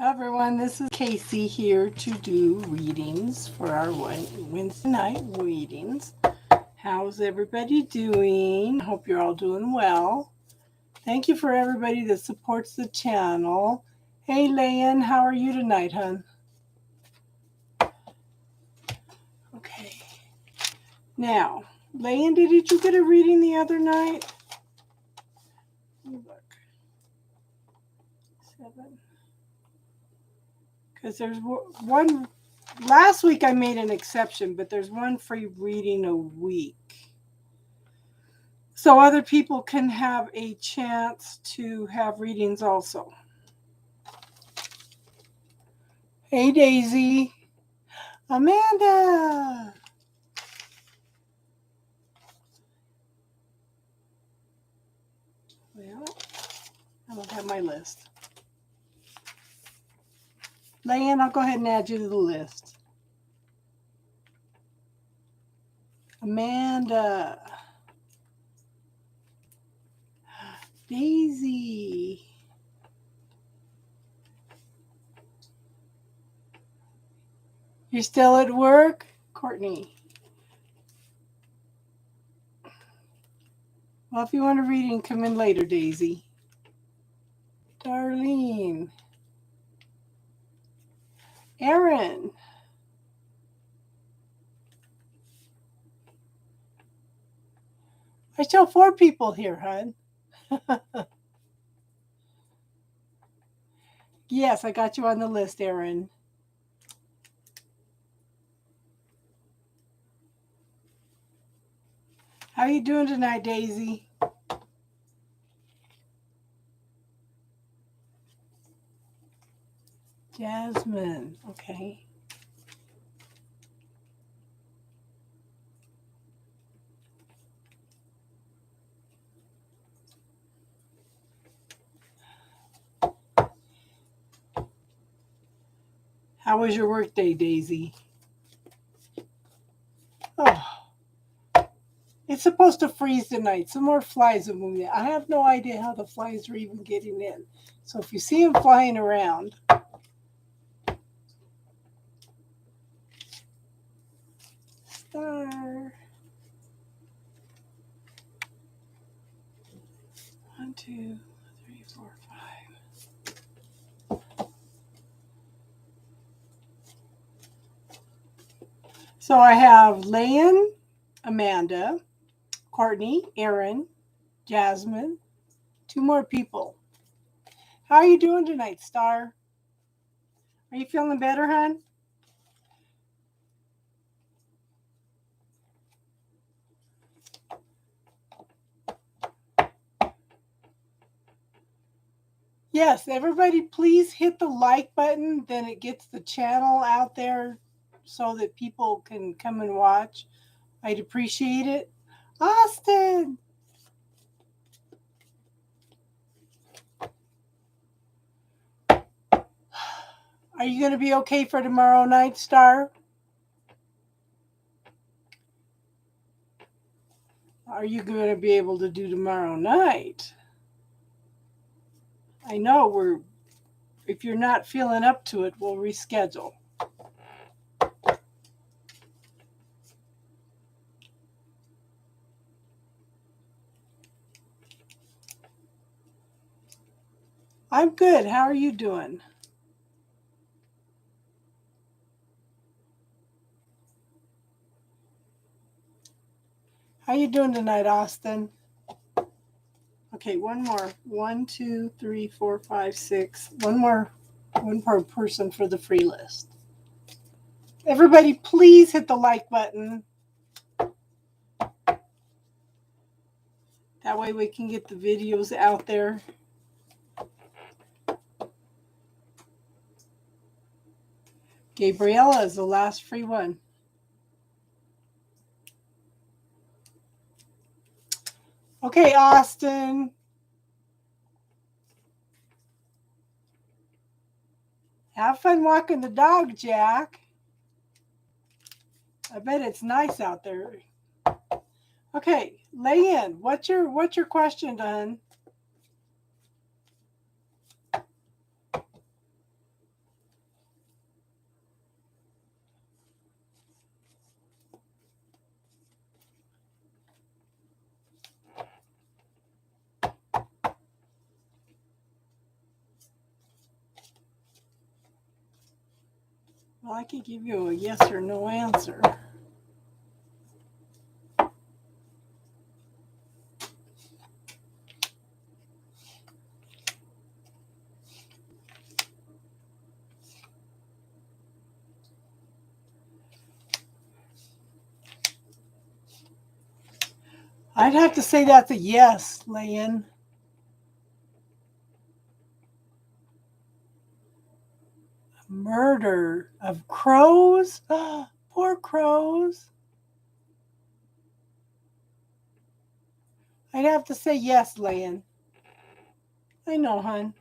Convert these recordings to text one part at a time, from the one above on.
Everyone, this is Casey here to do readings for our Wednesday night readings. How's everybody doing? I hope you're all doing well. Thank you for everybody that supports the channel. Hey, Layan, how are you tonight, hon? Okay. Now, Layan, did you get a reading the other night? Look. 7. Because there's one. Last week I made an exception, but there's one free reading a week. So other people can have a chance to have readings also. Hey, Daisy. Amanda. Well, I don't have my list. Layan, I'll go ahead and add you to the list. Amanda. Daisy. You're still at work? Courtney. Well, if you want a reading, come in later, Daisy. Darlene. Erin. I show 4 people here, hon. Yes, I got you on the list, Erin. How are you doing tonight, Daisy? Jasmine. Okay. How was your work day, Daisy? Oh, it's supposed to freeze tonight. Some more flies are moving. I have no idea how the flies are even getting in. So if you see them flying around, star. 1, 2, 3, 4, 5. So I have Layan, Amanda, Courtney, Erin, Jasmine, 2 more people. How are you doing tonight, Star? Are you feeling better, hon? Yes, everybody please hit the like button. Then it gets the channel out there so that people can come and watch. I'd appreciate it. Austin! Are you going to be okay for tomorrow night, Star? Are you going to be able to do tomorrow night? I know if you're not feeling up to it, we'll reschedule. I'm good. How are you doing? How you doing tonight, Austin? Okay, one more. 1, 2, 3, 4, 5, 6. One more person for the free list. Everybody, please hit the like button. That way we can get the videos out there. Gabriella is the last free one. Okay, Austin. Have fun walking the dog, Jack. I bet it's nice out there. Okay, Layan, what's your question, hon? Well, I could give you a yes or no answer. I'd have to say that's a yes, Layan. Murder of crows? Poor crows. I'd have to say yes, Layan. I know, hon.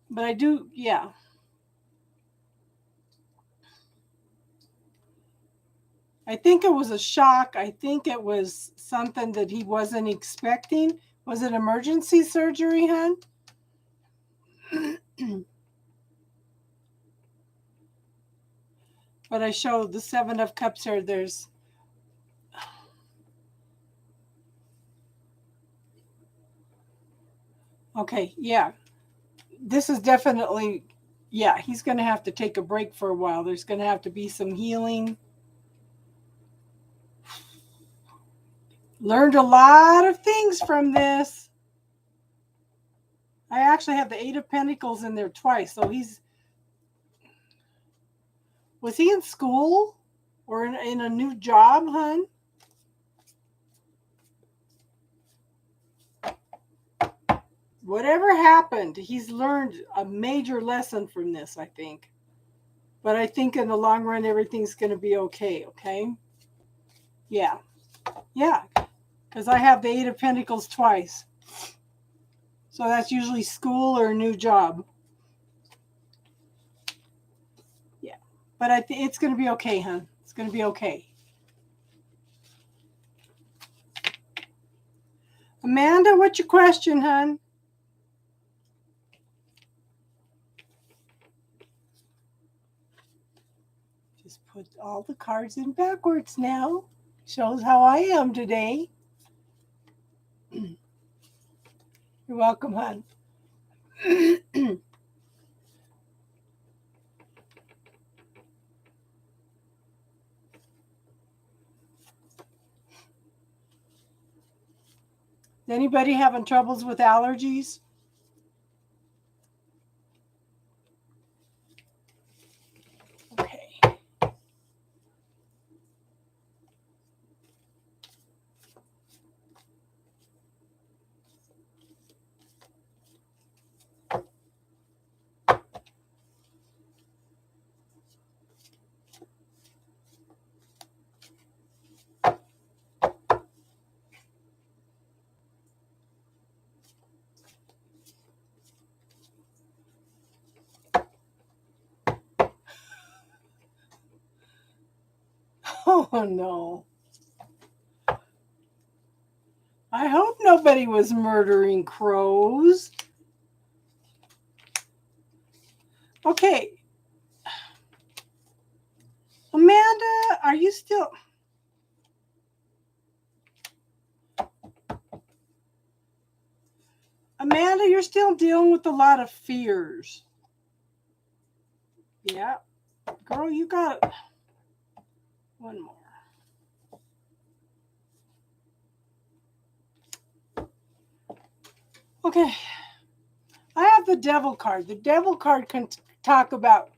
But I do, yeah. I think it was a shock. I think it was something that he wasn't expecting. Was it emergency surgery, hon? But I showed the Seven of Cups here. There's, okay, yeah. This is definitely, yeah, he's going to have to take a break for a while. There's going to have to be some healing. Learned a lot of things from this. I actually have the Eight of Pentacles in there twice. So was he in school or in a new job, hun? Whatever happened, he's learned a major lesson from this, I think. But I think in the long run, everything's going to be okay, okay? Yeah. Yeah. Because I have the Eight of Pentacles twice. So that's usually school or a new job. Yeah. But I think it's going to be okay, hun. It's going to be okay. Amanda, what's your question, hun? Just put all the cards in backwards now. Shows how I am today. You're welcome, hon. Does anybody having troubles with allergies? Okay. Oh no. I hope nobody was murdering crows. Okay. Amanda, are you still... Amanda, you're still dealing with a lot of fears. Yeah. Girl, you got one more. Okay. I have the devil card. The devil card can talk about...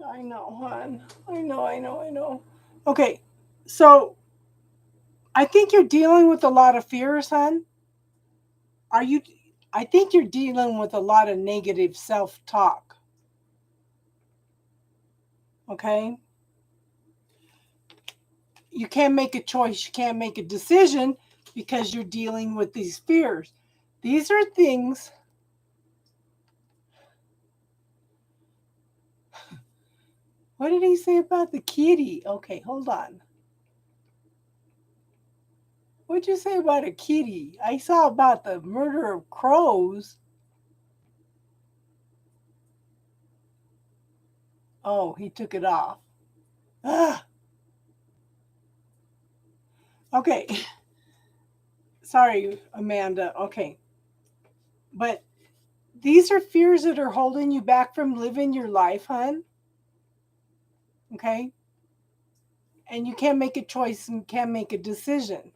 I know, hon. I know. Okay. So I think you're dealing with a lot of fears, hon. Are you... I think you're dealing with a lot of negative self-talk. Okay? You can't make a choice. You can't make a decision because you're dealing with these fears. These are things... What did he say about the kitty? Okay, hold on. What did you say about a kitty? I saw about the murder of crows. Oh, he took it off. Ah, okay. Sorry, Amanda. Okay. But these are fears that are holding you back from living your life, hon. Okay? And you can't make a choice and can't make a decision.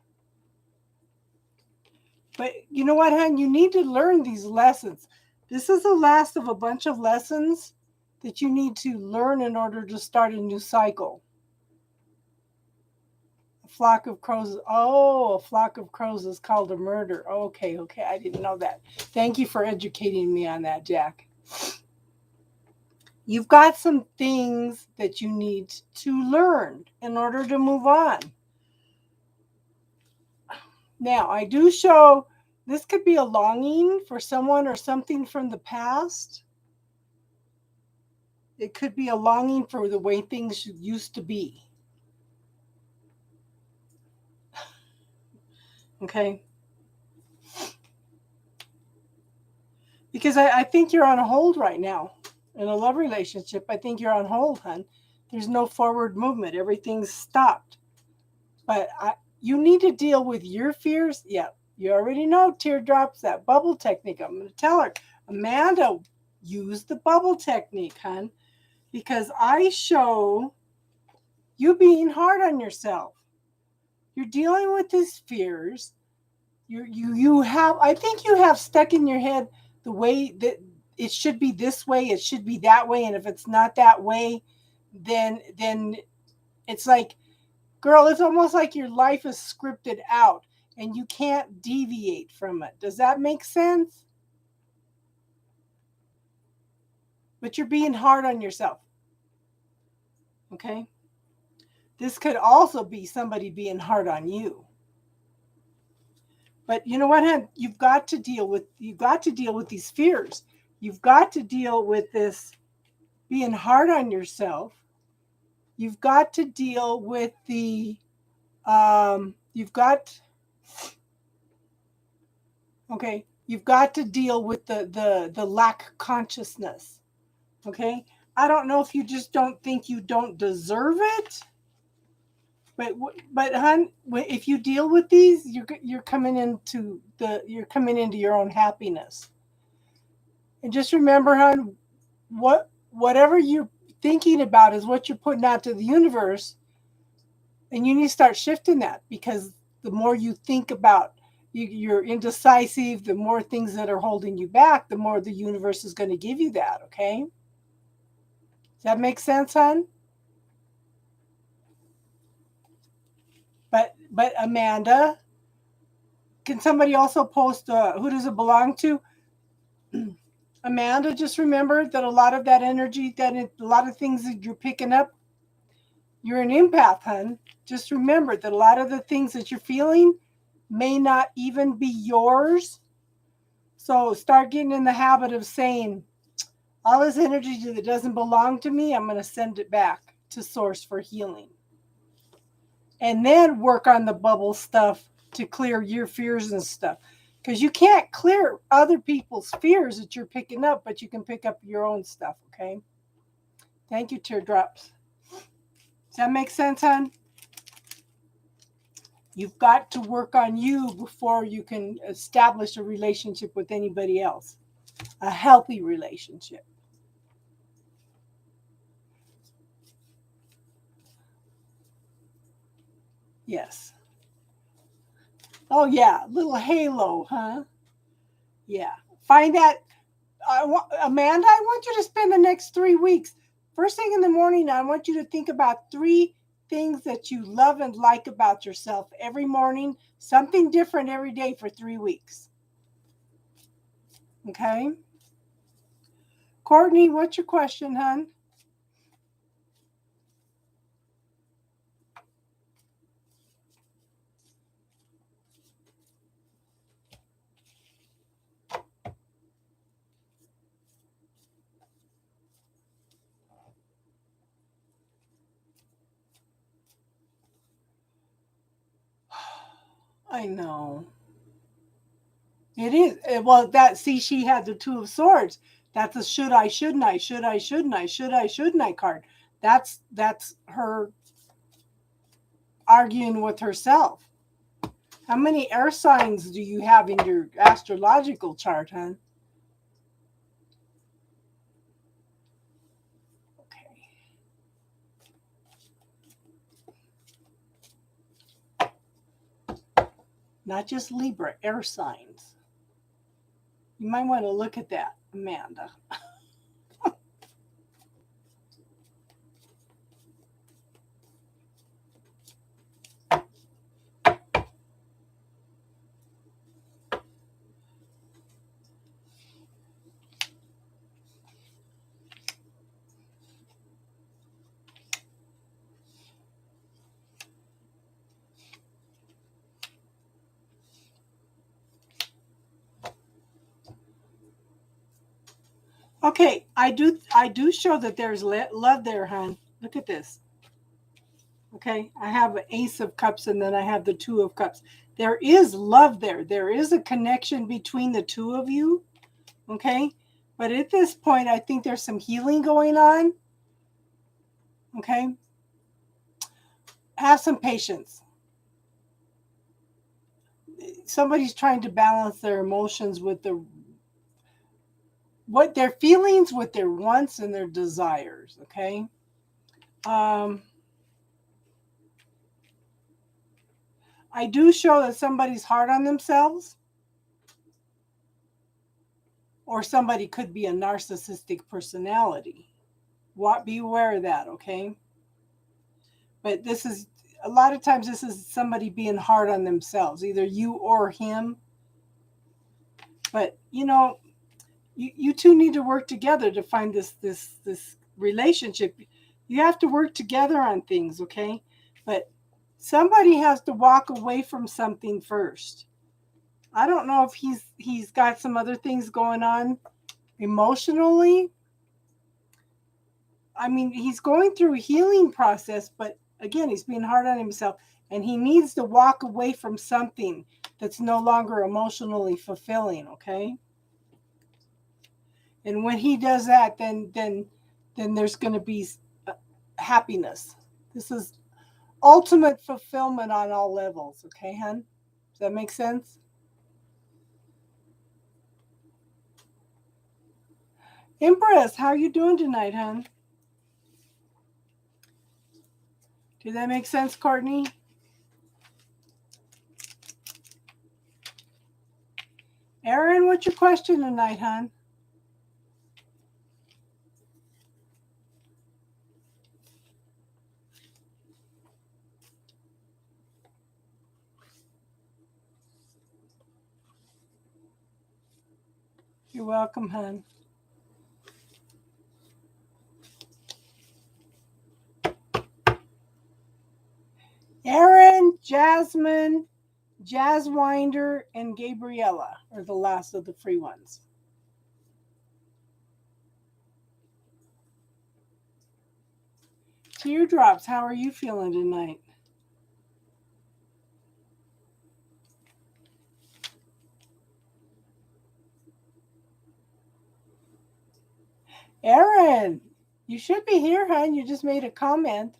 But you know what, hon? You need to learn these lessons. This is the last of a bunch of lessons that you need to learn in order to start a new cycle. A flock of crows. Oh, a flock of crows is called a murder. Okay, okay. I didn't know that. Thank you for educating me on that, Jack. You've got some things that you need to learn in order to move on. Now, I do show this could be a longing for someone or something from the past. It could be a longing for the way things used to be. Okay? Because I think you're on hold right now. In a love relationship, I think you're on hold, hon. There's no forward movement. Everything's stopped. But you need to deal with your fears. Yeah, you already know teardrops, that bubble technique. I'm going to tell her, Amanda, use the bubble technique, hon, because I show you being hard on yourself. You're dealing with these fears. You have, I think you have stuck in your head the way that it should be this way, it should be that way, and if it's not that way, then it's like, girl, it's almost like your life is scripted out and you can't deviate from it. Does that make sense? But you're being hard on yourself. Okay? This could also be somebody being hard on you. But you know what, hon? You've got to deal with these fears. You've got to deal with this being hard on yourself. You've got to deal with the you've got to deal with the lack consciousness. Okay? I don't know if you just don't think you don't deserve it. But hon, if you deal with these, you're coming into your own happiness. And just remember, hon, whatever you're thinking about is what you're putting out to the universe, and you need to start shifting that, because the more you think about you're indecisive, the more things that are holding you back, the more the universe is going to give you that. Okay? Does that make sense, hon? But Amanda, can somebody also post who does it belong to? Amanda, just remember that a lot of that energy, a lot of things that you're picking up, you're an empath, hun. Just remember that a lot of the things that you're feeling may not even be yours. So start getting in the habit of saying, all this energy that doesn't belong to me, I'm going to send it back to source for healing. And then work on the bubble stuff to clear your fears and stuff. Because you can't clear other people's fears that you're picking up, but you can pick up your own stuff, okay? Thank you, teardrops. Does that make sense, hon? You've got to work on you before you can establish a relationship with anybody else. A healthy relationship. Yes. Oh, yeah. Little halo, huh? Yeah. Find that. Amanda, I want you to spend the next 3 weeks. First thing in the morning, I want you to think about 3 things that you love and like about yourself every morning. Something different every day for 3 weeks. Okay? Courtney, what's your question, hon? I know. It is. Well, she had the 2 of swords. That's a should I, shouldn't I, should I, shouldn't I, should I, shouldn't I card. That's her arguing with herself. How many air signs do you have in your astrological chart, hon? not just Libra, air signs. You might want to look at that, Amanda. Okay, I do show that there's love there, hon. Look at this. Okay, I have an Ace of Cups and then I have the Two of Cups. There is love there. There is a connection between the two of you. Okay, but at this point, I think there's some healing going on. Okay, have some patience. Somebody's trying to balance their emotions with what their feelings with their wants and their desires. Okay. I do show that somebody's hard on themselves, or somebody could be a narcissistic personality. Be aware of that, okay? But this is a lot of times this is somebody being hard on themselves, either you or him. But you two need to work together to find this relationship. You have to work together on things, okay? But somebody has to walk away from something first. I don't know if he's got some other things going on emotionally. I mean, he's going through a healing process, but again, he's being hard on himself, and he needs to walk away from something that's no longer emotionally fulfilling, okay? And when he does that, then there's going to be happiness. This is ultimate fulfillment on all levels, okay, hon? Does that make sense? Empress, how are you doing tonight, hon? Did that make sense, Courtney? Erin, what's your question tonight, hon? You're welcome, hon. Erin, Jasmine, Jazzwinder, and Gabriella are the last of the free ones. Teardrops, how are you feeling tonight? Erin, you should be here, hon. You just made a comment.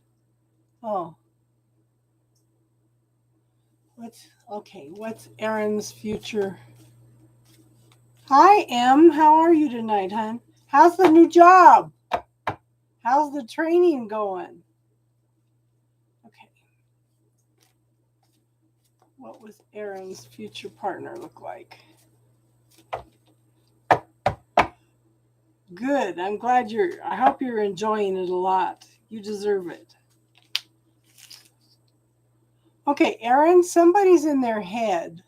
Oh. What's Erin's future? Hi, Em. How are you tonight, hon? How's the new job? How's the training going? Okay. What was Erin's future partner look like? Good. I hope you're enjoying it a lot. You deserve it. Okay, Erin, somebody's in their head.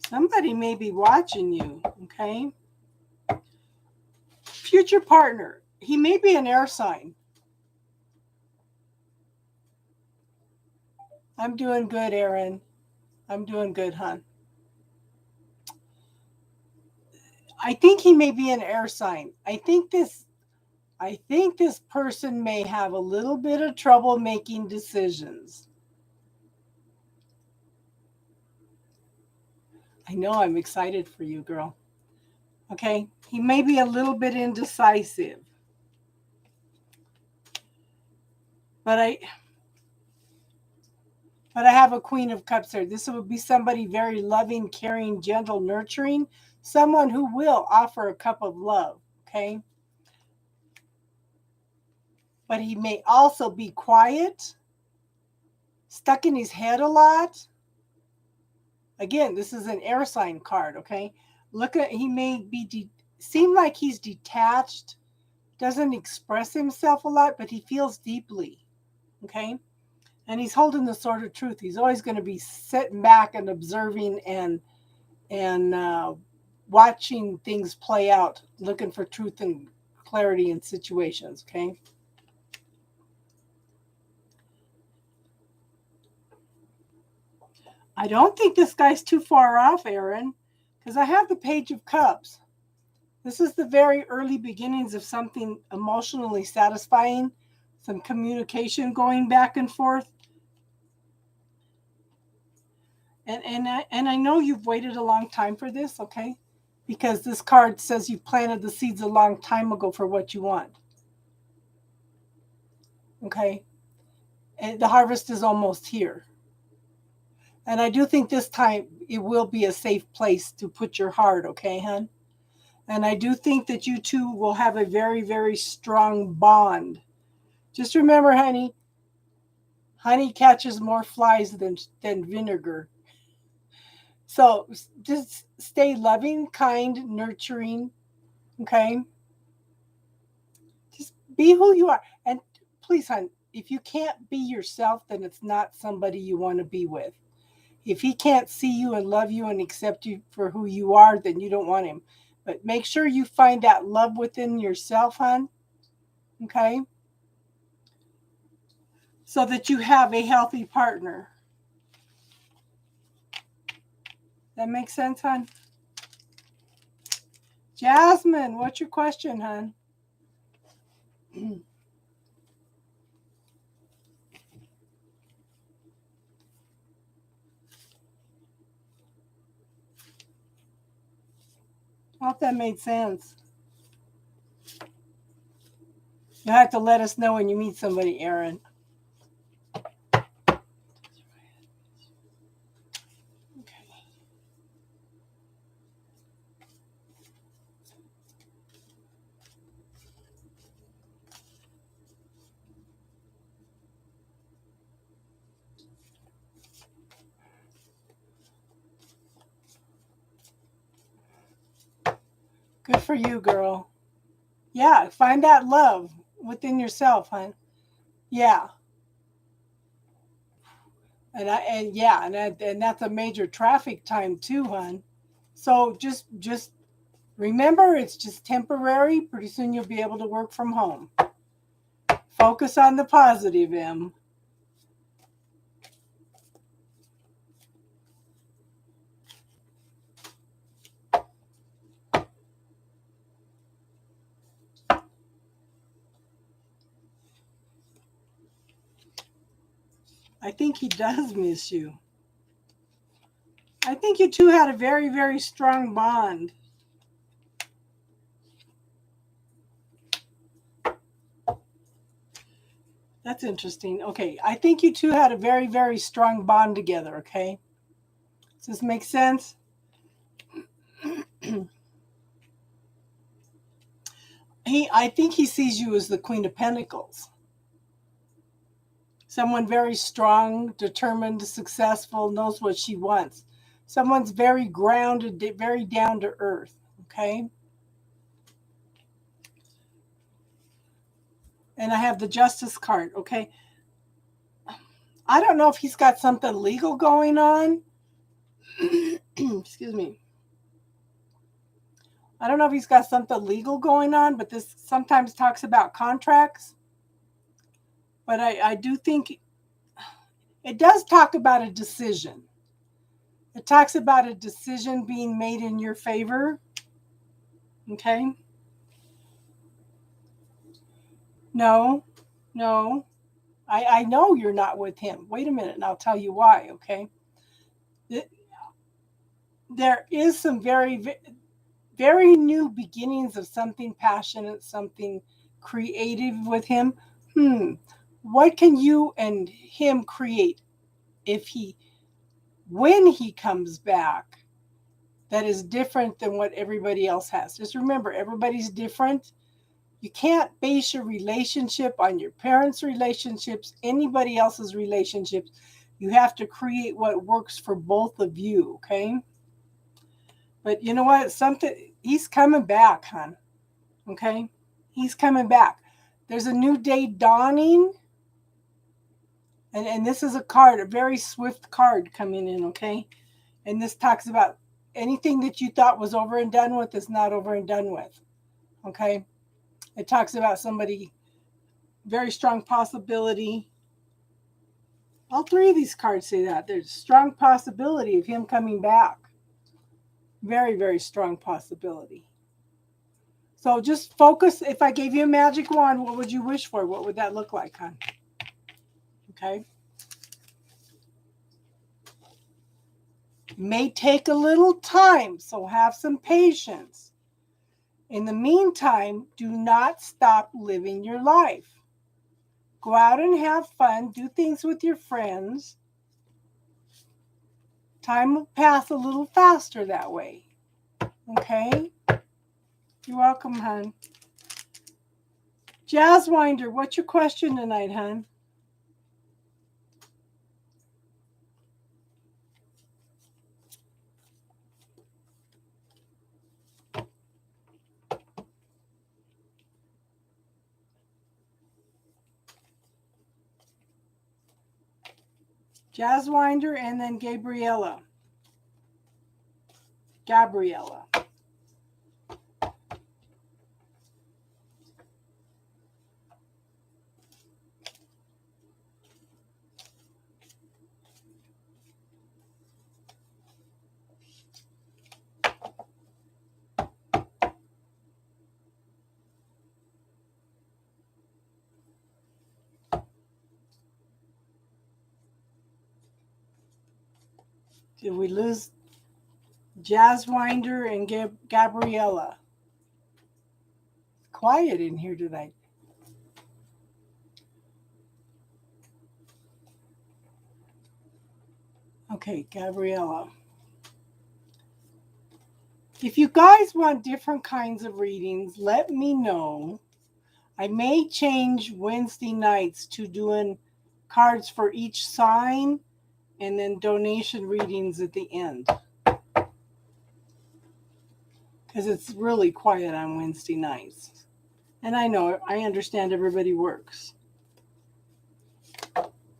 Somebody may be watching you, okay? Future partner. He may be an air sign. I'm doing good, Erin. I'm doing good, hon. I think he may be an air sign. I think this person may have a little bit of trouble making decisions. I know, I'm excited for you, girl. Okay? He may be a little bit indecisive. But I have a Queen of Cups here. This would be somebody very loving, caring, gentle, nurturing. someone who will offer a cup of love, okay? But he may also be quiet, stuck in his head a lot. Again, this is an air sign card, okay? Look at, he may be, seem like he's detached, doesn't express himself a lot, but he feels deeply, okay? And he's holding the sword of truth. He's always going to be sitting back and observing and watching things play out, looking for truth and clarity in situations, okay? I don't think this guy's too far off, Aaron, because I have the Page of Cups. This is the very early beginnings of something emotionally satisfying, some communication going back and forth. And I know you've waited a long time for this, okay? Because this card says you planted the seeds a long time ago for what you want. Okay? And the harvest is almost here. And I do think this time it will be a safe place to put your heart, okay, hon? And I do think that you two will have a very, very strong bond. Just remember, honey catches more flies than vinegar. So just stay loving, kind, nurturing, okay? Just be who you are. And please, hon, if you can't be yourself, then it's not somebody you want to be with. If he can't see you and love you and accept you for who you are, then you don't want him. But make sure you find that love within yourself, hon. Okay? So that you have a healthy partner. That makes sense, hon? Jasmine, what's your question, hon? I hope that made sense. You'll have to let us know when you meet somebody, Aaron. Okay. Good for you, girl. Yeah, find that love within yourself, hon. Yeah. And that's a major traffic time too, hon. So just remember, it's just temporary. Pretty soon you'll be able to work from home. Focus on the positive, Em. I think he does miss you. I think you two had a very, very strong bond. That's interesting. Okay, I think you two had a very, very strong bond together, okay? Does this make sense? I think he sees you as the Queen of Pentacles. Someone very strong, determined, successful, knows what she wants. Someone's very grounded, very down to earth, okay? And I have the Justice card, okay? I don't know if he's got something legal going on. Excuse me. I don't know if he's got something legal going on, but this sometimes talks about contracts. But I do think it does talk about a decision. It talks about a decision being made in your favor. Okay? No, no. I know you're not with him. Wait a minute, and I'll tell you why, okay? There is some very, very new beginnings of something passionate, something creative with him. What can you and him create if when he comes back? that is different than what everybody else has. Just remember, everybody's different. You can't base your relationship on your parents' relationships, anybody else's relationships. You have to create what works for both of you, okay? But you know what? He's coming back, hon. Okay? He's coming back. There's a new day dawning. And this is a card, a very swift card coming in, okay? And this talks about anything that you thought was over and done with is not over and done with, okay? It talks about somebody, very strong possibility. All three of these cards say that. There's a strong possibility of him coming back. Very, very strong possibility. So just focus. If I gave you a magic wand, what would you wish for? What would that look like, hon? Okay. It may take a little time, so have some patience. In the meantime, do not stop living your life. Go out and have fun. Do things with your friends. Time will pass a little faster that way. Okay? You're welcome, hon. Jazzwinder, what's your question tonight, hon? Jazzwinder and then Gabriella. Did we lose Jazzwinder and Gabriella? Quiet in here tonight. Okay, Gabriella. If you guys want different kinds of readings, let me know. I may change Wednesday nights to doing cards for each sign and then donation readings at the end. Because it's really quiet on Wednesday nights. And I understand everybody works.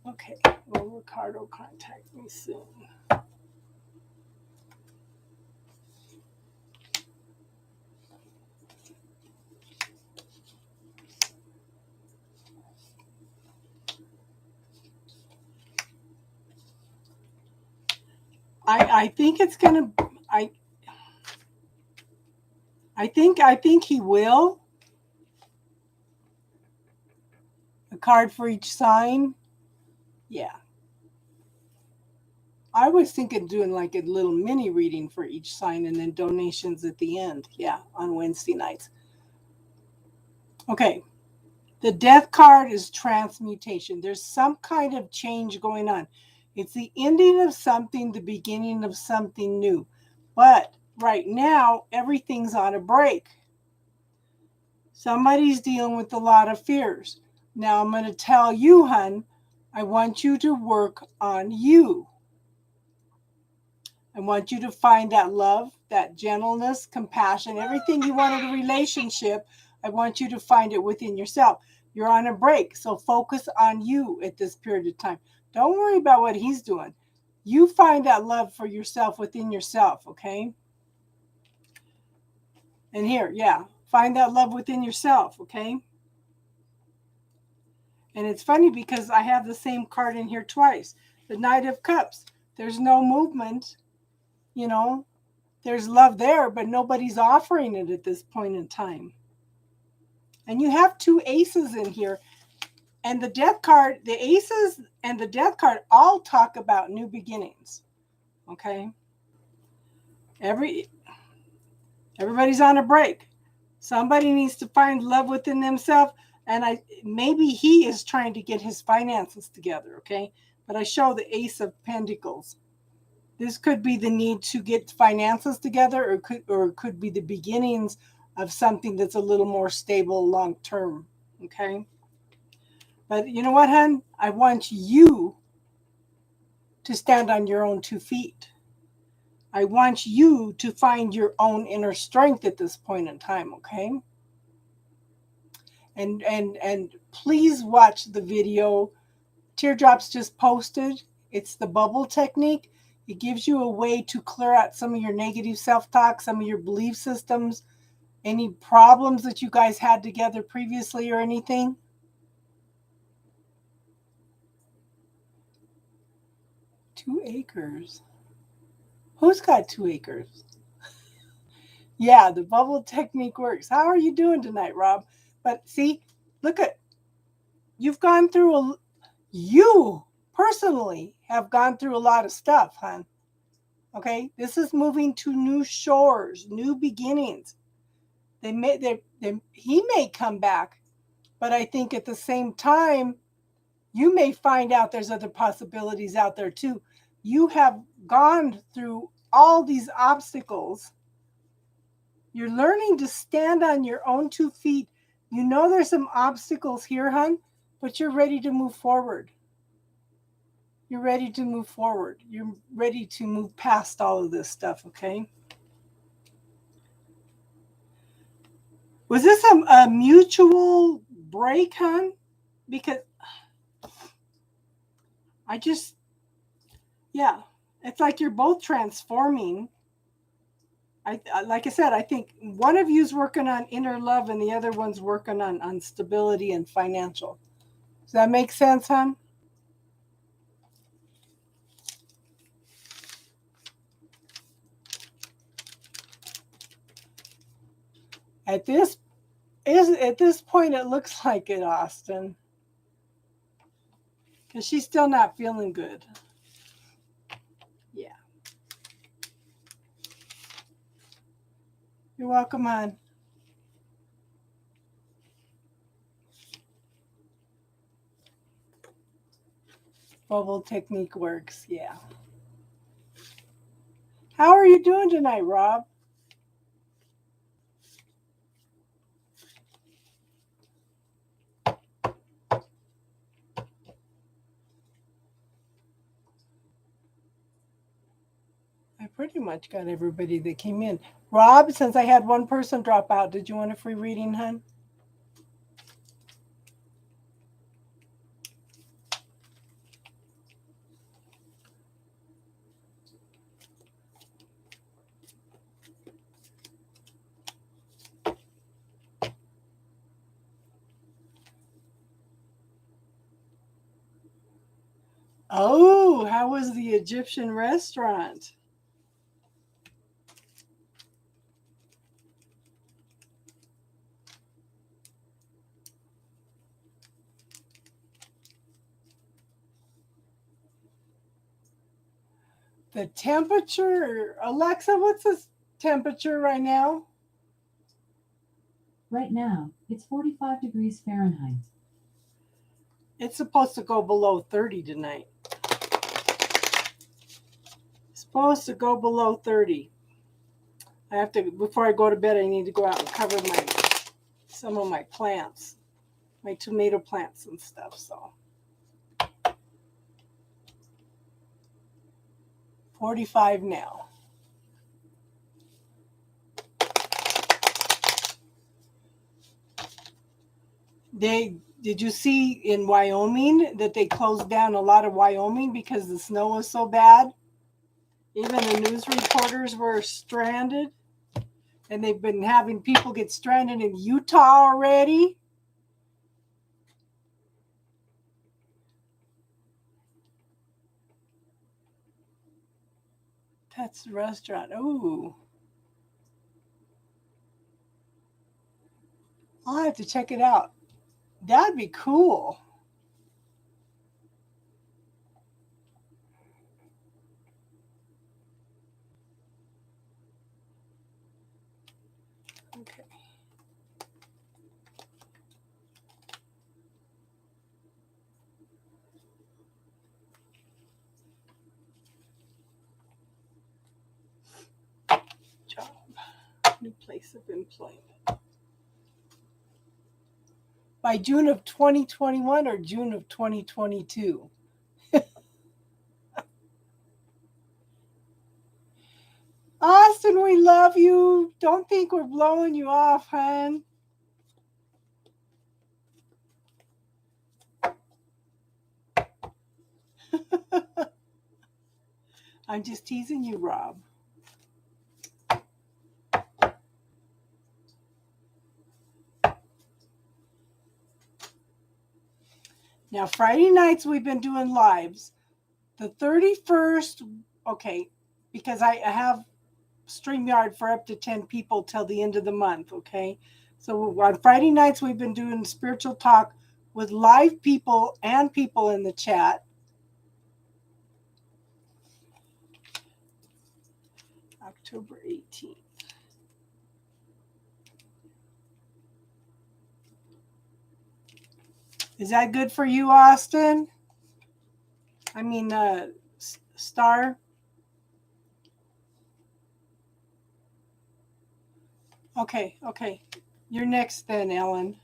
Okay, will Ricardo contact me soon? I think it's gonna. I think he will. A card for each sign. Yeah. I was thinking doing like a little mini reading for each sign and then donations at the end. Yeah, on Wednesday nights. Okay. The death card is transmutation. There's some kind of change going on. It's the ending of something, the beginning of something new. But right now, everything's on a break. Somebody's dealing with a lot of fears. Now I'm going to tell you, hon, I want you to work on you. I want you to find that love, that gentleness, compassion, everything you want in a relationship. I want you to find it within yourself. You're on a break, so focus on you at this period of time. Don't worry about what he's doing. You find that love for yourself within yourself, okay? And here, yeah, find that love within yourself, okay? And it's funny because I have the same card in here twice. The Knight of Cups. There's no movement, you know. There's love there, but nobody's offering it at this point in time. And you have two aces in here. And the death card, the aces and the death card all talk about new beginnings. Okay? Everybody's on a break. Somebody needs to find love within themselves. And maybe he is trying to get his finances together, okay? But I show the Ace of Pentacles. This could be the need to get finances together, or it could be the beginnings of something that's a little more stable long term. Okay? But you know what, hon? I want you to stand on your own 2 feet. I want you to find your own inner strength at this point in time, okay? And please watch the video Teardrops just posted. It's the bubble technique. It gives you a way to clear out some of your negative self-talk, some of your belief systems, any problems that you guys had together previously or anything. 2 acres. Who's got 2 acres? Yeah, the bubble technique works. How are you doing tonight, Rob? But see, look at, you've gone through you personally have gone through a lot of stuff, hon. Okay, this is moving to new shores, new beginnings. He may come back, but I think at the same time, you may find out there's other possibilities out there too. You have gone through all these obstacles. You're learning to stand on your own 2 feet. You know there's some obstacles here, hon, but you're ready to move forward. You're ready to move forward. You're ready to move past all of this stuff, okay? Was this a mutual break, hon? Because I just, yeah, it's like you're both transforming. Like I said, I think one of you's working on inner love and the other one's working on stability and financial. Does that make sense, hon? At this point, it looks like it, Austin, because she's still not feeling good. Yeah. You're welcome, hon. Bubble technique works. Yeah. How are you doing tonight, Rob? I pretty much got everybody that came in. Rob, since I had one person drop out, did you want a free reading, hon? Oh, how was the Egyptian restaurant? The temperature, Alexa, what's the temperature right now? Right now, it's 45 degrees Fahrenheit. It's supposed to go below 30 tonight. It's supposed to go below 30. I have to, before I go to bed, I need to go out and cover some of my plants, my tomato plants and stuff, so. 45 now. Did you see in Wyoming that they closed down a lot of Wyoming because the snow was so bad? Even the news reporters were stranded, and they've been having people get stranded in Utah already. That's the restaurant. Ooh. I'll have to check it out. That'd be cool. Okay. place of employment. By June of 2021 or June of 2022? Austin, we love you. Don't think we're blowing you off, hon. I'm just teasing you, Rob. Now, Friday nights we've been doing lives. The 31st, okay, because I have StreamYard for up to 10 people till the end of the month, okay? So on Friday nights we've been doing spiritual talk with live people and people in the chat. October 18th. Is that good for you, Austin? I mean, Star? Okay. You're next then, Ellen.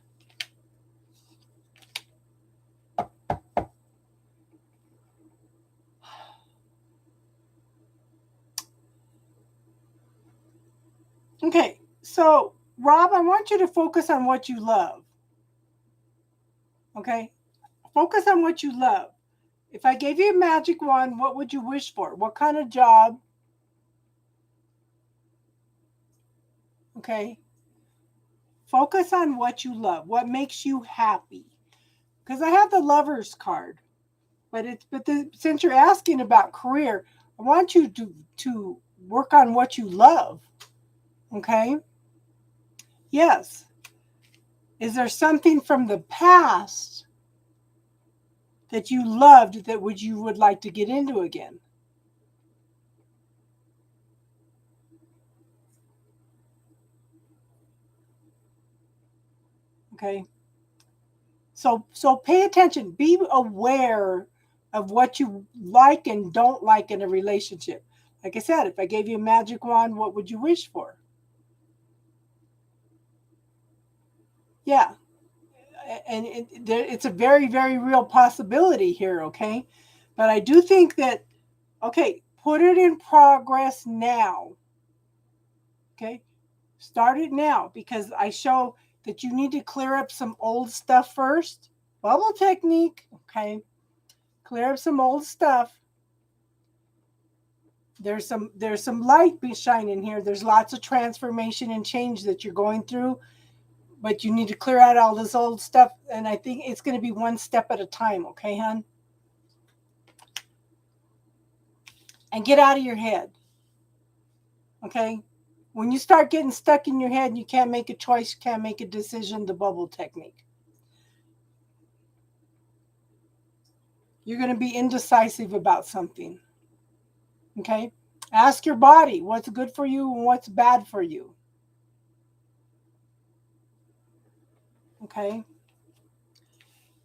Okay, so Rob, I want you to focus on what you love. Okay? Focus on what you love. If I gave you a magic wand, what would you wish for? What kind of job? Okay? Focus on what you love. What makes you happy? Because I have the Lover's card. Since you're asking about career, I want you to work on what you love. Okay? Yes. Is there something from the past that you loved that you would like to get into again? Okay? So pay attention. Be aware of what you like and don't like in a relationship. Like I said, if I gave you a magic wand, what would you wish for? Yeah. And it's a very, very real possibility here, okay? But I do think that, okay, put it in progress now. Okay? Start it now because I show that you need to clear up some old stuff first. Bubble technique, okay? Clear up some old stuff. There's some light shining here. There's lots of transformation and change that you're going through, but you need to clear out all this old stuff, and I think it's going to be one step at a time, okay, hon? And get out of your head, okay? When you start getting stuck in your head, you can't make a choice, you can't make a decision, the bubble technique. You're going to be indecisive about something, okay? Ask your body what's good for you and what's bad for you, okay?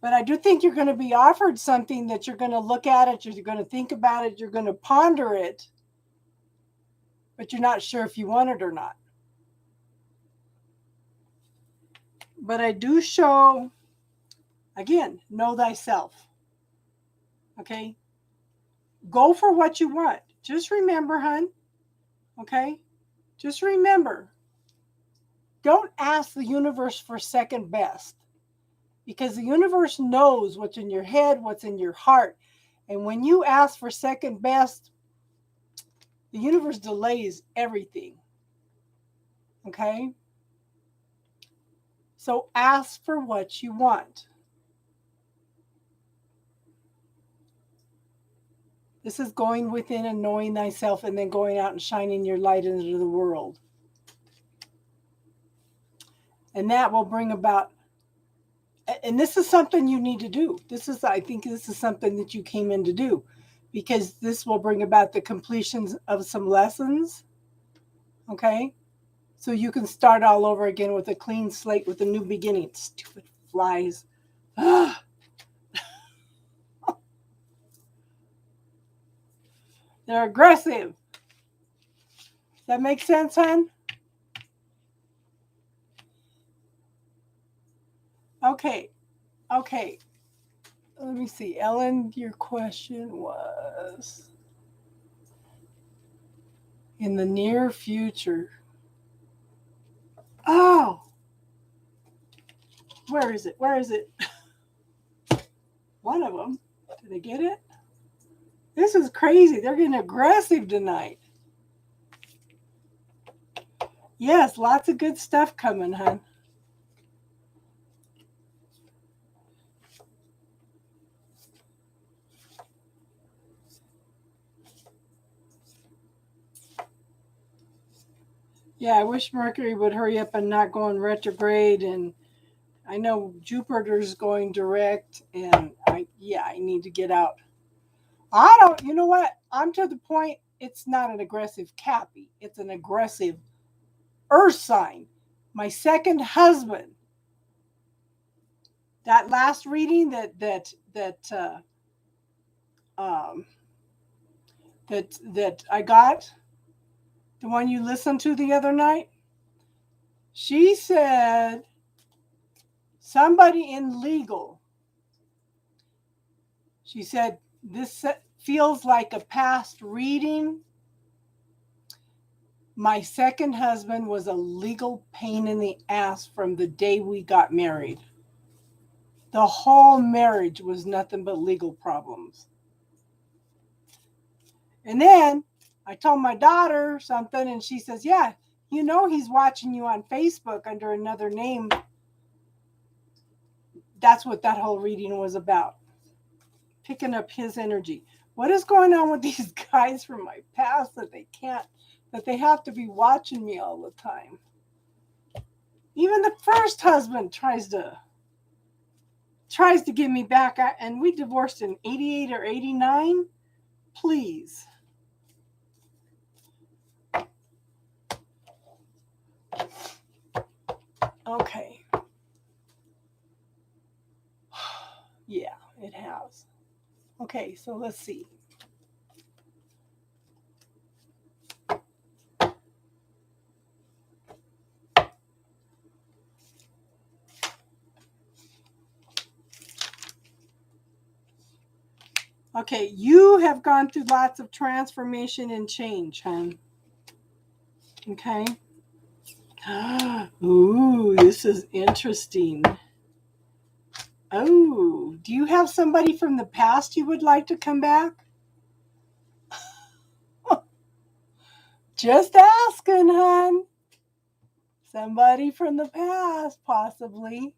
But I do think you're going to be offered something that you're going to look at it, you're going to think about it, you're going to ponder it, but you're not sure if you want it or not. But I do show, again, know thyself. Okay? Go for what you want. Just remember, hon, okay? Just remember, don't ask the universe for second best because the universe knows what's in your head, what's in your heart. And when you ask for second best, the universe delays everything. Okay? So ask for what you want. This is going within and knowing thyself and then going out and shining your light into the world. And that will bring about, and this is something you need to do. I think this is something that you came in to do because this will bring about the completions of some lessons. Okay? So you can start all over again with a clean slate with a new beginning. Stupid flies. They're aggressive. Does that make sense, hon? Okay. Okay. Let me see. Ellen, your question was in the near future. Oh, where is it? Where is it? One of them. Did I get it? This is crazy. They're getting aggressive tonight. Yes, lots of good stuff coming, hon. Yeah, I wish Mercury would hurry up and not go in retrograde. And I know Jupiter's going direct. And I need to get out. You know what? I'm to the point, it's not an aggressive Cappy. It's an aggressive Earth sign. My second husband. That last reading that I got, the one you listened to the other night, she said somebody in legal. She said this feels like a past reading. My second husband was a legal pain in the ass from the day we got married. The whole marriage was nothing but legal problems. And then I told my daughter something, and she says, yeah, you know he's watching you on Facebook under another name. That's what that whole reading was about. Picking up his energy. What is going on with these guys from my past that they have to be watching me all the time? Even the first husband tries to get me back, and we divorced in 88 or 89. Please. Okay. Yeah, it has. Okay, so let's see. Okay, you have gone through lots of transformation and change, hon. Okay. Ooh, this is interesting. Oh, do you have somebody from the past you would like to come back? Just asking, hon. Somebody from the past, possibly.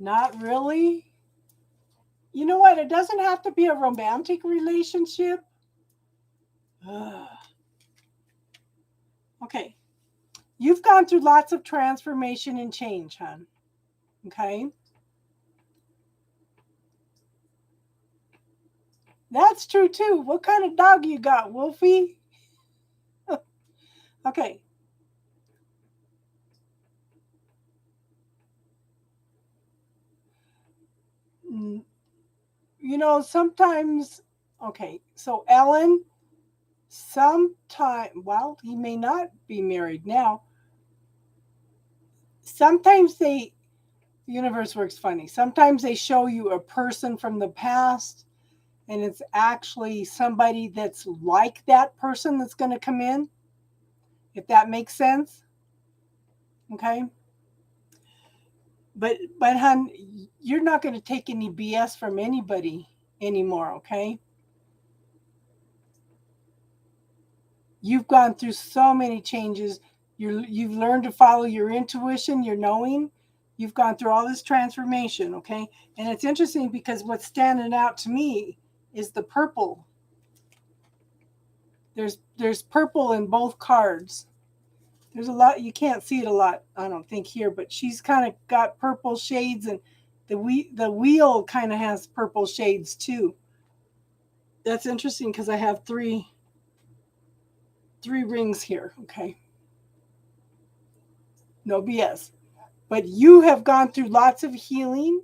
Not really. You know what? It doesn't have to be a romantic relationship. Okay. You've gone through lots of transformation and change, hon. Okay. That's true too. What kind of dog you got, Wolfie? Okay. You know, sometimes, okay, so Ellen, well, he may not be married now. Sometimes the universe works funny. Sometimes they show you a person from the past, and it's actually somebody that's like that person that's going to come in, if that makes sense. Okay. But hon, you're not going to take any BS from anybody anymore, okay? You've gone through so many changes. You've learned to follow your intuition, your knowing. You've gone through all this transformation, okay? And it's interesting because what's standing out to me is the purple. There's purple in both cards. There's a lot, you can't see it a lot, I don't think here, but she's kind of got purple shades, and the wheel kind of has purple shades too. That's interesting because I have three rings here, okay? No BS. But you have gone through lots of healing.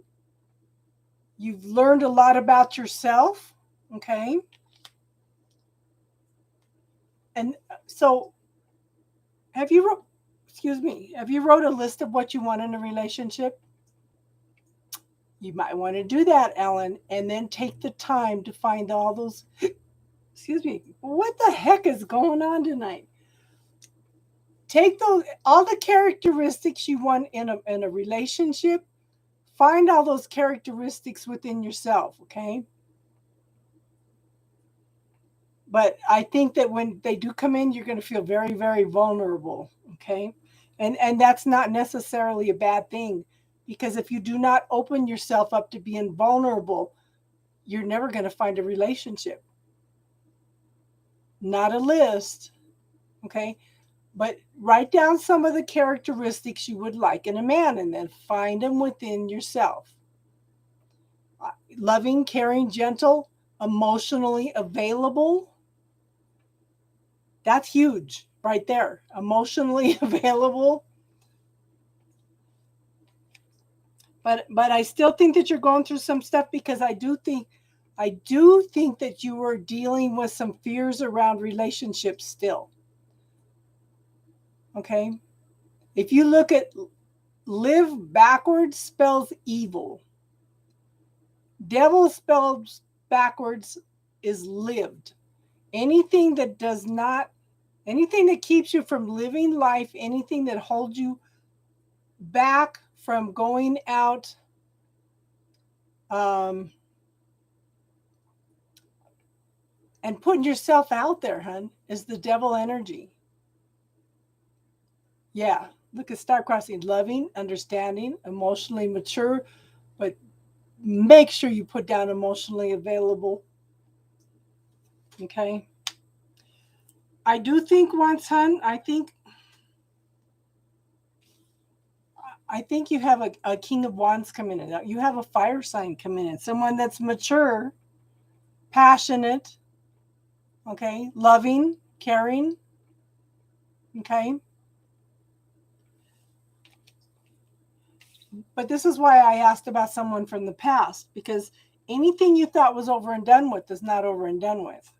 You've learned a lot about yourself, okay? And so have you wrote, have you wrote a list of what you want in a relationship? You might want to do that, Ellen, and then take the time to find all those, what the heck is going on tonight? Take those, all the characteristics you want in a relationship, find all those characteristics within yourself, okay? But I think that when they do come in, you're going to feel very, very vulnerable, okay? And that's not necessarily a bad thing, because if you do not open yourself up to being vulnerable, you're never going to find a relationship. Not a list, okay? But write down some of the characteristics you would like in a man and then find them within yourself. Loving, caring, gentle, emotionally available. That's huge right there. Emotionally available. But I still think that you're going through some stuff, because I do think that you are dealing with some fears around relationships still. Okay? If you look at live backwards spells evil. Devil spelled backwards is lived. Anything that keeps you from living life, anything that holds you back from going out and putting yourself out there, hun, is the devil energy. Yeah, look at starcrossing: loving, understanding, emotionally mature, but make sure you put down emotionally available. Okay. I do think once, hun, I think you have a King of Wands coming in. You have a fire sign coming in. Someone that's mature, passionate, okay, loving, caring, okay. But this is why I asked about someone from the past, because anything you thought was over and done with is not over and done with.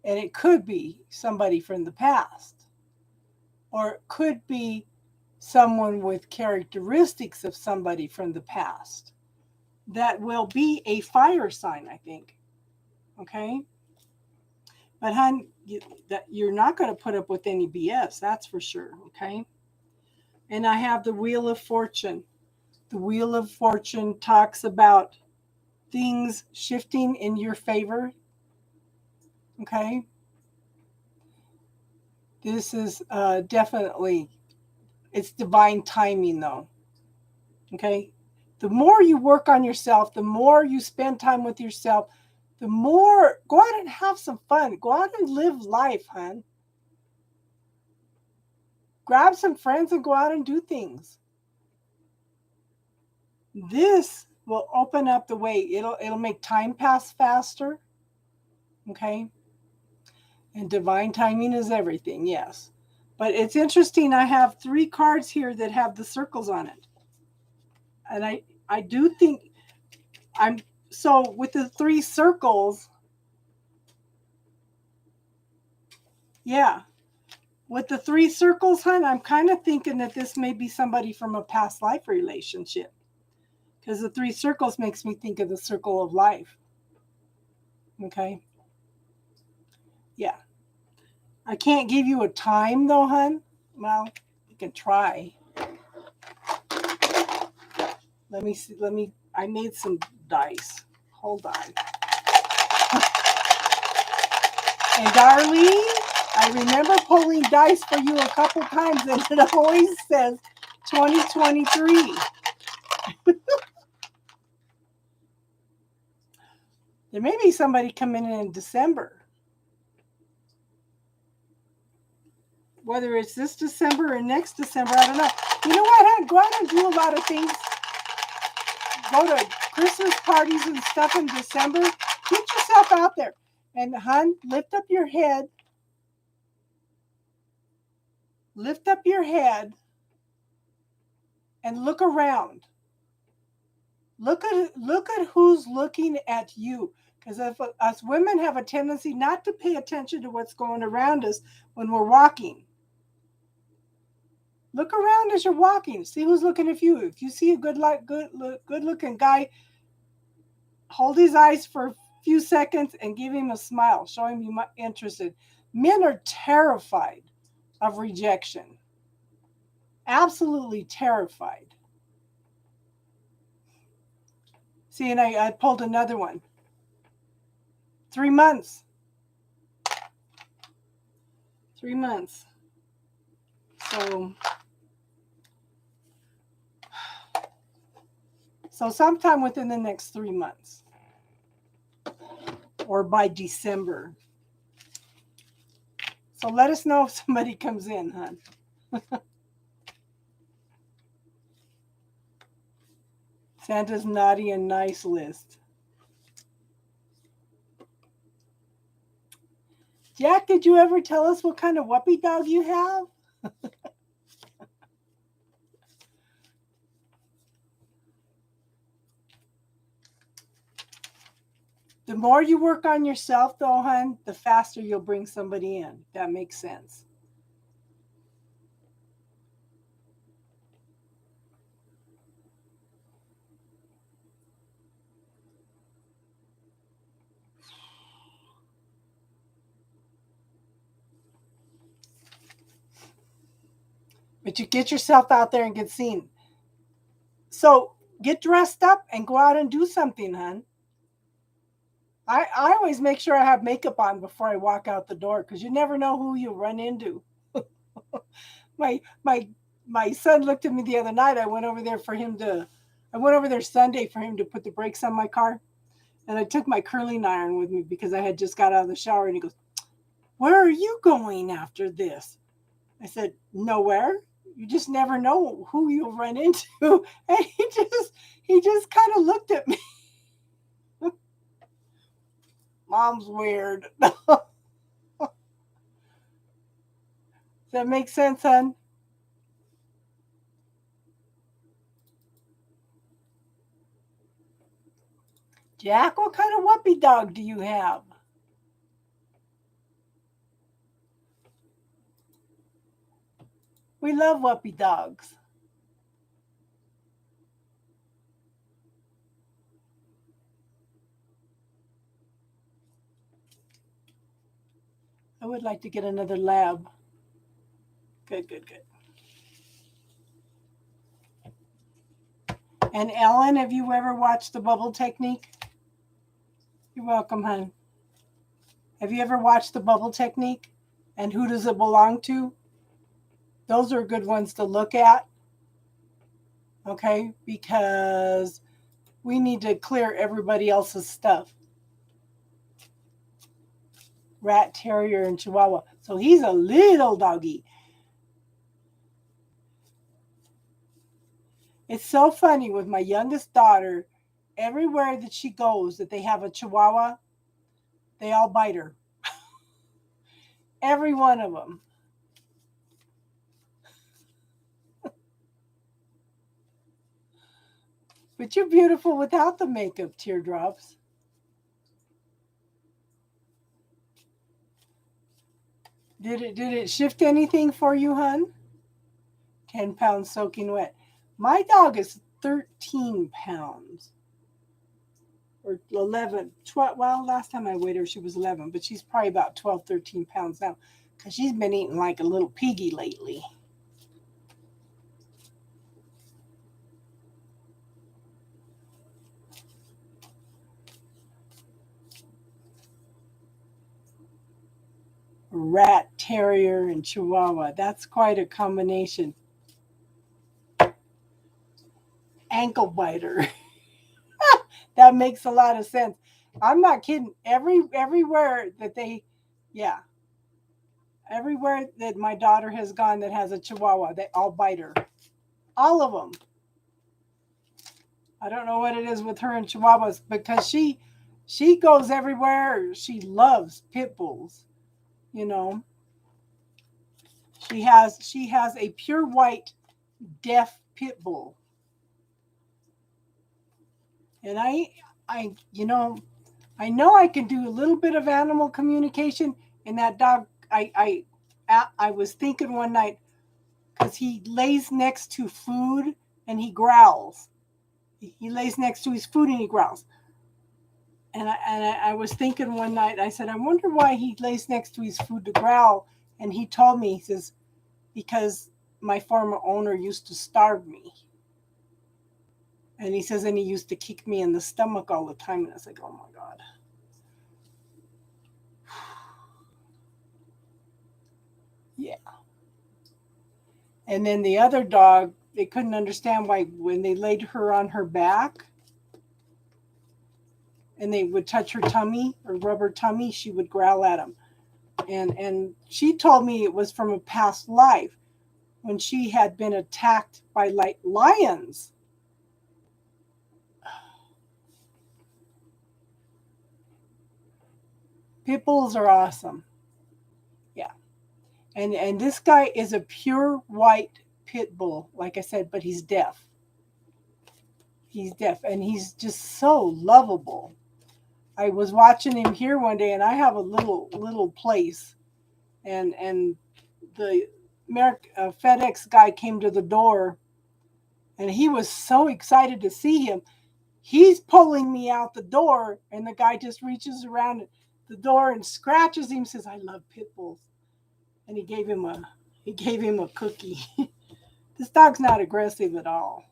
And it could be somebody from the past, or it could be someone with characteristics of somebody from the past that will be a fire sign, I think. Okay? But, hon, you're not going to put up with any BS, that's for sure. Okay? And I have the Wheel of Fortune. The Wheel of Fortune talks about things shifting in your favor. Okay? This is definitely, it's divine timing, though. Okay? The more you work on yourself, the more you spend time with yourself, the more, go out and have some fun. Go out and live life, hon. Grab some friends and go out and do things. This will open up the way. It'll make time pass faster. Okay? And divine timing is everything, yes. But it's interesting, I have 3 cards here that have the circles on it. And I do think so with the 3 circles, yeah. With the 3 circles, hon, I'm kind of thinking that this may be somebody from a past life relationship. Because the 3 circles makes me think of the circle of life. Okay? Yeah. I can't give you a time, though, hon. Well, you can try. Let me see. I made some dice. Hold on. And Darlene, I remember pulling dice for you a couple times, and it always says 2023. There may be somebody coming in December. Whether it's this December or next December, I don't know. You know what, hon? Go out and do a lot of things. Go to Christmas parties and stuff in December. Get yourself out there. And, hon, lift up your head. Lift up your head and look around. Look at who's looking at you. Because if us women have a tendency not to pay attention to what's going around us when we're walking. Look around as you're walking. See who's looking at you. If you see a good looking guy, hold his eyes for a few seconds and give him a smile. Show him you're interested. Men are terrified of rejection. Absolutely terrified. See, and I pulled another one. 3 months. 3 months. So sometime within the next 3 months. Or by December. So let us know if somebody comes in, hon. Santa's naughty and nice list. Jack, did you ever tell us what kind of whoopee dog you have? The more you work on yourself, though, hon, the faster you'll bring somebody in. That makes sense. But you get yourself out there and get seen. So get dressed up and go out and do something, hon. I always make sure I have makeup on before I walk out the door because you never know who you run into. my my my son looked at me the other night. I went over there Sunday for him to put the brakes on my car. And I took my curling iron with me because I had just got out of the shower, and he goes, "Where are you going after this?" I said, "Nowhere. You just never know who you'll run into." And he just kind of looked at me. Mom's weird. Does that make sense, hon? Jack, what kind of whoopee dog do you have? We love whoopee dogs. I would like to get another lab. Good, good, good. And Ellen, have you ever watched the bubble technique? You're welcome, hon. Have you ever watched the bubble technique? And who does it belong to? Those are good ones to look at. Okay? Because we need to clear everybody else's stuff. Rat, terrier, and chihuahua. So he's a little doggy. It's so funny with my youngest daughter. Everywhere that she goes that they have a chihuahua, they all bite her. Every one of them. But you're beautiful without the makeup, teardrops. Did it shift anything for you, hun? 10 pounds soaking wet. My dog is 13 pounds. Or 11, 12. Well, last time I weighed her, she was 11, but she's probably about 12, 13 pounds now because she's been eating like a little piggy lately. Rat, terrier, and chihuahua. That's quite a combination. Ankle biter. That makes a lot of sense. I'm not kidding. Everywhere that yeah, everywhere that my daughter has gone that has a chihuahua, they all bite her. All of them. I don't know what it is with her and chihuahuas because she goes everywhere. She loves pit bulls. You know, she has a pure white deaf pit bull. And I know I can do a little bit of animal communication. And that dog, I was thinking one night, because he lays next to food and he growls. He lays next to his food and he growls. And I was thinking one night, I said, I wonder why he lays next to his food to growl. And he told me, he says, because my former owner used to starve me. And he says, and he used to kick me in the stomach all the time. And I was like, oh my God. Yeah. And then the other dog, they couldn't understand why when they laid her on her back and they would touch her tummy or rub her tummy, she would growl at them. And she told me it was from a past life when she had been attacked by like lions. Pit bulls are awesome. Yeah. And this guy is a pure white pit bull, like I said, but he's deaf. He's deaf and he's just so lovable. I was watching him here one day, and I have a little place, and the FedEx guy came to the door, and he was so excited to see him. He's pulling me out the door, and the guy just reaches around the door and scratches him. Says, "I love pit bulls," and he gave him a cookie. This dog's not aggressive at all.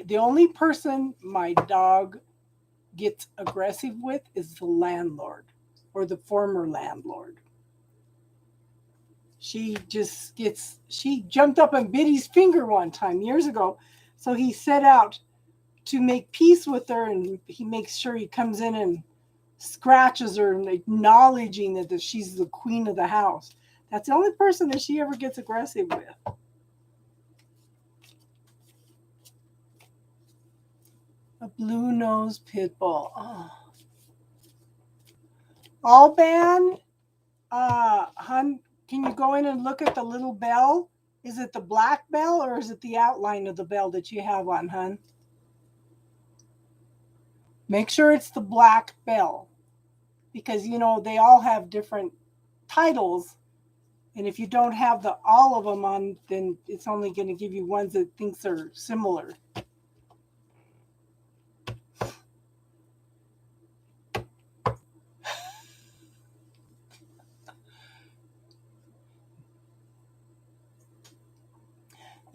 The only person my dog gets aggressive with is the landlord or the former landlord. She jumped up and bit his finger one time years ago. So he set out to make peace with her, and he makes sure he comes in and scratches her and acknowledging that she's the queen of the house. That's the only person that she ever gets aggressive with. A blue nosed pit bull. Oh. Alban, hun, can you go in and look at the little bell? Is it the black bell or is it the outline of the bell that you have on, hun? Make sure it's the black bell because they all have different titles. And if you don't have all of them on, then it's only going to give you ones that thinks are similar.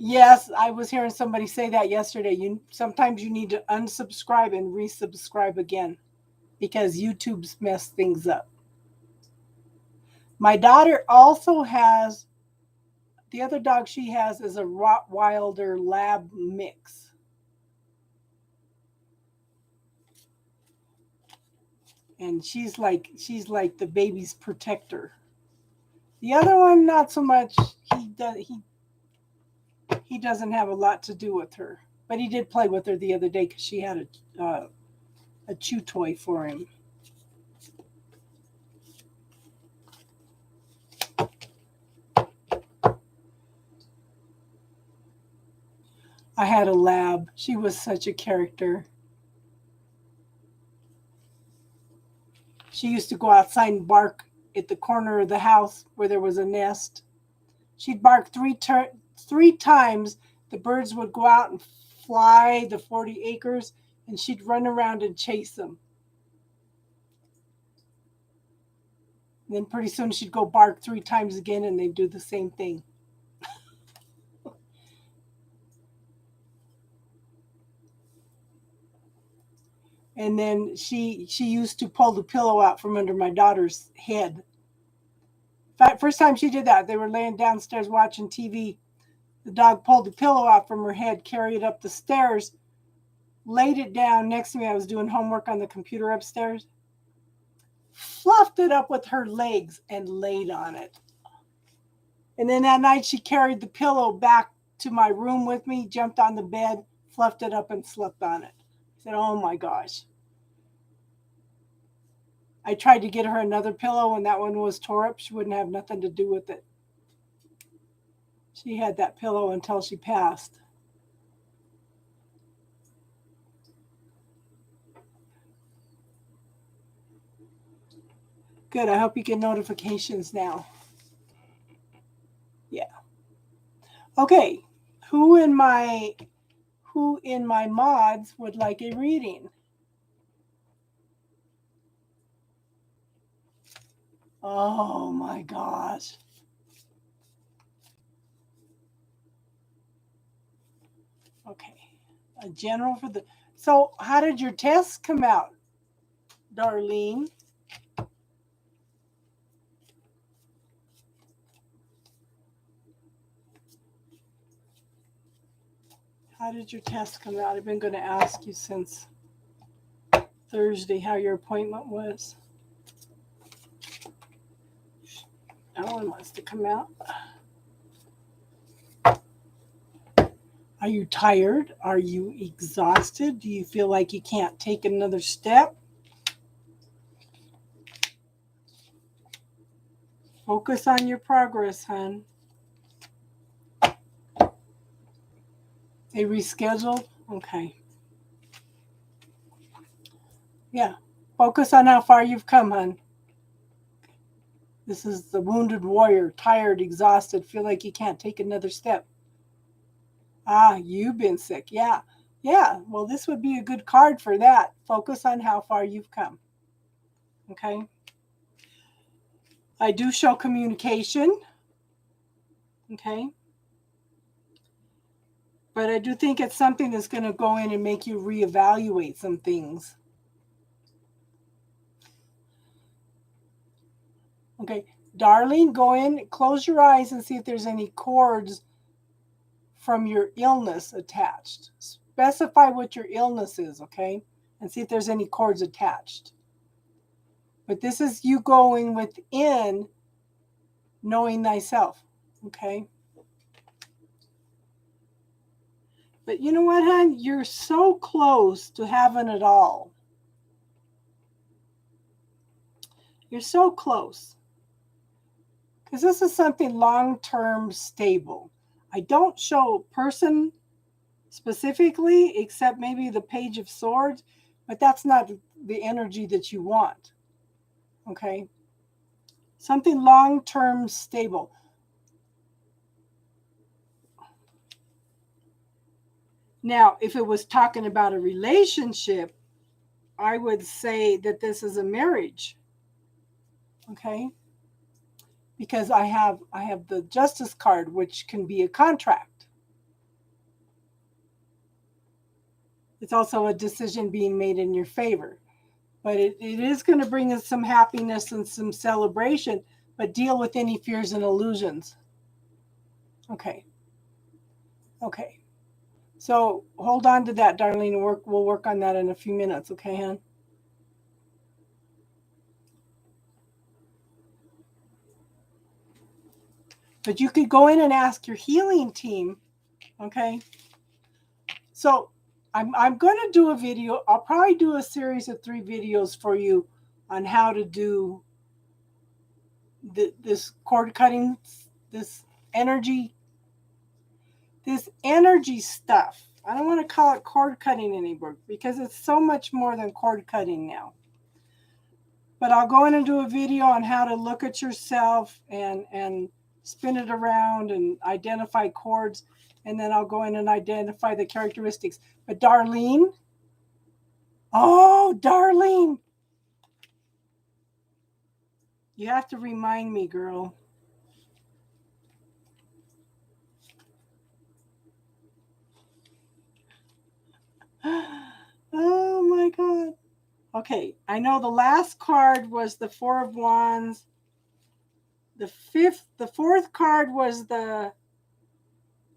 Yes, I was hearing somebody say that yesterday. Sometimes you need to unsubscribe and resubscribe again because YouTube's messed things up. My daughter also has the other dog she has is a Rottweiler Lab mix. And she's like the baby's protector. The other one not so much. He doesn't have a lot to do with her. But he did play with her the other day cuz she had a chew toy for him. I had a lab. She was such a character. She used to go outside and bark at the corner of the house where there was a nest. She'd bark three times. The birds would go out and fly the 40 acres, and she'd run around and chase them. And then pretty soon she'd go bark 3 times again, and they'd do the same thing. And then she used to pull the pillow out from under my daughter's head. First time she did that, they were laying downstairs watching TV. The dog pulled the pillow out from her head, carried it up the stairs, laid it down next to me. I was doing homework on the computer upstairs, fluffed it up with her legs, and laid on it. And then that night she carried the pillow back to my room with me, jumped on the bed, fluffed it up, and slept on it. I said, oh my gosh. I tried to get her another pillow, and that one was tore up. She wouldn't have nothing to do with it. She had that pillow until she passed. Good. I hope you get notifications now. Yeah. Okay. Who in my mods would like a reading? Oh my gosh. Okay. A general for the. So, how did your tests come out, Darlene? How did your test come out? I've been going to ask you since Thursday how your appointment was. No one wants to come out. Are you tired? Are you exhausted? Do you feel like you can't take another step? Focus on your progress, hon. They rescheduled? Okay. Yeah. Focus on how far you've come, hon. This is the wounded warrior, tired, exhausted, feel like you can't take another step. Ah, you've been sick. Yeah. Yeah. Well, this would be a good card for that. Focus on how far you've come. Okay. I do show communication. Okay. But I do think it's something that's going to go in and make you reevaluate some things. Okay. Darling, go in, close your eyes and see if there's any cords from your illness attached. Specify what your illness is, okay? And see if there's any cords attached. But this is you going within knowing thyself, okay? But you know what, hon? You're so close to having it all. You're so close. Because this is something long-term stable. I don't show person specifically, except maybe the Page of Swords, but that's not the energy that you want, okay? Something long-term stable. Now, if it was talking about a relationship, I would say that this is a marriage, okay? Because I have the Justice card, which can be a contract. It's also a decision being made in your favor. But it is going to bring us some happiness and some celebration, but deal with any fears and illusions. Okay. Okay. So hold on to that, Darlene. We'll work on that in a few minutes, okay, hon? But you could go in and ask your healing team, okay? So I'm going to do a video. I'll probably do a series of 3 videos for you on how to do this cord cutting, this energy stuff. I don't want to call it cord cutting anymore because it's so much more than cord cutting now. But I'll go in and do a video on how to look at yourself and spin it around and identify cords. And then I'll go in and identify the characteristics. But Darlene, you have to remind me, girl. Oh my God. Okay, I know the last card was the 4 of Wands. The 4th card was the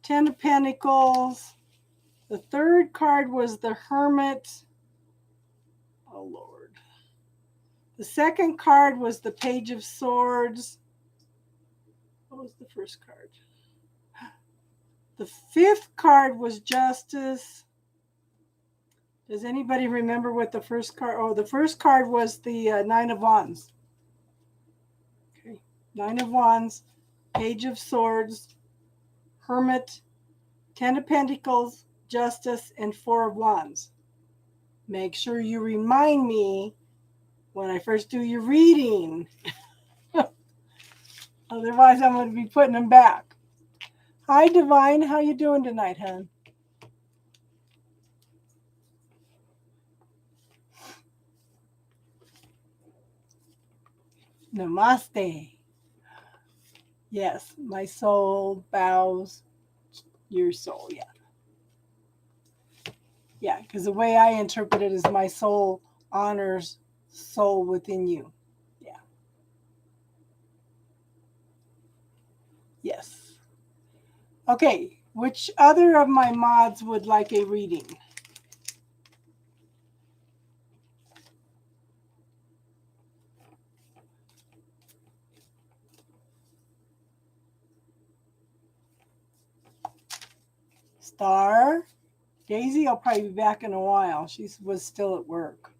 10 of Pentacles. The 3rd card was the Hermit. Oh, Lord. The 2nd card was the Page of Swords. What was the 1st card? The 5th card was Justice. Does anybody remember what the 1st card? Oh, the 1st card was the 9 of Wands. Okay, 9 of Wands, Page of Swords, Hermit, 10 of Pentacles, Justice, and 4 of Wands. Make sure you remind me when I first do your reading. Otherwise, I'm going to be putting them back. Hi, Divine. How you doing tonight, hon? Namaste. Yes, my soul bows your soul. Yeah. Yeah, because the way I interpret it is my soul honors soul within you. Yeah. Yes. Okay, which other of my mods would like a reading? Star? Daisy will probably be back in a while. She was still at work.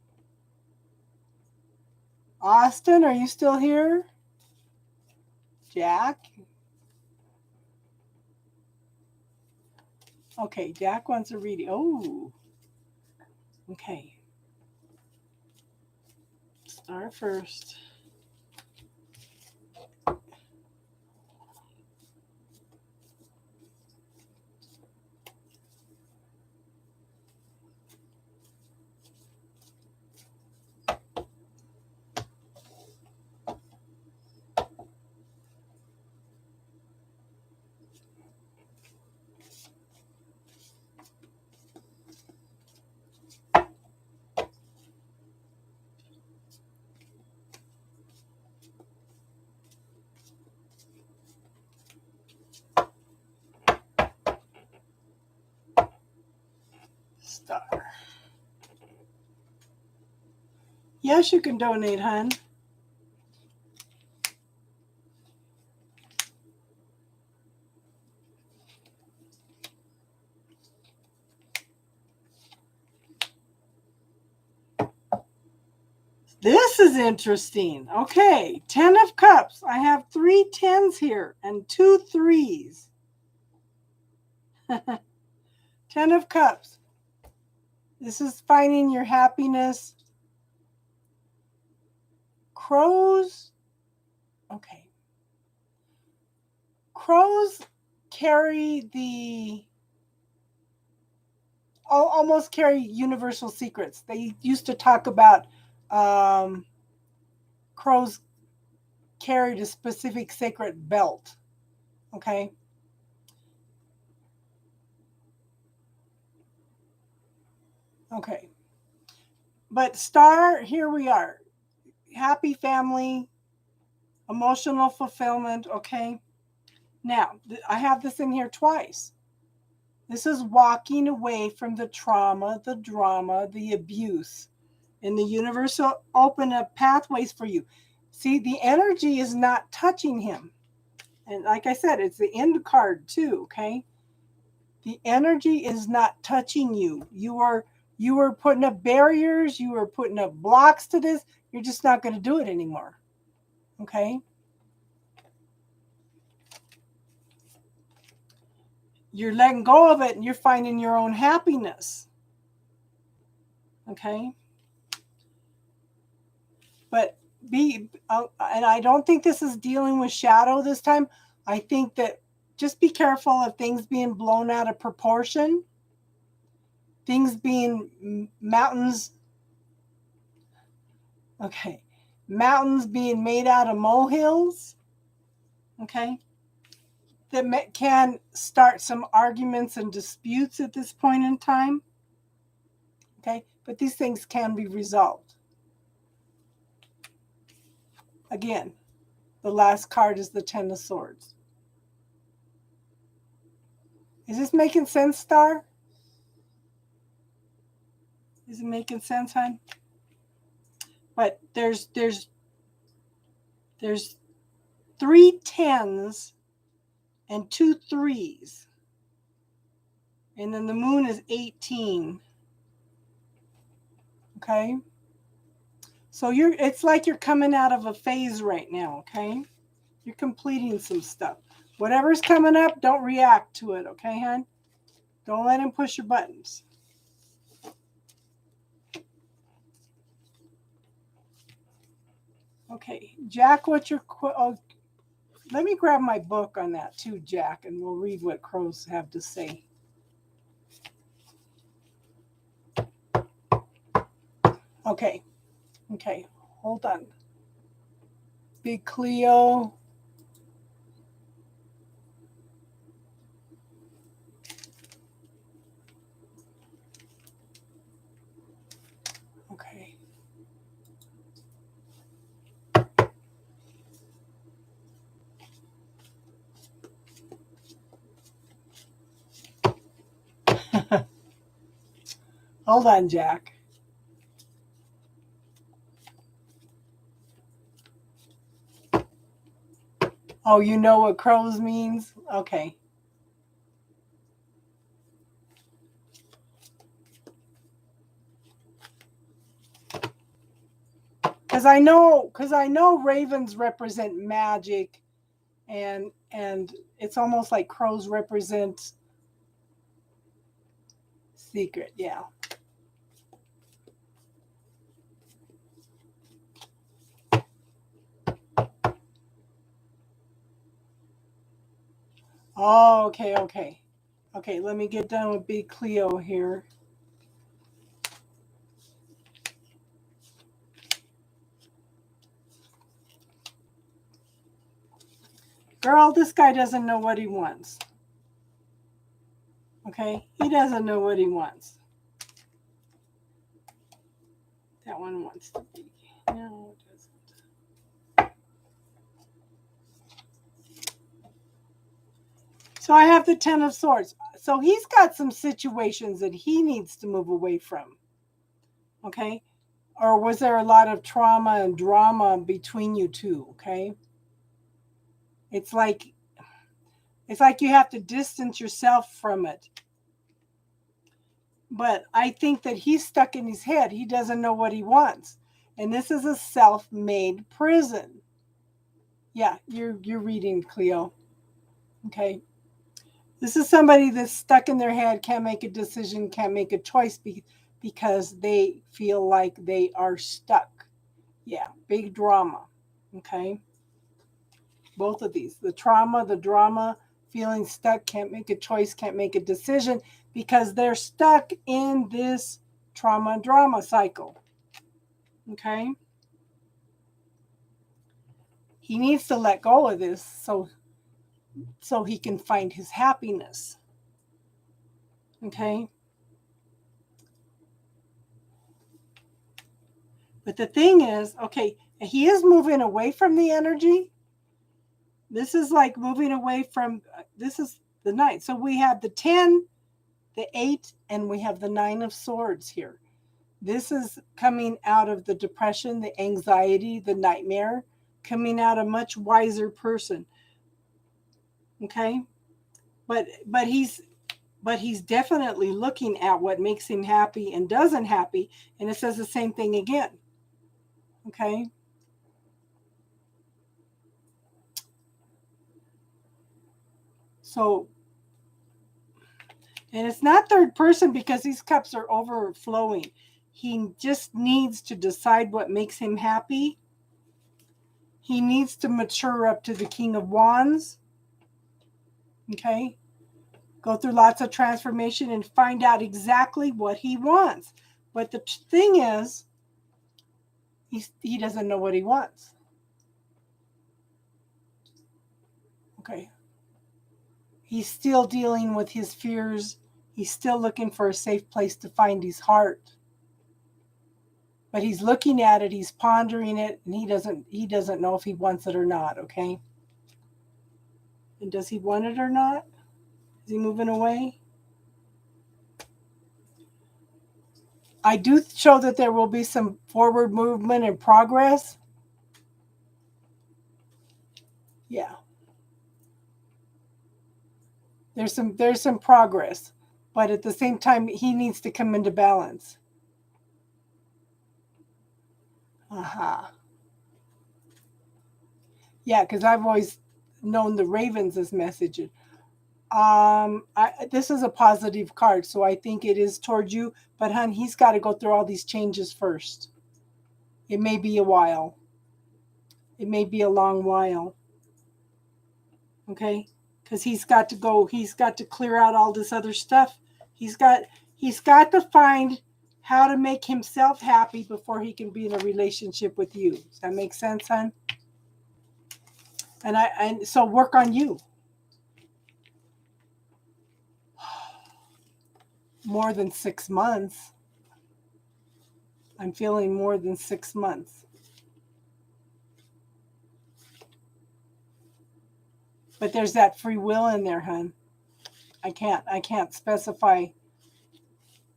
Austin, are you still here? Jack? Okay, Jack wants a reading. Oh, okay. Star first. Star. Yes, you can donate, hon. This is interesting. Okay, 10 of Cups. I have 3 10s here and 2 3s. 10 of Cups. This is finding your happiness. Crows. Okay. Crows carry almost carry universal secrets. They used to talk about crows carried a specific sacred belt. Okay. Okay. But Star, here we are. Happy family, emotional fulfillment. Okay. Now, I have this in here twice. This is walking away from the trauma, the drama, the abuse. And the universe will open up pathways for you. See, the energy is not touching him. And like I said, it's the end card too, okay? The energy is not touching you. You are putting up barriers, you are putting up blocks to this. You're just not going to do it anymore. Okay? You're letting go of it and you're finding your own happiness. Okay? But and I don't think this is dealing with shadow this time. I think that just be careful of things being blown out of proportion, things being mountains. Okay. Mountains being made out of molehills. Okay. That can start some arguments and disputes at this point in time. Okay. But these things can be resolved. Again, the last card is the Ten of Swords. Is this making sense, Star? Is it making sense, hon? But there's 3 10s and 2 3s. And then the moon is 18. Okay? So it's like you're coming out of a phase right now, okay? You're completing some stuff. Whatever's coming up, don't react to it, okay, hon? Don't let him push your buttons. Okay, Jack, what's your... Oh, let me grab my book on that too, Jack, and we'll read what crows have to say. Okay, hold on. Big Cleo. Okay. Hold on, Jack. Oh, you know what crows means? Okay. Because I know ravens represent magic, and it's almost like crows represent secret. Yeah. Oh, okay. Okay, let me get done with Big Cleo here. Girl, this guy doesn't know what he wants. Okay? He doesn't know what he wants. That one wants to be. No, it doesn't. So I have the Ten of Swords. So he's got some situations that he needs to move away from. Okay? Or was there a lot of trauma and drama between you two? Okay? It's like you have to distance yourself from it. But I think that he's stuck in his head. He doesn't know what he wants. And this is a self-made prison. Yeah, you're reading, Cleo. Okay. This is somebody that's stuck in their head, can't make a decision, can't make a choice because they feel like they are stuck. Yeah, big drama. Okay. Both of these, the trauma, the drama, feeling stuck, can't make a choice, can't make a decision because they're stuck in this trauma drama cycle. Okay. He needs to let go of this so he can find his happiness. Okay. But the thing is, okay, he is moving away from the energy. This is like moving away from, this is the 9. So we have the 10, the 8, and we have the 9 of Swords here. This is coming out of the depression, the anxiety, the nightmare, coming out a much wiser person. Okay? But he's definitely looking at what makes him happy and doesn't happy, and it says the same thing again. Okay? So, and it's not third person because these cups are overflowing. He just needs to decide what makes him happy. He needs to mature up to the King of Wands. Okay? Go through lots of transformation and find out exactly what he wants. But the thing is, he doesn't know what he wants. Okay. He's still dealing with his fears. He's still looking for a safe place to find his heart. But he's looking at it, he's pondering it, and he doesn't know if he wants it or not, okay? And does he want it or not? Is he moving away? I do show that there will be some forward movement and progress. Yeah. There's some progress, but at the same time, he needs to come into balance. Aha. Yeah, because I've always known the ravens as messages. This is a positive card, so I think it is towards you. But hon, he's got to go through all these changes first. It may be a while. It may be a long while. Okay, because he's got to go. He's got to clear out all this other stuff. He's got to find how to make himself happy before he can be in a relationship with you. Does that make sense, hon? And so work on you. More than 6 months. I'm feeling more than 6 months. But there's that free will in there, hon. I can't specify.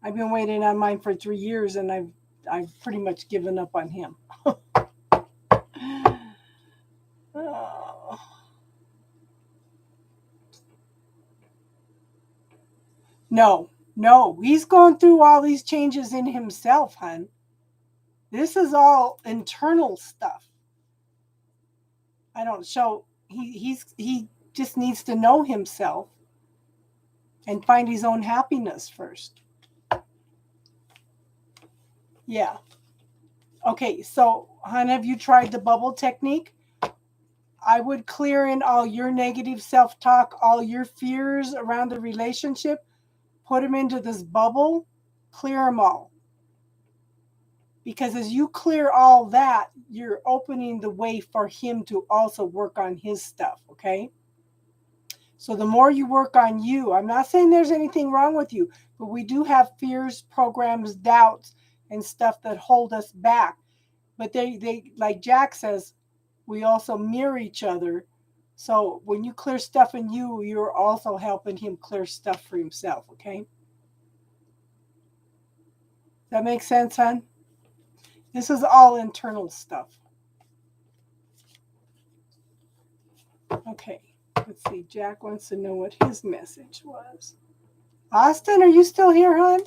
I've been waiting on mine for 3 years, and I've pretty much given up on him. Oh. No, he's going through all these changes in himself, hon. This is all internal stuff. I don't show. He just needs to know himself and find his own happiness first. Yeah. Okay, so, hon, have you tried the bubble technique? I would clear in all your negative self-talk, all your fears around the relationship, put them into this bubble, clear them all. Because as you clear all that, you're opening the way for him to also work on his stuff, okay? So the more you work on you, I'm not saying there's anything wrong with you, but we do have fears, programs, doubts, and stuff that hold us back. But they like Jack says, we also mirror each other. So when you clear stuff in you, you're also helping him clear stuff for himself, okay? Does that make sense, hon? This is all internal stuff. Okay, let's see. Jack wants to know what his message was. Austin, are you still here, hon?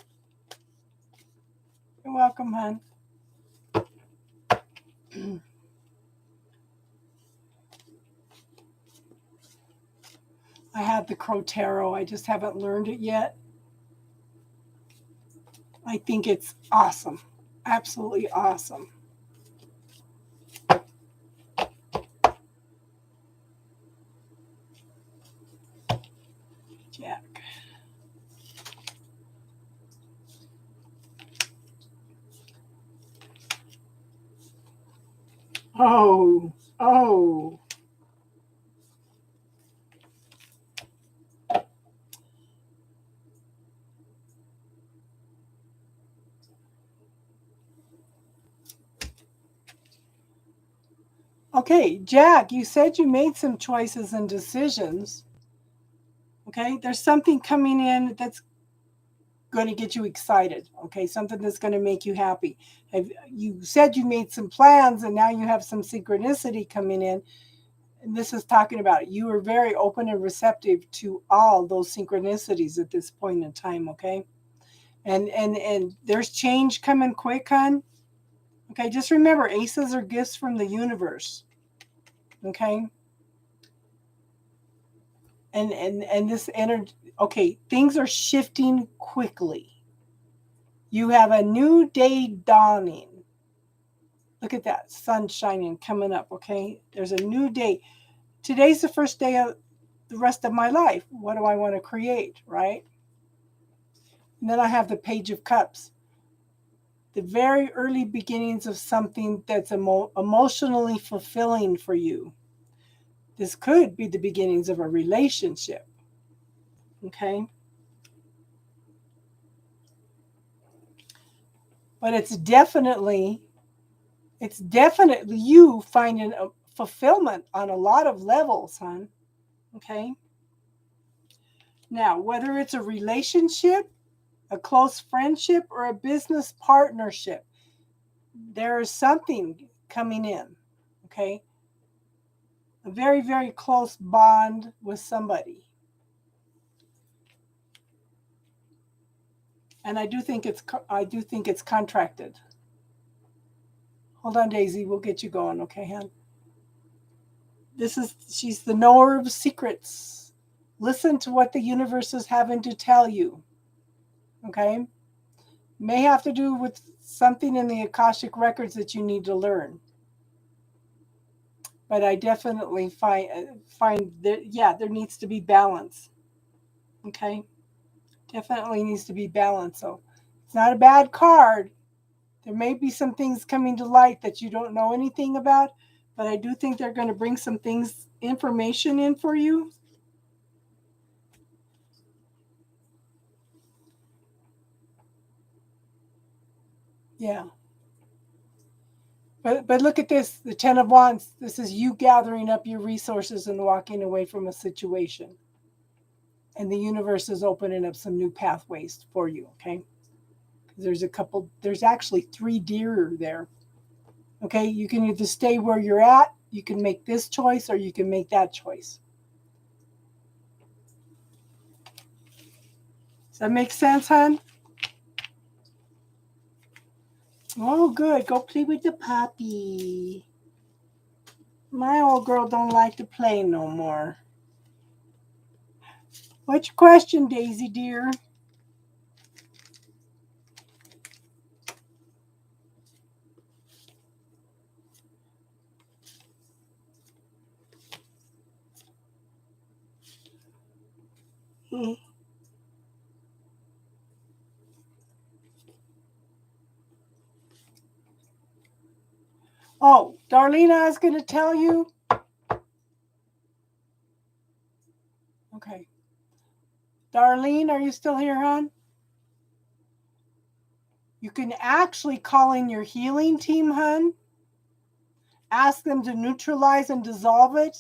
You're welcome, hon. I have the Crow Tarot. I just haven't learned it yet. I think it's awesome. Absolutely awesome. Jack. Oh. Okay, Jack, you said you made some choices and decisions. Okay, there's something coming in that's going to get you excited. Okay, something that's going to make you happy. You said you made some plans and now you have some synchronicity coming in. And this is talking about you are very open and receptive to all those synchronicities at this point in time, okay? And there's change coming quick, hon. Okay, just remember, aces are gifts from the universe. Okay? And this energy, okay, things are shifting quickly. You have a new day dawning. Look at that, sun shining, coming up, okay? There's a new day. Today's the first day of the rest of my life. What do I want to create, right? And then I have the Page of Cups. The very early beginnings of something that's emotionally fulfilling for you. This could be the beginnings of a relationship. Okay? But it's definitely you finding a fulfillment on a lot of levels, hon. Okay? Now, whether it's a relationship, a close friendship, or a business partnership, there is something coming in. Okay? A very, very close bond with somebody. And I do think it's contracted. Hold on, Daisy. We'll get you going, okay, hon? she's the knower of secrets. Listen to what the universe is having to tell you. Okay? May have to do with something in the Akashic records that you need to learn. But I definitely find that, there needs to be balance. Okay? Definitely needs to be balance. So it's not a bad card. There may be some things coming to light that you don't know anything about, but I do think they're going to bring some things, information in for you. Yeah. But look at this, the Ten of Wands. This is you gathering up your resources and walking away from a situation. And the universe is opening up some new pathways for you, okay? There's actually 3 deer there. Okay, you can either stay where you're at, you can make this choice, or you can make that choice. Does that make sense, hon? Oh, good. Go play with the puppy. My old girl don't like to play no more. What's your question, Daisy dear? Oh, Darlene, I was going to tell you. Okay. Darlene, are you still here, hon? You can actually call in your healing team, hon. Ask them to neutralize and dissolve it.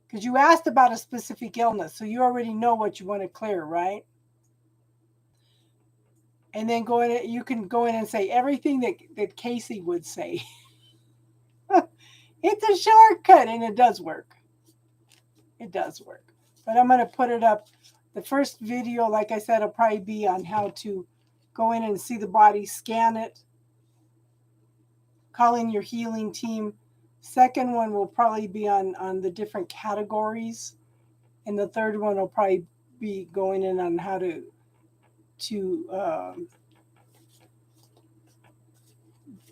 Because you asked about a specific illness, so you already know what you want to clear, right? And then you can go in and say everything that Casey would say. It's a shortcut, and it does work. It does work. But I'm going to put it up. The first video, like I said, will probably be on how to go in and see the body, scan it, call in your healing team. Second one will probably be on the different categories. And the third one will probably be going in on how to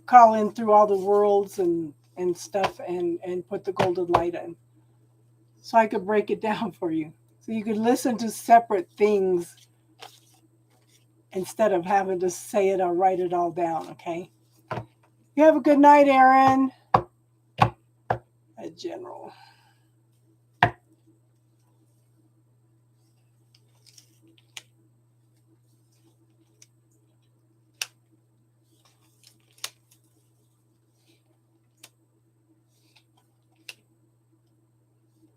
call in through all the worlds and stuff and put the golden light in. So I could break it down for you. So you could listen to separate things instead of having to say it or write it all down, okay? You have a good night, Aaron. A general.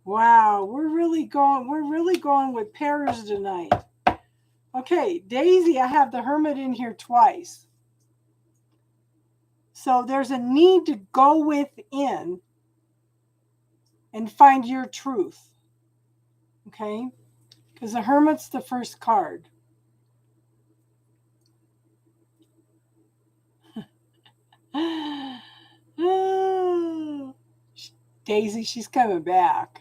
Wow, we're really going with pairs tonight. Okay, Daisy, I have the Hermit in here twice. So there's a need to go within and find your truth. Okay? Because the Hermit's the first card. Daisy, she's coming back.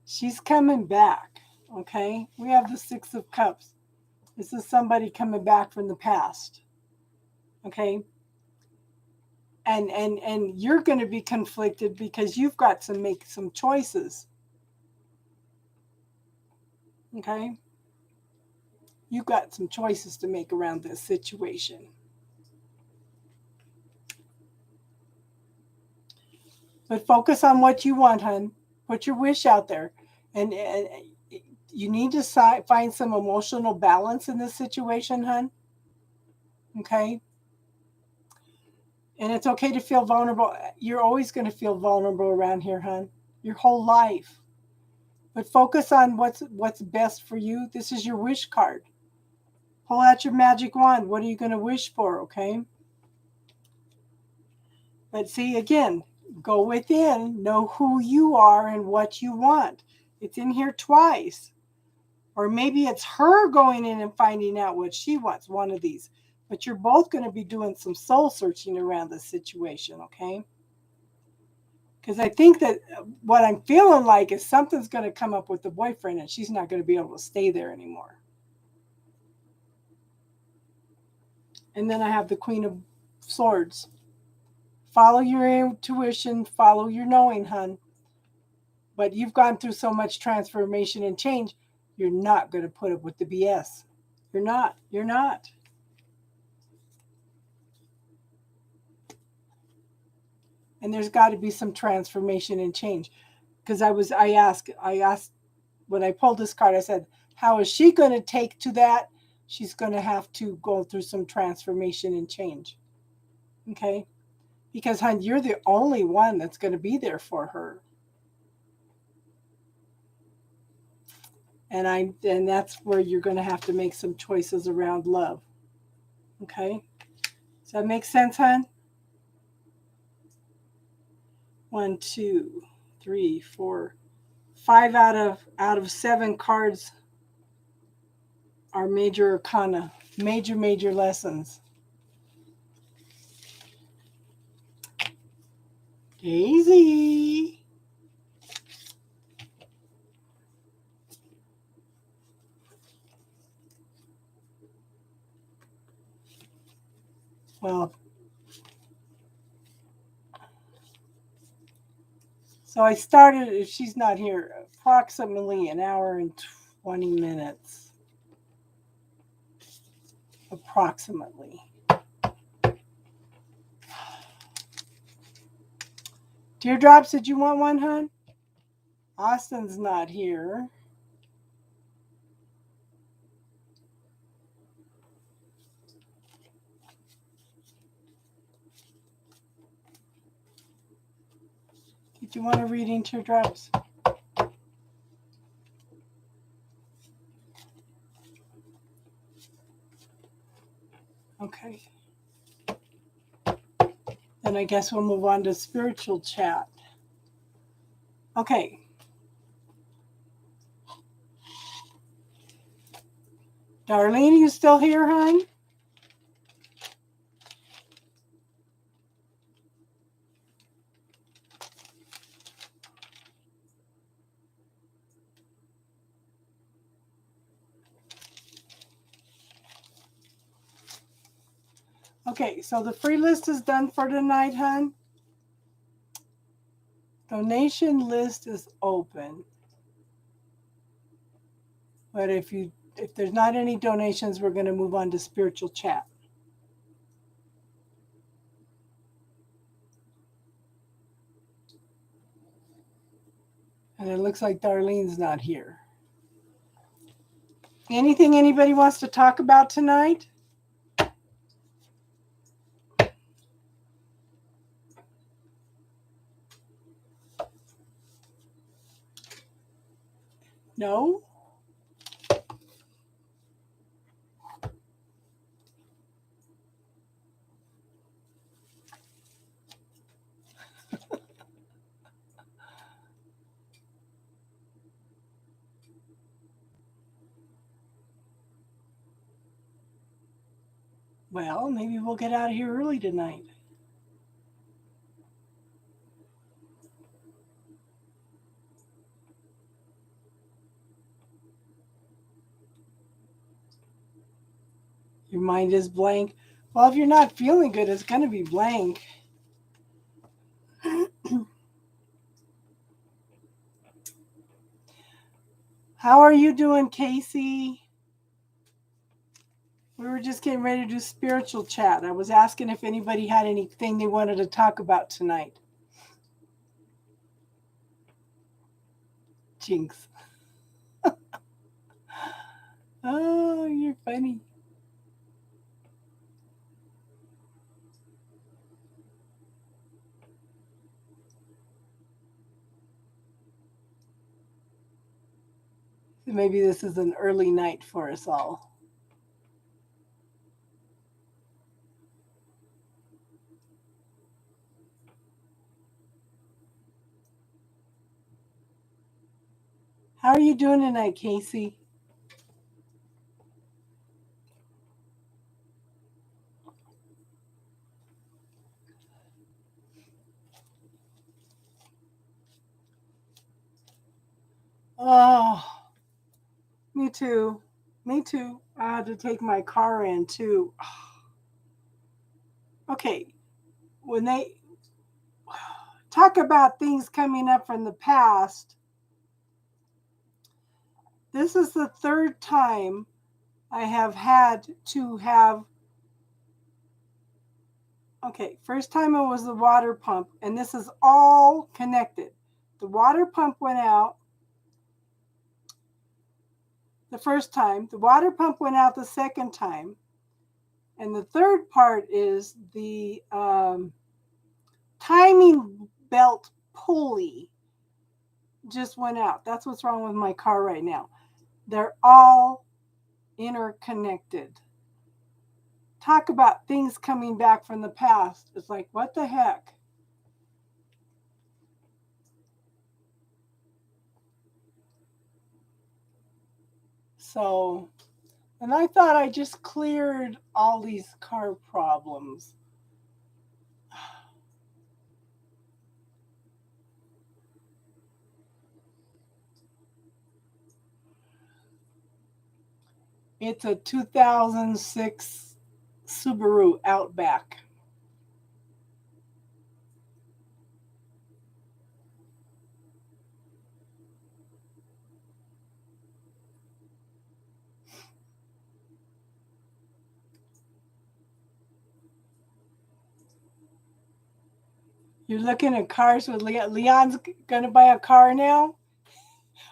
She's coming back. Okay? We have the Six of Cups. This is somebody coming back from the past. Okay? And you're going to be conflicted because you've got to make some choices. Okay? You've got some choices to make around this situation. But focus on what you want, hon. Put your wish out there. And you need to find some emotional balance in this situation, hon. Okay? And it's okay to feel vulnerable. You're always going to feel vulnerable around here, hon. Your whole life. But focus on what's best for you. This is your wish card. Pull out your magic wand. What are you going to wish for, okay? But see, again, go within. Know who you are and what you want. It's in here twice. Or maybe it's her going in and finding out what she wants, one of these. But you're both going to be doing some soul searching around this situation, okay? Because I think that what I'm feeling like is something's going to come up with the boyfriend and she's not going to be able to stay there anymore. And then I have the Queen of Swords. Follow your intuition, follow your knowing, hun. But you've gone through so much transformation and change, you're not going to put up with the BS. You're not. You're not. And there's got to be some transformation and change. Because I asked when I pulled this card, I said, how is she going to take to that? She's going to have to go through some transformation and change. Okay? Because, hun, you're the only one that's going to be there for her. And that's where you're going to have to make some choices around love. Okay? Does that make sense, hun? 1, 2, 3, 4, 5 out of 7 cards are major arcana, major lessons. Daisy. Well, so I started, if she's not here, approximately an hour and 20 minutes. Approximately. Teardrops, did you want one, hun? Austin's not here. Did you want a reading, Teardrops? Okay. Then I guess we'll move on to spiritual chat. Okay. Darlene, you still here, hon? Okay, so the free list is done for tonight, hon. Donation list is open. But if there's not any donations, we're going to move on to spiritual chat. And it looks like Darlene's not here. Anything anybody wants to talk about tonight? No? Well, maybe we'll get out of here early tonight. Your mind is blank. Well, if you're not feeling good, it's going to be blank. How are you doing, Casey? We were just getting ready to do spiritual chat. I was asking if anybody had anything they wanted to talk about tonight. Jinx. Oh, you're funny. Maybe this is an early night for us all. How are you doing tonight, Casey? Oh, me too. Me too. I had to take my car in too. Okay, when they talk about things coming up from the past, this is the third time I have had to have. Okay, first time it was the water pump, and this is all connected. The water pump went out the first time, the water pump went out the second time, and the third part is the timing belt pulley just went out. That's what's wrong with my car right now. They're all interconnected. Talk about things coming back from the past. It's like, what the heck? So, and I thought I just cleared all these car problems. It's a 2006 Subaru Outback. You're looking at cars with Leon. Leon's going to buy a car now?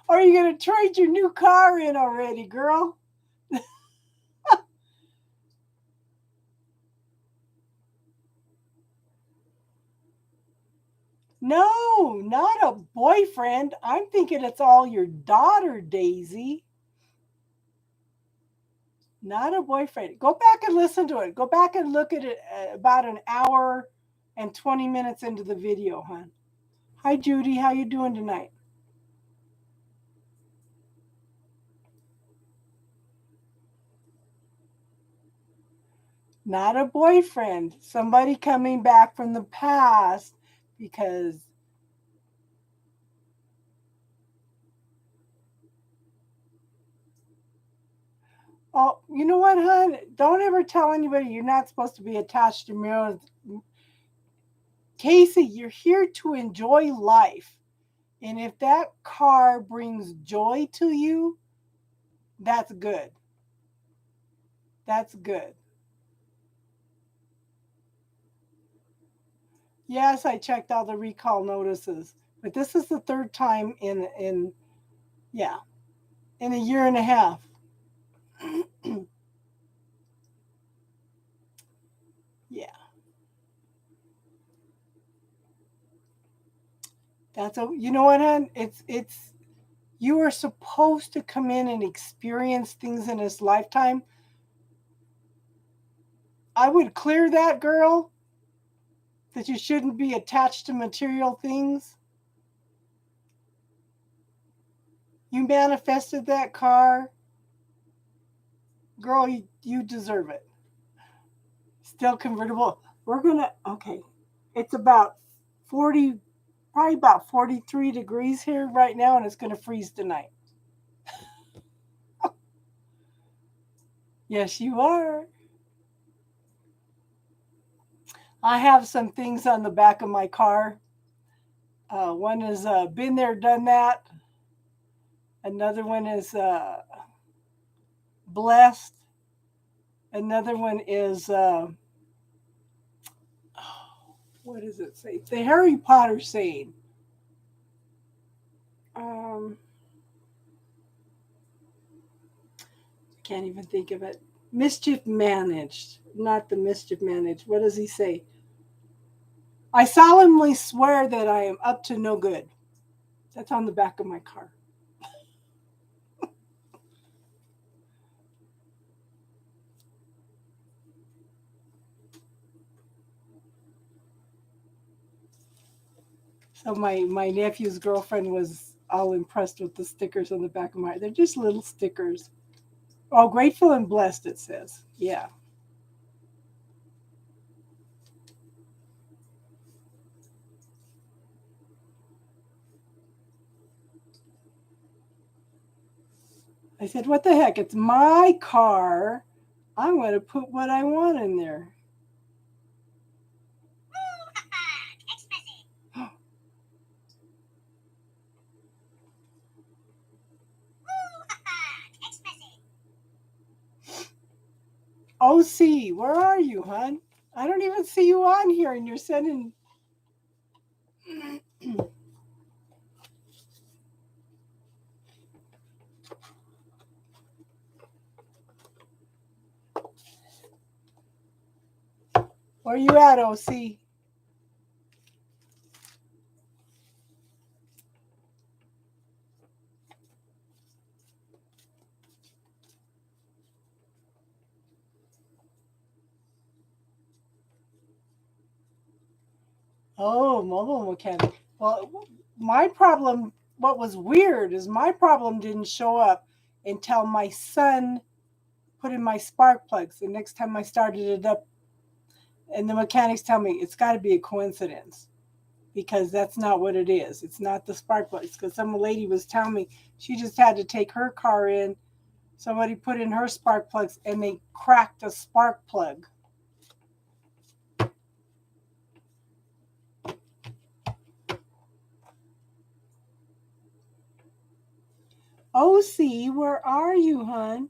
Or are you going to trade your new car in already, girl? No, not a boyfriend. I'm thinking it's all your daughter, Daisy. Not a boyfriend. Go back and listen to it. Go back and look at it about an hour and 20 minutes into the video, hon. Hi, Judy. How you doing tonight? Not a boyfriend. Somebody coming back from the past because, oh, you know what, hon? Don't ever tell anybody you're not supposed to be attached to mirrors. Casey, you're here to enjoy life. And if that car brings joy to you, that's good. That's good. Yes, I checked all the recall notices, but this is the third time in yeah, in a year and a half. Yeah. That's a, you know what, hon? It's you are supposed to come in and experience things in this lifetime. I would clear that, girl, that you shouldn't be attached to material things. You manifested that car. Girl, you deserve it. Still convertible. We're gonna, okay. It's about 40, probably about 43 degrees here right now, and it's gonna freeze tonight. Yes, you are. I have some things on the back of my car. One is been there, done that. Another one is blessed. Another one is what does it say? The Harry Potter saying. Um, can't even think of it. Mischief managed, not the mischief managed. What does he say? I solemnly swear that I am up to no good. That's on the back of my car. So my nephew's girlfriend was all impressed with the stickers on the back of my. They're just little stickers. Oh, grateful and blessed, it says. Yeah. I said, what the heck? It's my car. I'm going to put what I want in there. OC, where are you, hon? I don't even see you on here, and you're sending. Where you at, OC? Oh, mobile mechanic. Well, my problem, what was weird is my problem didn't show up until my son put in my spark plugs. The next time I started it up, and the mechanics tell me it's got to be a coincidence because that's not what it is. It's not the spark plugs. Because some lady was telling me she just had to take her car in. Somebody put in her spark plugs and they cracked a spark plug. OC, where are you, hon?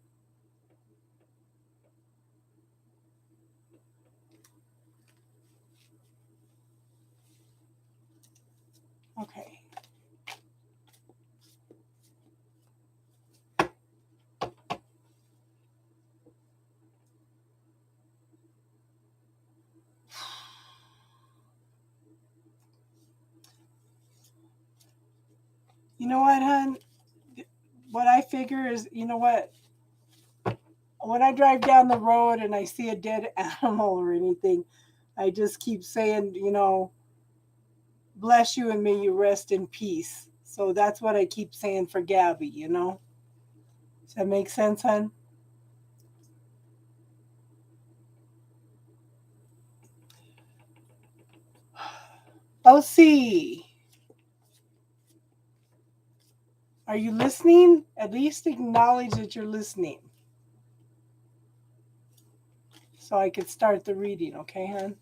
Okay. You know what, hon? What I figure is, you know what? When I drive down the road and I see a dead animal or anything, I just keep saying, bless you and may you rest in peace. So that's what I keep saying for Gabby. Does that make sense, hon? OC, are you listening? At least acknowledge that you're listening. So I could start the reading, okay, hon?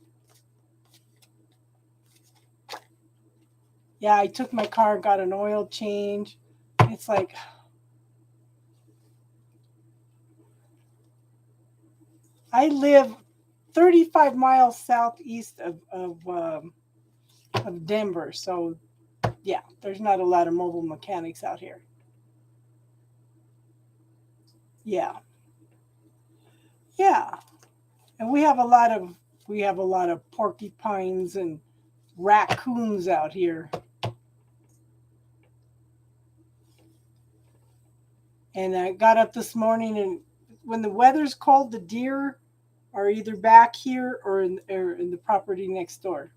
Yeah, I took my car, got an oil change. It's like, I live 35 miles southeast of Denver. So, yeah, there's not a lot of mobile mechanics out here. Yeah. Yeah. And we have a lot of porcupines and raccoons out here. And I got up this morning, and when the weather's cold, the deer are either back here or in the property next door.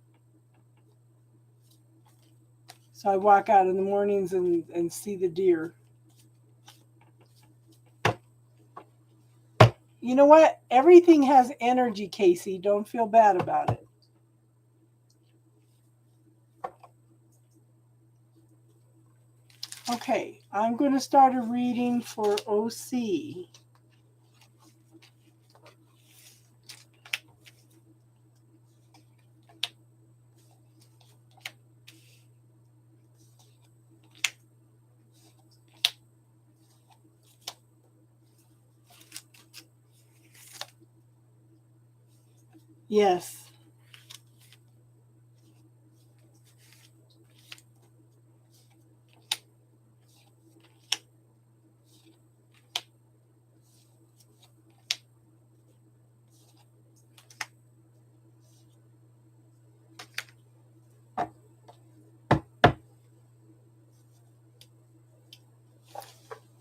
So I walk out in the mornings and see the deer. You know what? Everything has energy, Casey. Don't feel bad about it. Okay, I'm going to start a reading for OC. Yes.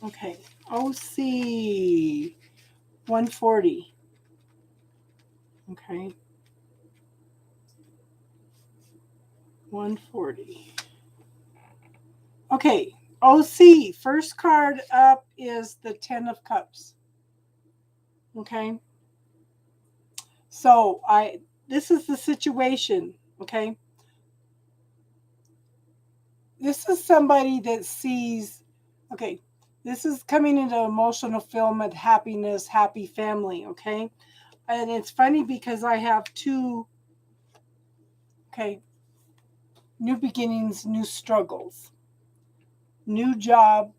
Okay. OC 140. Okay. 140. Okay. OC, first card up is the 10 of Cups. Okay. So this is the situation. Okay. This is somebody that sees, okay, This is coming into emotional fulfillment, happiness, happy family, okay? And it's funny because I have two, okay, new beginnings, new struggles, new job,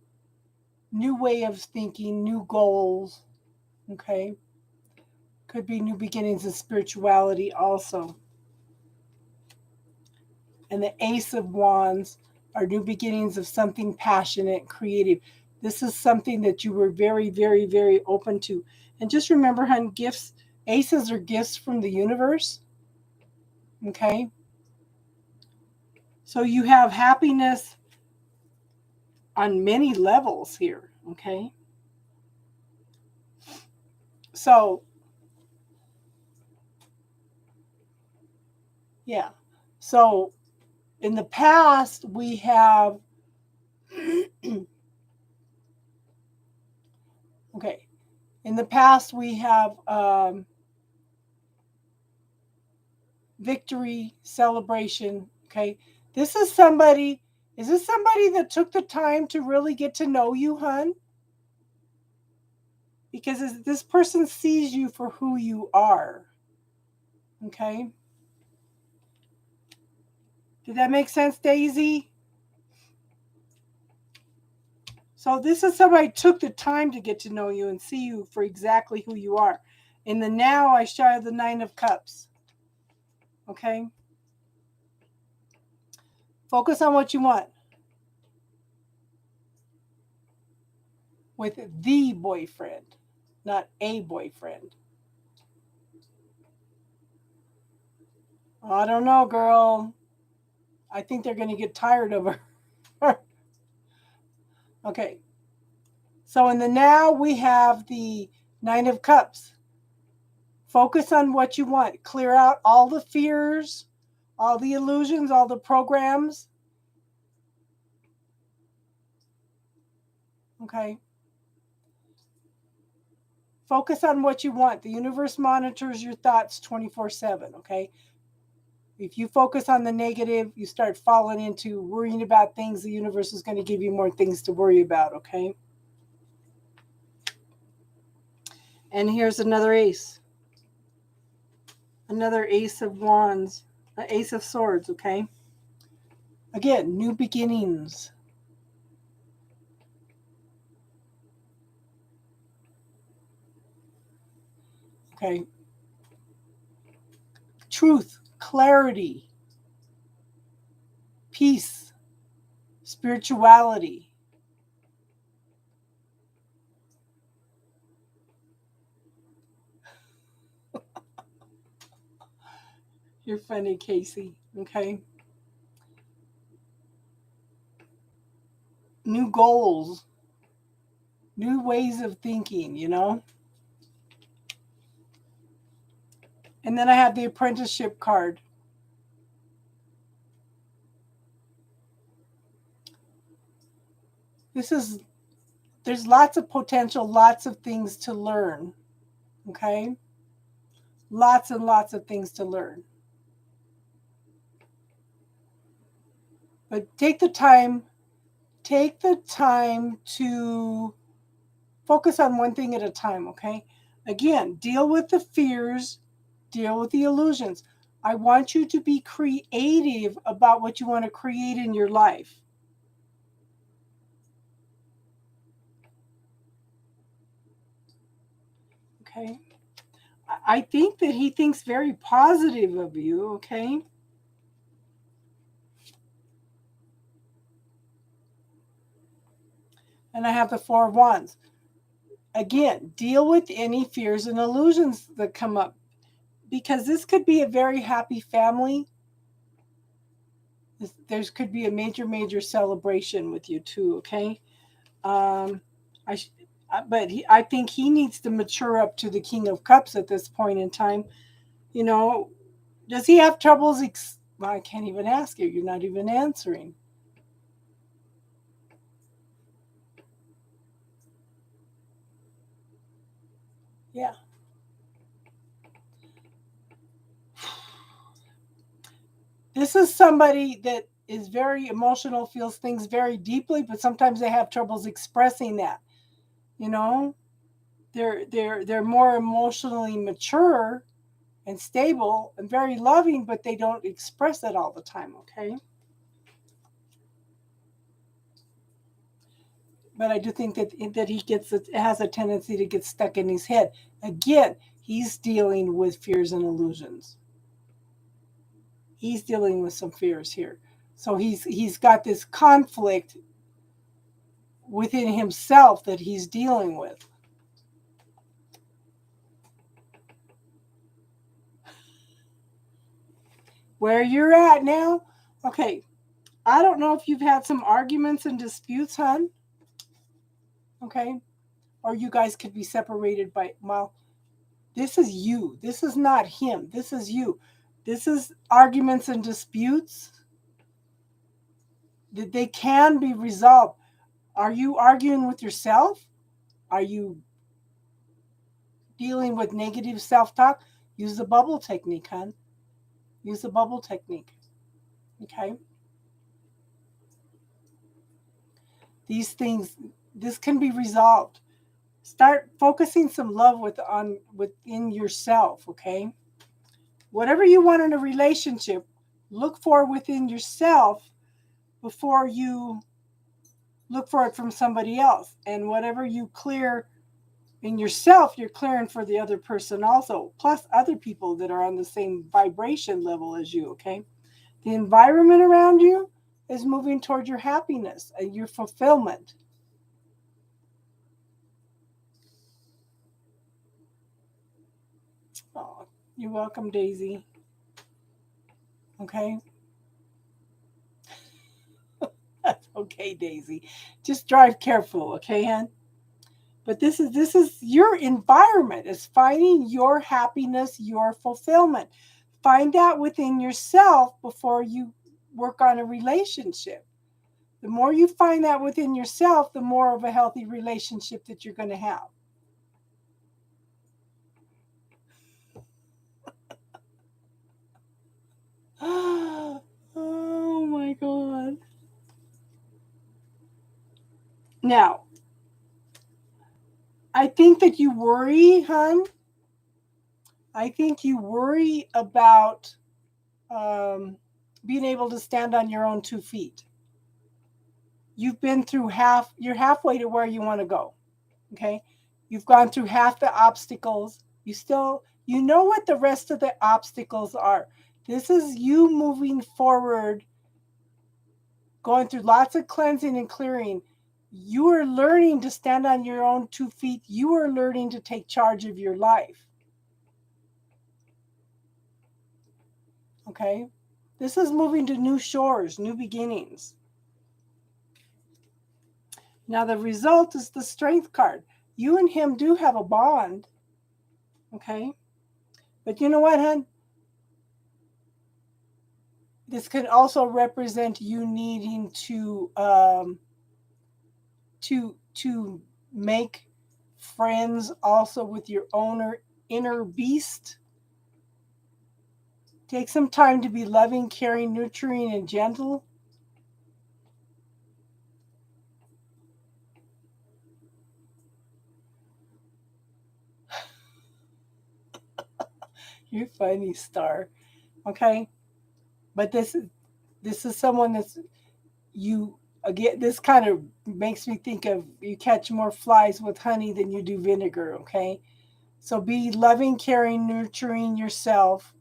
new way of thinking, new goals, okay? Could be new beginnings in spirituality also. And the Ace of Wands are new beginnings of something passionate, creative. This is something that you were very, very, very open to. And just remember, hon, gifts, aces are gifts from the universe. Okay? So you have happiness on many levels here. Okay? So, yeah. So in the past, we have, okay, in the past, we have victory, celebration. Okay. This is somebody, is this somebody that took the time to really get to know you, hun? Because this person sees you for who you are. Okay. Did that make sense, Daisy? So this is somebody who took the time to get to know you and see you for exactly who you are. In the now, I show the Nine of Cups. Okay. Focus on what you want with the boyfriend, not a boyfriend. I don't know, girl. I think they're going to get tired of her. Okay. So in the now, we have the Nine of Cups. Focus on what you want. Clear out all the fears, all the illusions, all the programs. Okay. Focus on what you want. The universe monitors your thoughts 24/7. Okay. If you focus on the negative, you start falling into worrying about things. The universe is going to give you more things to worry about. Okay. And here's another ace. Another Ace of Wands. An Ace of Swords. Okay. Again, new beginnings. Okay. Truth, clarity, peace, spirituality. You're funny, Casey. Okay. New goals, new ways of thinking, you know? And then I have the apprenticeship card. There's lots of potential, lots of things to learn. Okay? Lots and lots of things to learn. But take the time to focus on one thing at a time, okay? Again, deal with the fears, deal with the illusions. I want you to be creative about what you want to create in your life. Okay? I think that he thinks very positive of you, okay? And I have the Four of Wands. Again, deal with any fears and illusions that come up because this could be a very happy family. There could be a major, major celebration with you too, okay? Um, I, I think he needs to mature up to the King of Cups at this point in time. You know, does he have troubles? Well, I can't even ask you. You're not even answering. Yeah. This is somebody that is very emotional, feels things very deeply, but sometimes they have troubles expressing that. You know, they're more emotionally mature and stable and very loving, but they don't express it all the time, okay? But I do think that he has a tendency to get stuck in his head. Again, he's dealing with fears and illusions. He's dealing with some fears here. So he's got this conflict within himself that he's dealing with. Where you're at now, okay, I don't know if you've had some arguments and disputes, hon, okay? Or you guys could be separated by, well, this is you. This is not him. This is you. This is arguments and disputes. They can be resolved. Are you arguing with yourself? Are you dealing with negative self-talk? Use the bubble technique, hon. Use the bubble technique. Okay? These things, this can be resolved. Start focusing some love within yourself, okay? Whatever you want in a relationship, look for within yourself before you look for it from somebody else. And whatever you clear in yourself, you're clearing for the other person also, plus other people that are on the same vibration level as you, okay? The environment around you is moving toward your happiness and your fulfillment. Oh, you're welcome, Daisy. Okay? That's okay, Daisy. Just drive careful, okay, hon? But this is your environment. It's finding your happiness, your fulfillment. Find that within yourself before you work on a relationship. The more you find that within yourself, the more of a healthy relationship that you're going to have. Oh my God. Now, I think that you worry, hon. I think you worry about being able to stand on your own 2 feet. You've been through you're halfway to where you want to go. Okay. You've gone through half the obstacles. You know what the rest of the obstacles are. This is you moving forward, going through lots of cleansing and clearing. You are learning to stand on your own 2 feet. You are learning to take charge of your life. Okay. This is moving to new shores, new beginnings. Now, the result is the Strength card. You and him do have a bond. Okay. But you know what, hon? This can also represent you needing to make friends also with your inner beast. Take some time to be loving, caring, nurturing, and gentle. You're funny, Star. Okay, but this is someone that's you again. This kind of makes me think of you catch more flies with honey than you do vinegar. Okay, so be loving, caring, nurturing yourself.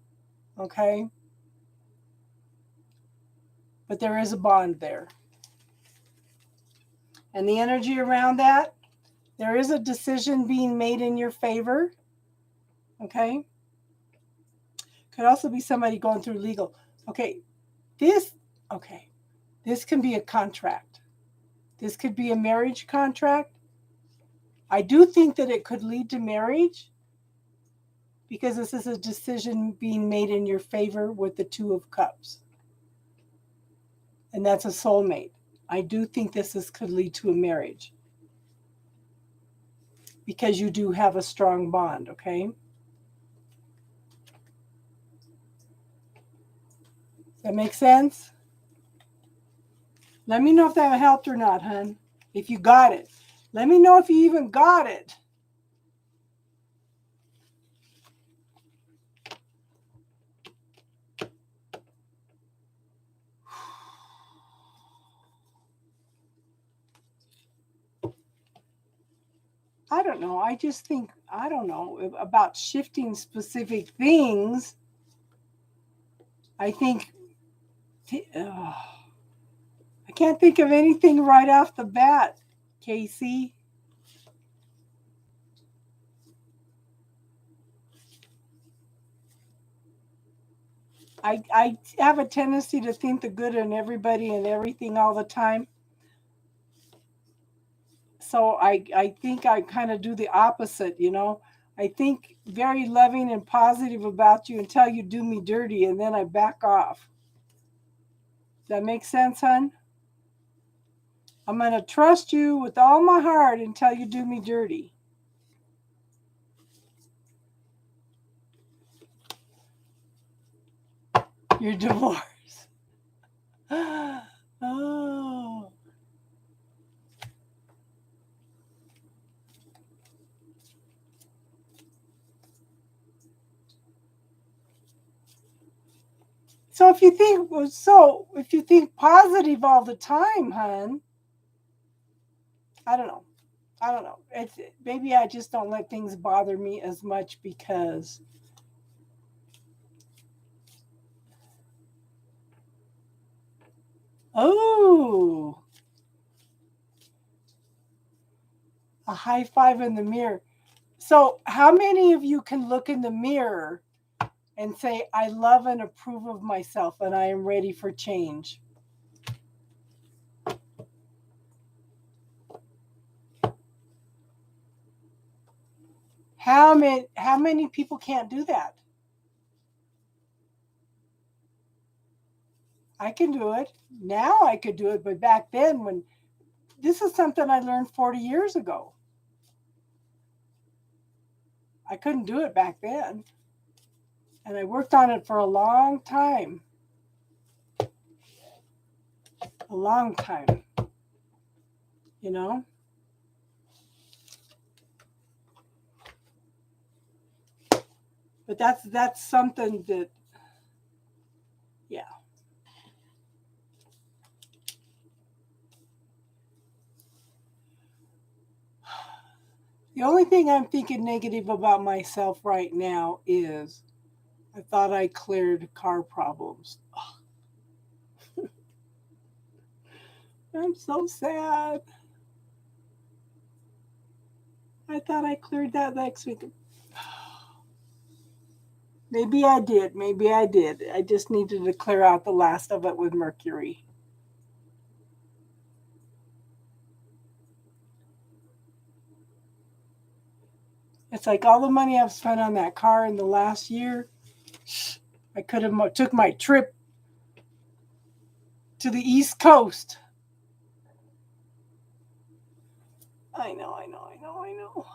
Okay, but there is a bond there, and the energy around that. There is a decision being made in your favor. Okay, could also be somebody going through legal. Okay, this. Okay, this can be a contract. This could be a marriage contract. I do think that it could lead to marriage because this is a decision being made in your favor with the Two of Cups. And that's a soulmate. I do think could lead to a marriage because you do have a strong bond, okay? Does that make sense? Let me know if that helped or not, hun. If you got it. Let me know if you even got it. I don't know. I just think, I don't know, about shifting specific things. I think, I can't think of anything right off the bat, Casey. I have a tendency to think the good in everybody and everything all the time. So I think I kind of do the opposite, you know. I think very loving and positive about you until you do me dirty, and then I back off. Does that make sense, hun? I'm going to trust you with all my heart until you do me dirty. Your divorce. Oh. So if you think positive all the time, hun, I don't know. I don't know. It's maybe I just don't let things bother me as much because oh, a high five in the mirror. So, how many of you can look in the mirror and say, I love and approve of myself and I am ready for change? How many people can't do that? I can do it. Now I could do it, but back then when this is something I learned 40 years ago. I couldn't do it back then. And I worked on it for a long time. A long time. You know? But that's something that yeah. The only thing I'm thinking negative about myself right now is I thought I cleared car problems. I'm so sad. I thought I cleared that next week. Maybe I did. Maybe I did. I just needed to clear out the last of it with Mercury. It's like all the money I've spent on that car in the last year. I could have took my trip to the East Coast. I know, I know, I know, I know.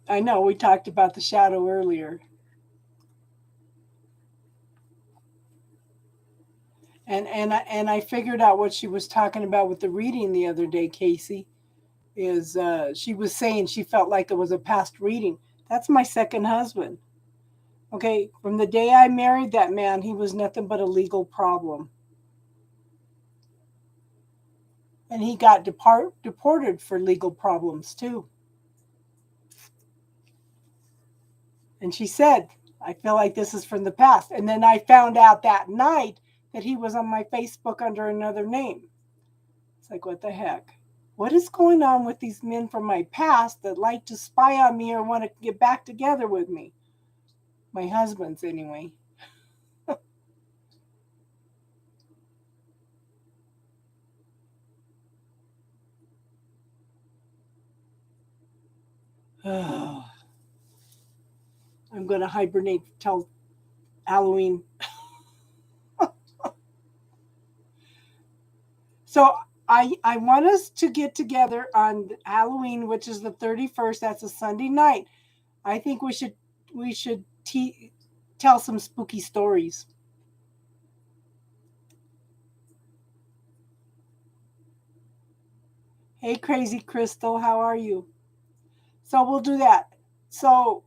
I know. We talked about the shadow earlier. And I figured out what she was talking about with the reading the other day, Casey. Is she was saying she felt like it was a past reading. That's my second husband. Okay, from the day I married that man, he was nothing but a legal problem, and he got deported for legal problems too. And she said, "I feel like this is from the past." And then I found out that night that he was on my Facebook under another name. It's like, what the heck? What is going on with these men from my past that like to spy on me or want to get back together with me? My husband's, anyway. I'm going to hibernate till Halloween. So I want us to get together on Halloween, which is the 31st. That's a Sunday night. I think we should tell some spooky stories. Hey, Crazy Crystal, how are you? So we'll do that. So,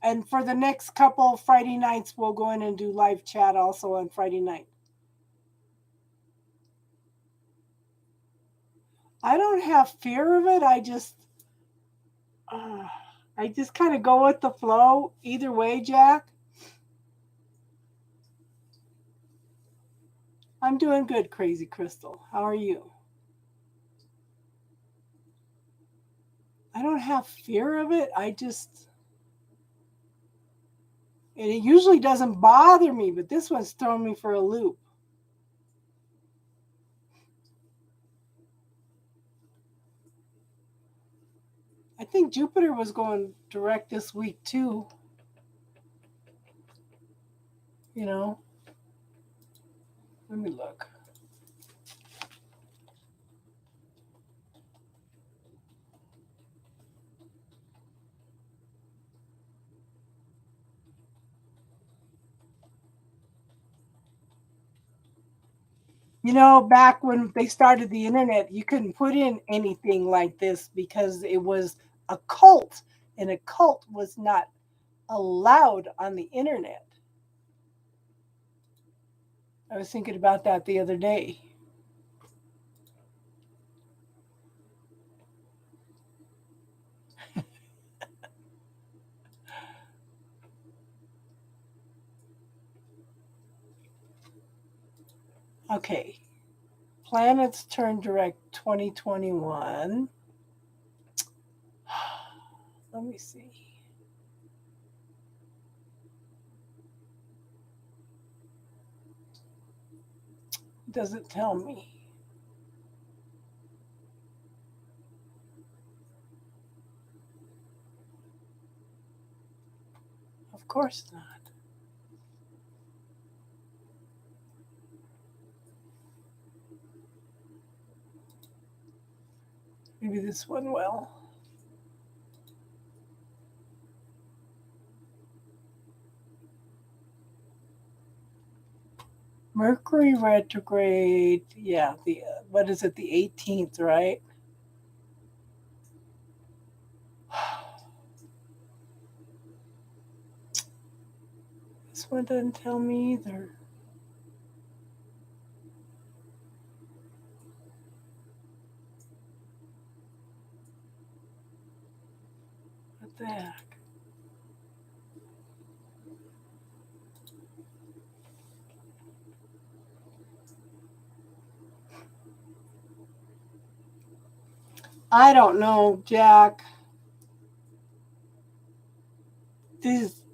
and for the next couple Friday nights, we'll go in and do live chat also on Friday night. I don't have fear of it. Uh, I just kind of go with the flow. Either way, Jack, I'm doing good, Crazy Crystal. How are you? I don't have fear of it. And it usually doesn't bother me, but this one's throwing me for a loop. I think Jupiter was going direct this week too. You know, let me look. Back when they started the internet, you couldn't put in anything like this because it was a cult, and a cult was not allowed on the internet. I was thinking about that the other day. Okay, planets turn direct 2021. Let me see. It doesn't tell me. Of course not. Maybe this one will. Mercury retrograde. Yeah, the what is it? The 18th, right? This one doesn't tell me either. What the heck? I don't know, Jack. These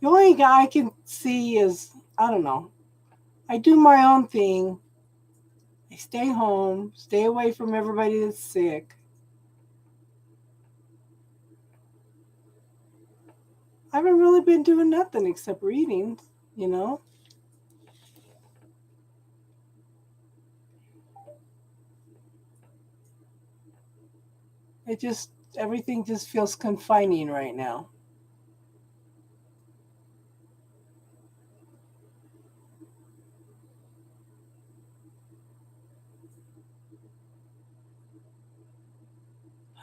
the only guy I can see is I don't know. I do my own thing. I stay home, stay away from everybody that's sick. I haven't really been doing nothing except readings, you know? It just everything just feels confining right now.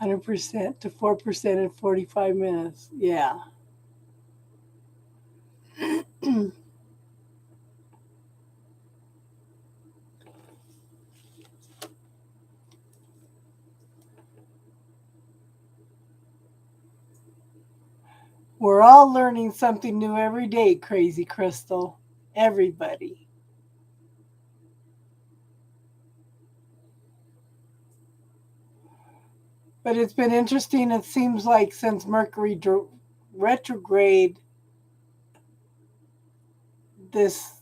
100% to 4% in 45 minutes. Yeah. We're all learning something new every day, Crazy Crystal. Everybody. But it's been interesting. It seems like since Mercury retrograde, this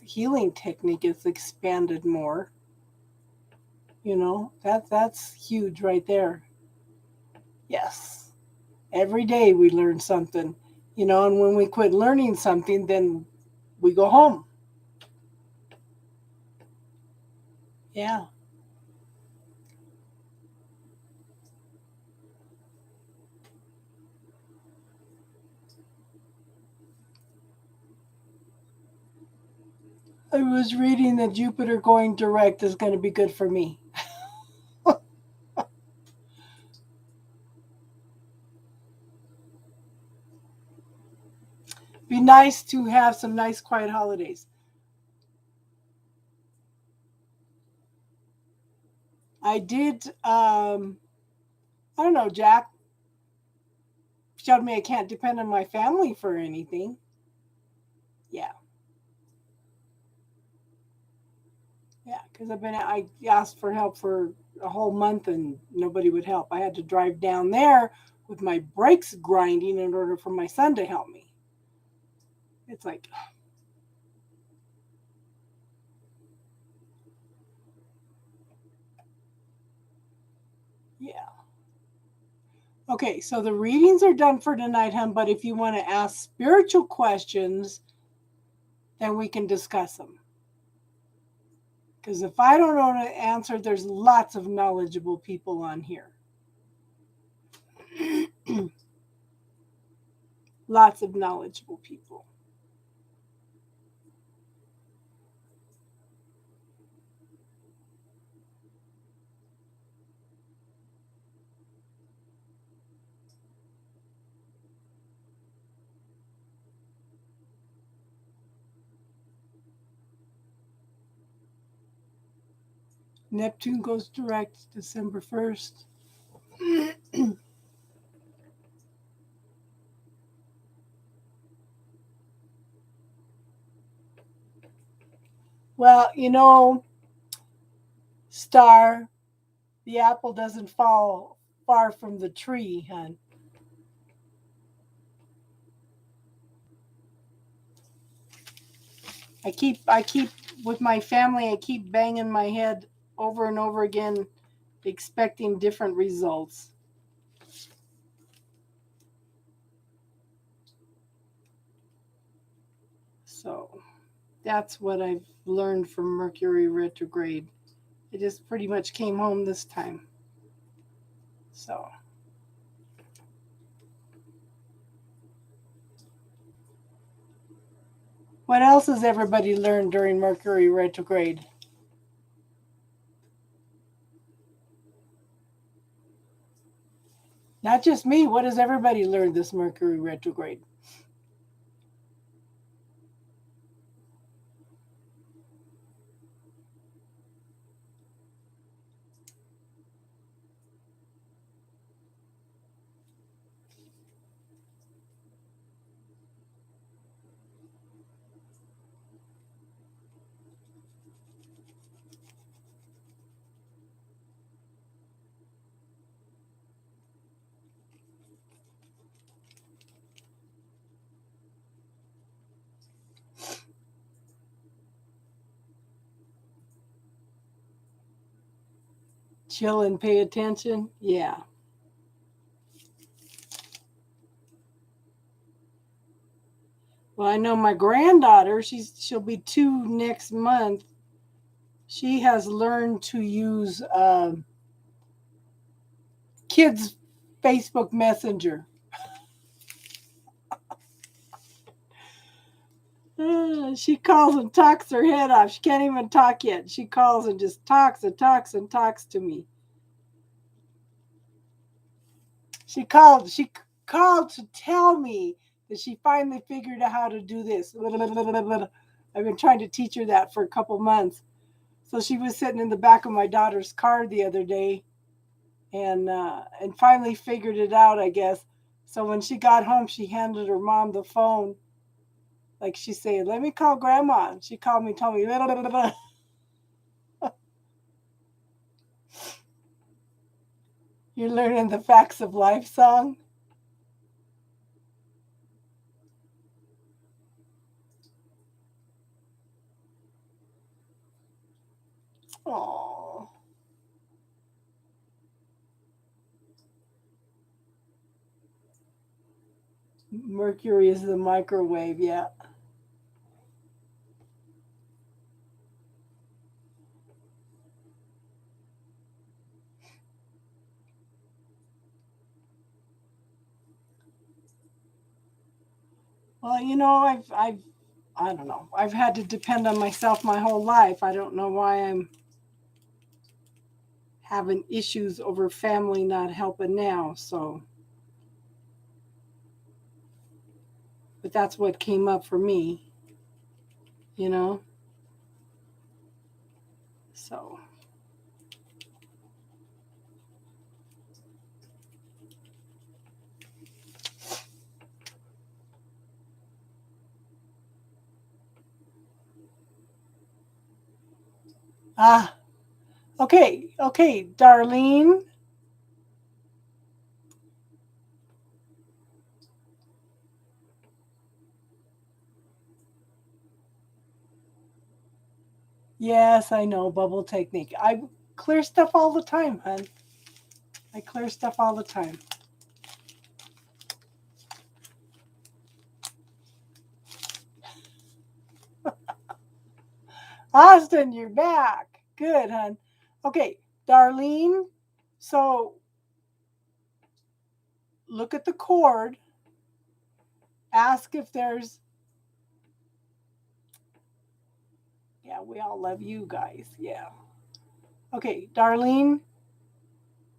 healing technique is expanded more. That's huge right there. Yes. Every day we learn something. And when we quit learning something, then we go home. Yeah. I was reading that Jupiter going direct is going to be good for me. Be nice to have some nice quiet holidays. I did, I don't know, Jack showed me I can't depend on my family for anything. Yeah. Yeah, because I asked for help for a whole month and nobody would help. I had to drive down there with my brakes grinding in order for my son to help me. It's like, yeah. Okay, so the readings are done for tonight, hon, but if you want to ask spiritual questions, then we can discuss them. Because if I don't know the answer, there's lots of knowledgeable people on here. Lots of knowledgeable people. Neptune goes direct December 1st. Well, Star, the apple doesn't fall far from the tree, hon. I keep with my family, I keep banging my head over and over again, expecting different results. So that's what I've learned from Mercury retrograde. It just pretty much came home this time. So, what else has everybody learned during Mercury retrograde? Not just me. What has everybody learned this Mercury retrograde? Chill and pay attention? Yeah. Well, I know my granddaughter, she'll be 2 next month. She has learned to use kids Facebook Messenger. She calls and talks her head off. She can't even talk yet. She calls and just talks and talks and talks to me. She called to tell me that she finally figured out how to do this. I've been trying to teach her that for a couple months. So she was sitting in the back of my daughter's car the other day and finally figured it out, I guess. So when she got home, she handed her mom the phone. Like she said, "Let me call grandma." She called me, told me, "You're learning the facts of life song." Oh, Mercury is the microwave, yeah. Well, you know, I don't know. I've had to depend on myself my whole life. I don't know why I'm having issues over family not helping now. So, but that's what came up for me, you know? So, ah, okay, Darlene. Yes, I know, bubble technique. I clear stuff all the time, hon. I clear stuff all the time. Austin, you're back. Good, hon. Okay, Darlene. So look at the cord. Ask if there's, yeah, we all love you guys. Yeah. Okay, Darlene,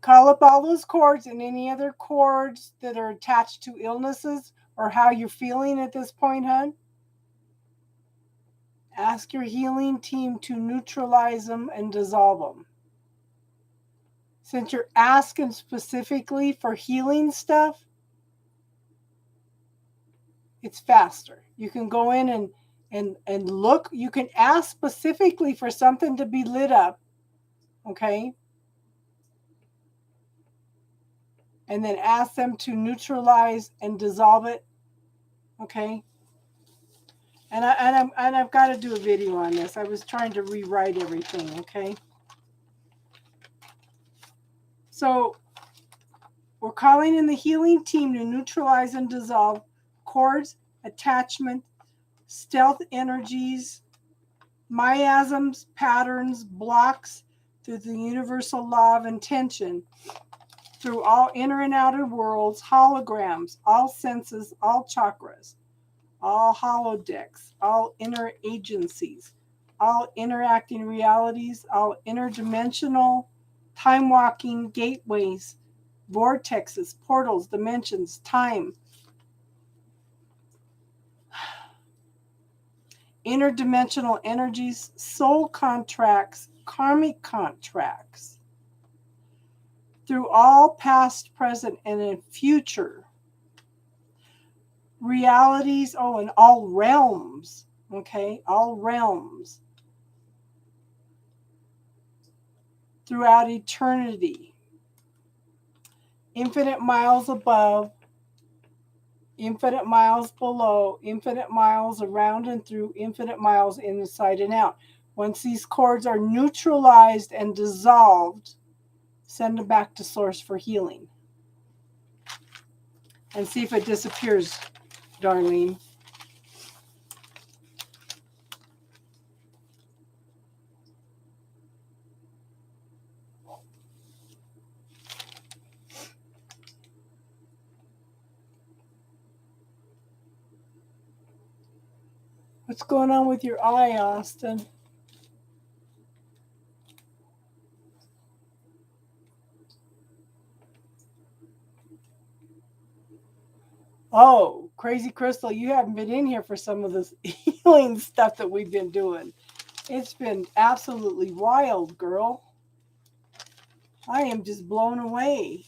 call up all those cords and any other cords that are attached to illnesses or how you're feeling at this point, hon. Ask your healing team to neutralize them and dissolve them. Since you're asking specifically for healing stuff, it's faster. You can go in and look. You can ask specifically for something to be lit up, okay? And then ask them to neutralize and dissolve it, okay? And I've got to do a video on this. I was trying to rewrite everything, okay? So we're calling in the healing team to neutralize and dissolve cords, attachment, stealth energies, miasms, patterns, blocks through the universal law of intention, through all inner and outer worlds, holograms, all senses, all chakras, all holodecks, all inner agencies, all interacting realities, all interdimensional, time walking gateways, vortexes, portals, dimensions, time, interdimensional energies, soul contracts, karmic contracts, through all past, present, and in future realities, and all realms, okay, all realms throughout eternity, infinite miles above, infinite miles below, infinite miles around and through, infinite miles inside and out. Once these cords are neutralized and dissolved, send them back to source for healing. And see if it disappears, Darlene. What's going on with your eye, Austin? Oh, Crazy Crystal, you haven't been in here for some of this healing stuff that we've been doing. It's been absolutely wild, girl. I am just blown away.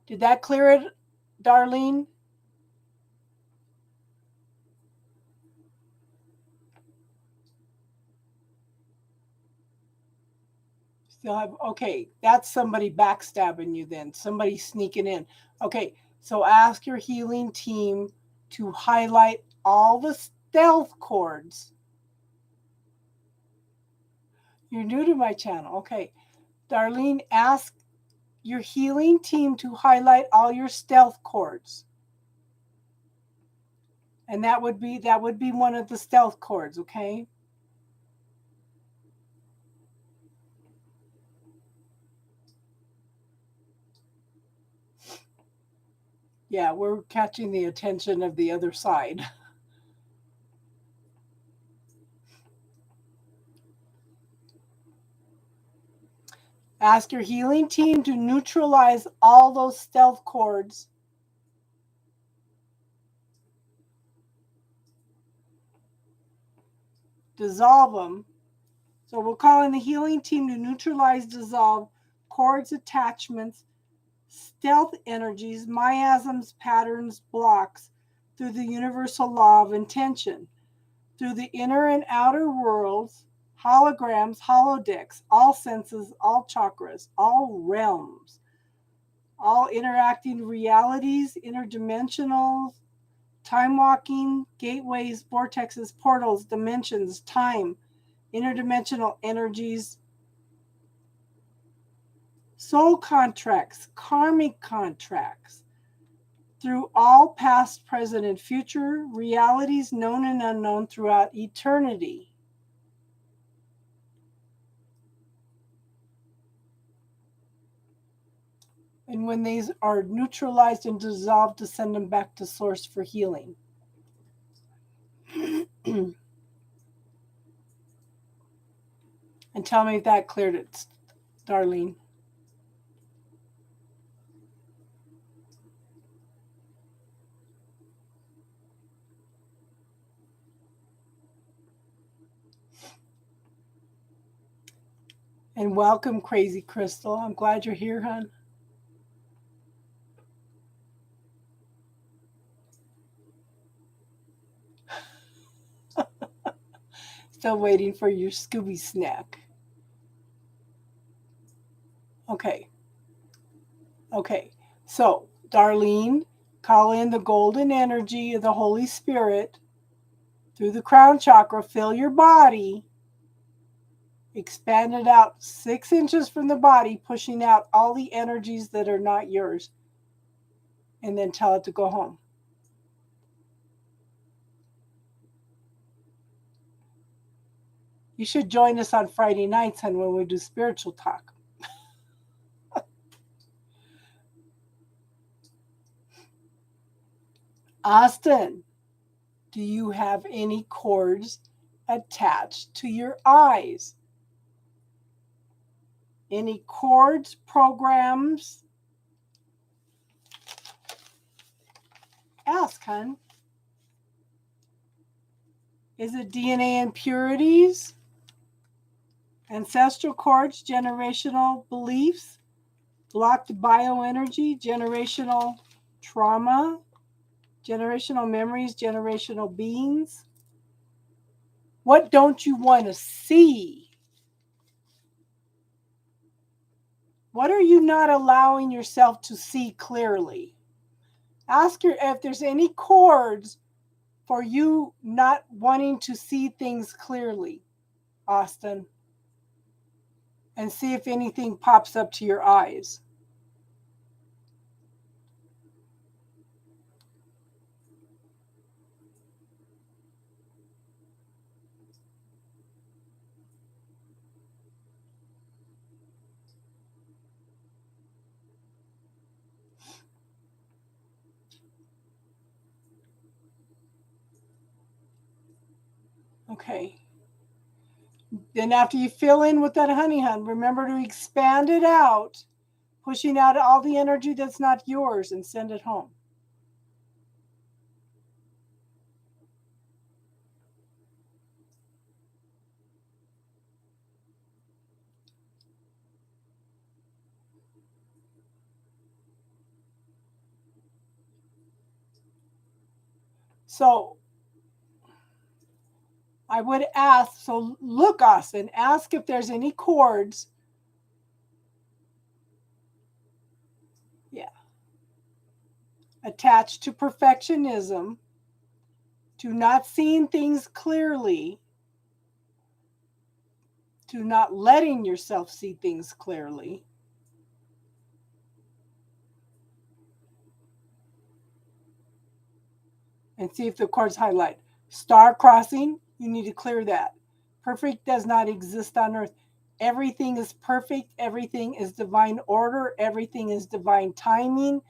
Did that clear it, Darlene? Still have, okay, that's somebody backstabbing you then. Somebody sneaking in. Okay, so ask your healing team to highlight all the stealth cords. You're new to my channel. Okay. Darlene, ask your healing team to highlight all your stealth cords. And that would be one of the stealth cords, okay? Yeah, we're catching the attention of the other side. Ask your healing team to neutralize all those stealth cords. Dissolve them. So we're calling the healing team to neutralize, dissolve cords, attachments, stealth energies, miasms, patterns, blocks through the universal law of intention, through the inner and outer worlds, holograms, holodecks, all senses, all chakras, all realms, all interacting realities, interdimensional, time walking, gateways, vortexes, portals, dimensions, time, interdimensional energies, soul contracts, karmic contracts, through all past, present, and future realities known and unknown throughout eternity. And when these are neutralized and dissolved, to send them back to source for healing. And tell me if that cleared it, Darlene. And welcome, Crazy Crystal. I'm glad you're here, hon. Still waiting for your Scooby snack. Okay. So, Darlene, call in the golden energy of the Holy Spirit through the crown chakra. Fill your body. Expand it out 6 inches from the body, pushing out all the energies that are not yours. And then tell it to go home. You should join us on Friday nights, hon, when we do spiritual talk. Austin, do you have any cords attached to your eyes? Any cords, programs? Ask, hon. Is it DNA impurities? Ancestral cords, generational beliefs, blocked bioenergy, generational trauma, generational memories, generational beings? What don't you want to see? What are you not allowing yourself to see clearly? Ask her if there's any cords for you not wanting to see things clearly, Austin, and see if anything pops up to your eyes. Okay. Then after you fill in with that honey, hun, remember to expand it out, pushing out all the energy that's not yours, and send it home. So I would ask, so look, Austin, ask if there's any cords. Yeah. Attached to perfectionism, to not seeing things clearly, to not letting yourself see things clearly. And see if the cords highlight. Star crossing, you need to clear that. Perfect does not exist on earth. Everything is perfect. Everything is divine order. Everything is divine timing.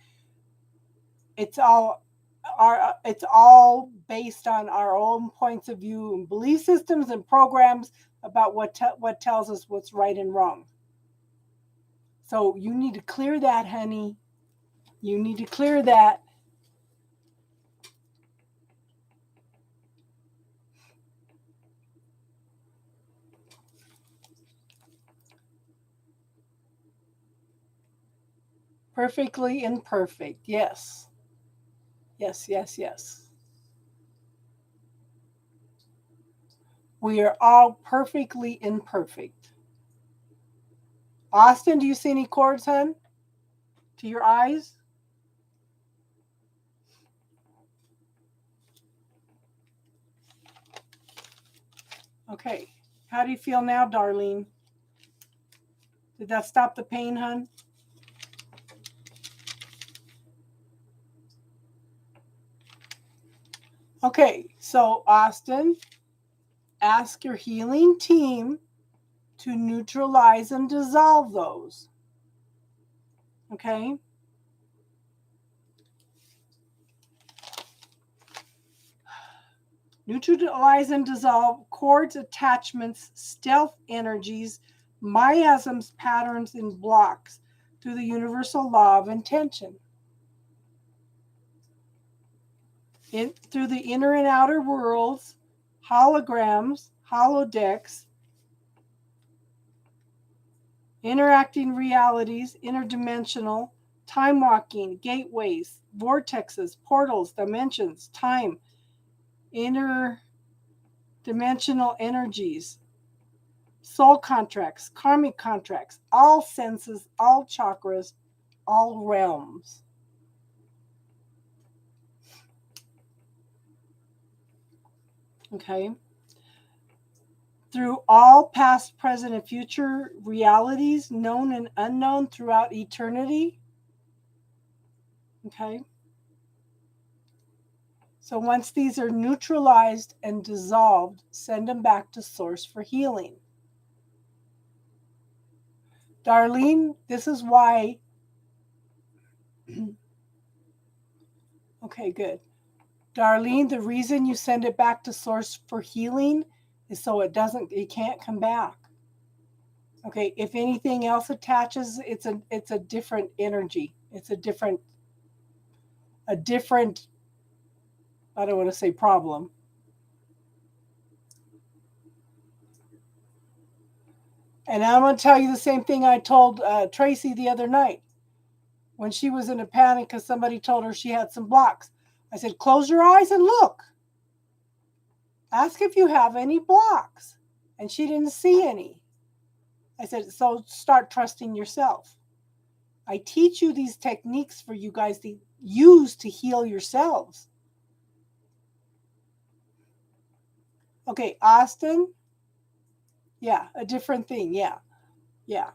it's all based on our own points of view and belief systems and programs about what tells us what's right and wrong. So you need to clear that, honey. You need to clear that. Perfectly imperfect. Yes. Yes, yes, yes. We are all perfectly imperfect. Austin, do you see any cords, hon? To your eyes? Okay. How do you feel now, Darlene? Did that stop the pain, hon? Okay, so Austin, ask your healing team to neutralize and dissolve those. Okay? Neutralize and dissolve cords, attachments, stealth energies, miasms, patterns, and blocks through the universal law of intention. Through the inner and outer worlds, holograms, holodecks, interacting realities, interdimensional, time walking, gateways, vortexes, portals, dimensions, time, interdimensional energies, soul contracts, karmic contracts, all senses, all chakras, all realms. Okay? Through all past, present, and future realities, known and unknown throughout eternity. Okay? So once these are neutralized and dissolved, send them back to source for healing. Darlene, this is why. Okay, good. Darlene, the reason you send it back to source for healing is so it can't come back. Okay, if anything else attaches, it's a different energy. It's a different, I don't want to say problem. And I'm going to tell you the same thing I told Tracy the other night when she was in a panic because somebody told her she had some blocks. I said, close your eyes and look. Ask if you have any blocks. And she didn't see any. I said, so start trusting yourself. I teach you these techniques for you guys to use to heal yourselves. Okay, Austin. Yeah, a different thing. Yeah, yeah.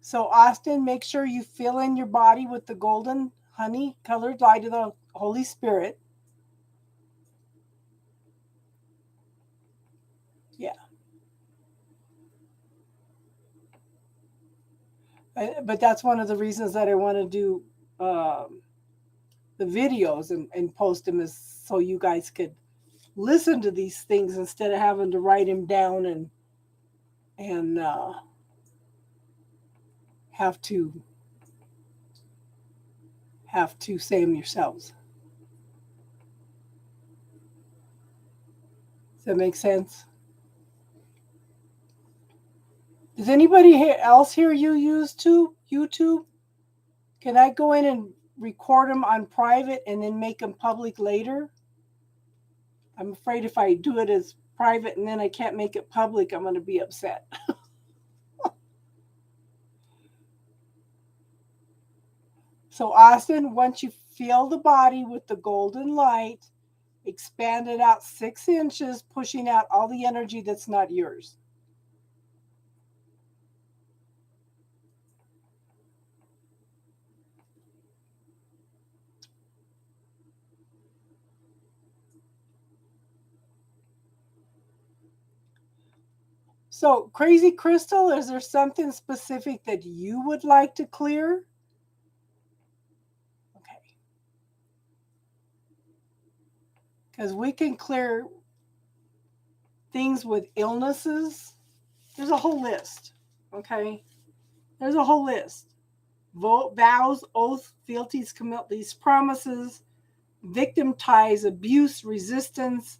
So, Austin, make sure you fill in your body with the golden honey colored light of the Holy Spirit. Yeah. But that's one of the reasons that I want to do the videos and post them is so you guys could listen to these things instead of having to write them down and have to say them yourselves. Does that make sense? Does anybody else here use YouTube? Can I go in and record them on private and then make them public later? I'm afraid if I do it as private and then I can't make it public, I'm going to be upset. So, Austin, once you fill the body with the golden light, expand it out 6 inches, pushing out all the energy that's not yours. So, Crazy Crystal, is there something specific that you would like to clear? Okay. because we can clear things with illnesses. There's a whole list, okay? There's a whole list. Vows, oaths, fealties, commitments, promises, victim ties, abuse, resistance,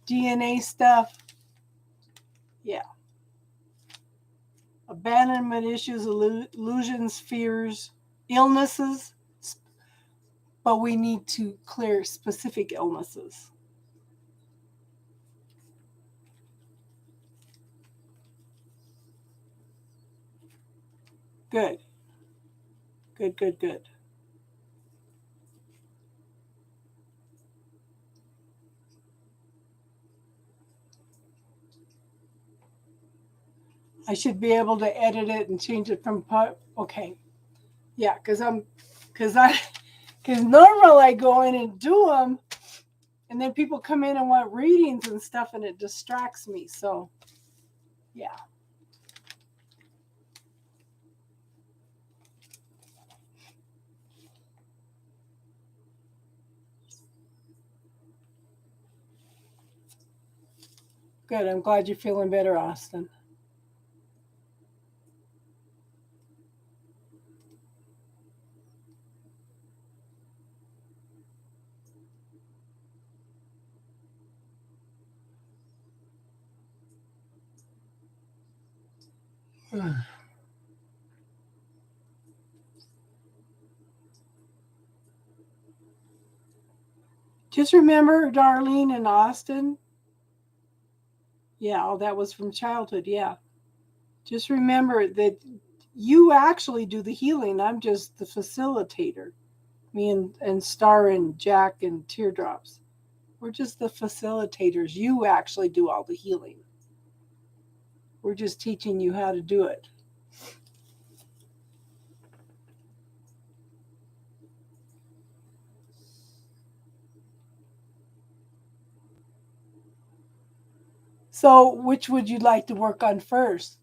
DNA stuff. Yeah. Abandonment issues, illusions, fears, illnesses. But we need to clear specific illnesses. Good. Good, good, good. I should be able to edit it and change it from okay. Yeah, because normal I go in and do them, and then people come in and want readings and stuff, and it distracts me. So, yeah. Good. I'm glad you're feeling better, Austin. Just remember Darlene and Austin. Yeah, all that was from childhood. Yeah. Just remember that you actually do the healing. I'm just the facilitator. Me and Star and Jack and Teardrops. We're just the facilitators. You actually do all the healing. We're just teaching you how to do it. So, which would you like to work on first?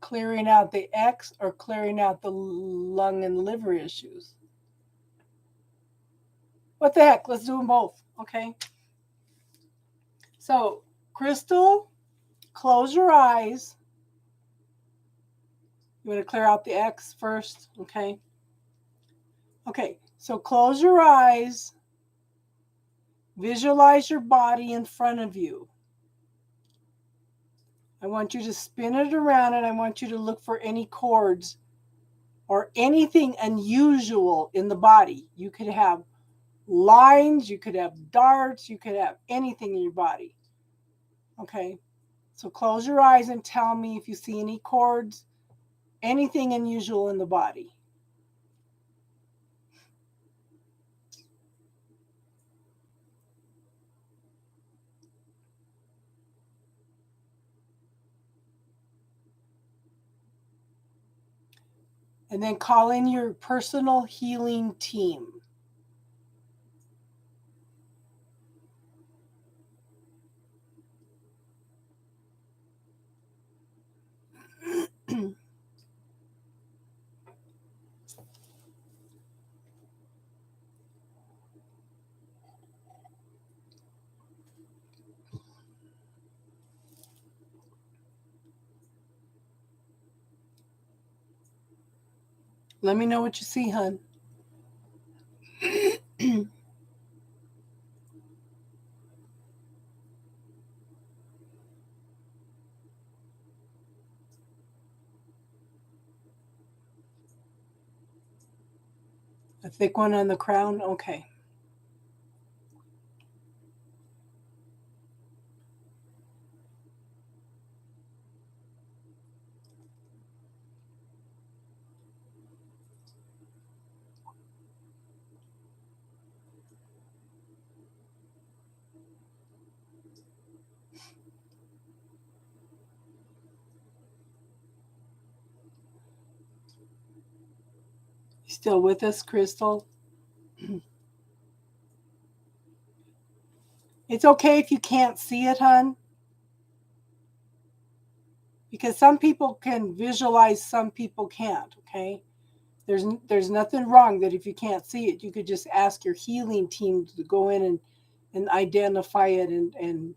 Clearing out the X or clearing out the lung and liver issues? What the heck? Let's do them both. Okay. So, Crystal, close your eyes. You want to clear out the X first? Okay. Okay. So, close your eyes. Visualize your body in front of you. I want you to spin it around and I want you to look for any cords or anything unusual in the body. You could have lines, you could have darts, you could have anything in your body. Okay, so close your eyes and tell me if you see any cords, anything unusual in the body. And then call in your personal healing team. Let me know what you see, hon. A thick one on the crown? Okay. You still with us, Crystal? It's okay if you can't see it, hon. Because some people can visualize, some people can't, okay? There's nothing wrong that if you can't see it, you could just ask your healing team to go in and and identify it and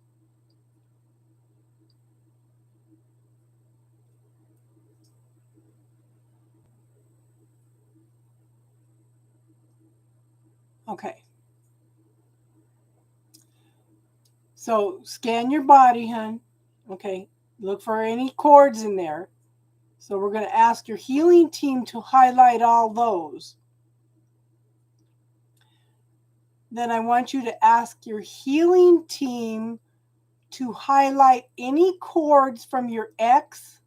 okay. So scan your body, hun. Okay. Look for any cords in there. So we're going to ask your healing team to highlight all those. Then I want you to ask your healing team to highlight any cords from your ex,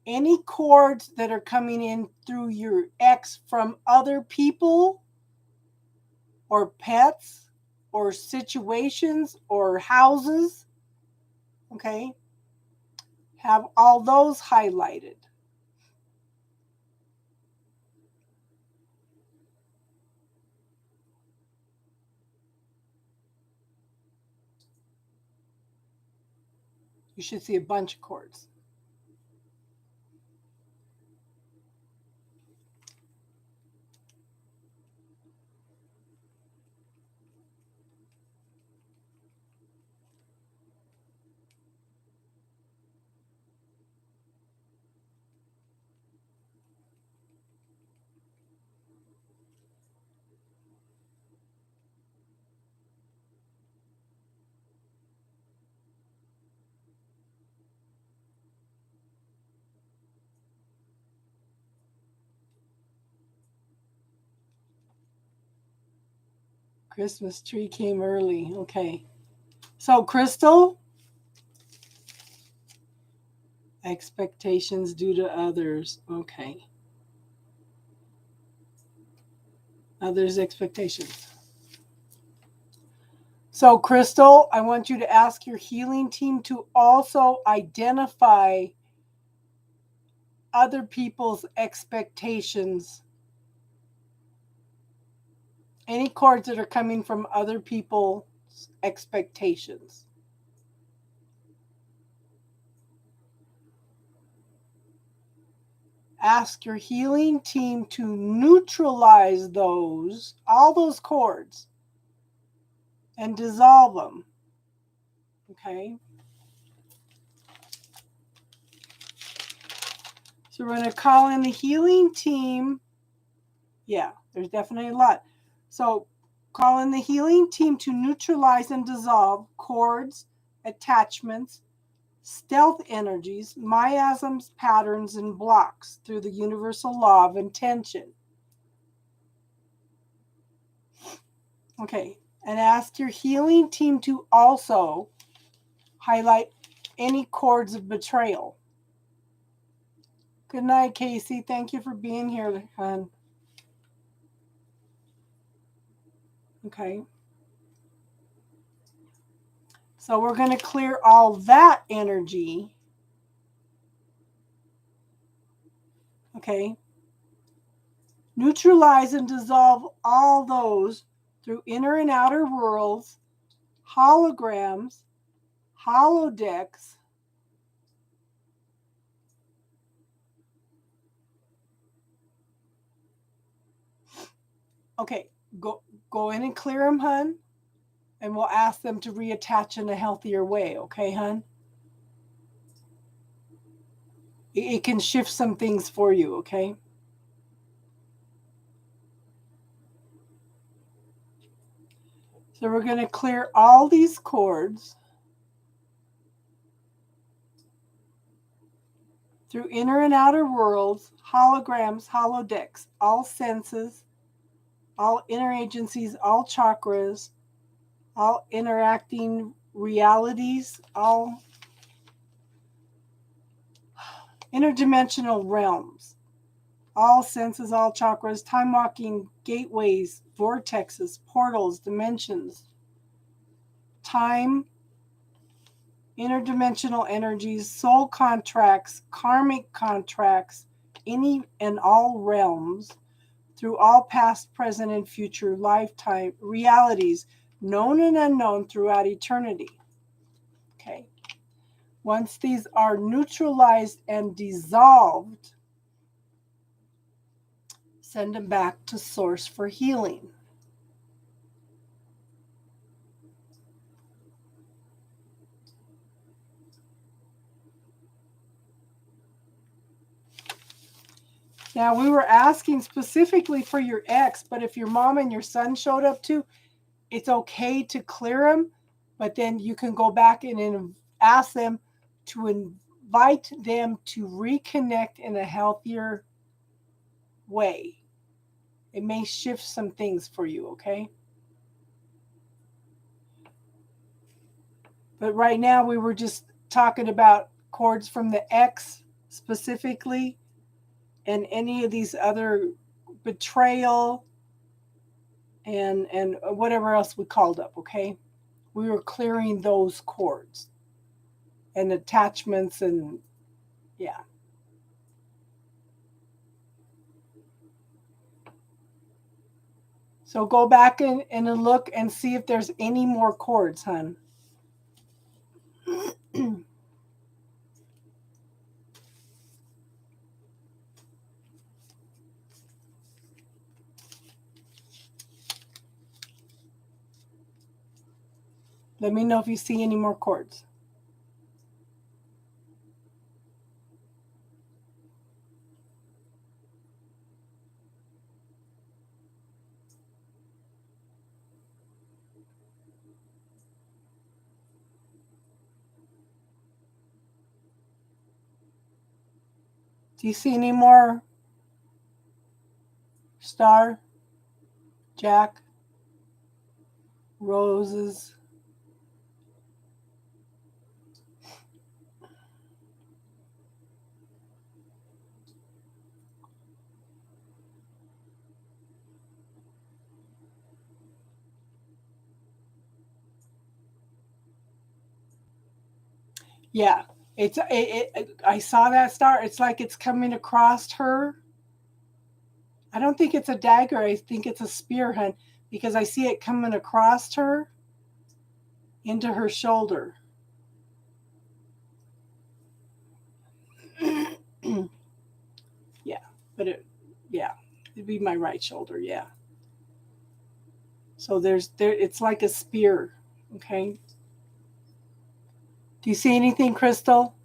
any cords that are coming in through your ex from other people or pets or situations or houses. Okay. Have all those highlighted. You should see a bunch of cords. Christmas tree came early. Okay. So, Crystal, expectations due to others. Okay. Others' expectations. So, Crystal, I want you to ask your healing team to also identify other people's expectations. Any cords that are coming from other people's expectations. Ask your healing team to neutralize those, all those cords, and dissolve them. Okay? So we're going to call in the healing team. Yeah, there's definitely a lot. So call in the healing team to neutralize and dissolve cords, attachments, stealth energies, miasms, patterns, and blocks through the universal law of intention. Okay, and ask your healing team to also highlight any cords of betrayal. Good night, Casey. Thank you for being here, hon. Okay. So we're going to clear all that energy. Okay. Neutralize and dissolve all those through inner and outer worlds, holograms, holodecks, okay, go in and clear them, hun, and we'll ask them to reattach in a healthier way, okay, hun? It can shift some things for you, okay? So we're going to clear all these cords through inner and outer worlds, holograms, holodecks, all senses, all inner agencies, all chakras, all interacting realities, all interdimensional realms, all senses, all chakras, time walking gateways, vortexes, portals, dimensions, time, interdimensional energies, soul contracts, karmic contracts, any and all realms, through all past, present, and future lifetime realities, known and unknown throughout eternity. Okay. Once these are neutralized and dissolved, send them back to source for healing. Now, we were asking specifically for your ex, but if your mom and your son showed up too, it's okay to clear them, but then you can go back and ask them to invite them to reconnect in a healthier way. It may shift some things for you, okay? But right now we were just talking about cords from the ex specifically, and any of these other betrayal and whatever else we called up, okay? We were clearing those cords and attachments and yeah. So go back and look and see if there's any more cords, hon. Let me know if you see any more cords. Do you see any more star, jack, roses? Yeah, I saw that star. It's like it's coming across her. I don't think it's a dagger. I think it's a spear, hun, because I see it coming across her into her shoulder. Yeah, but it'd be my right shoulder. Yeah. So it's like a spear. Okay. Do you see anything, Crystal?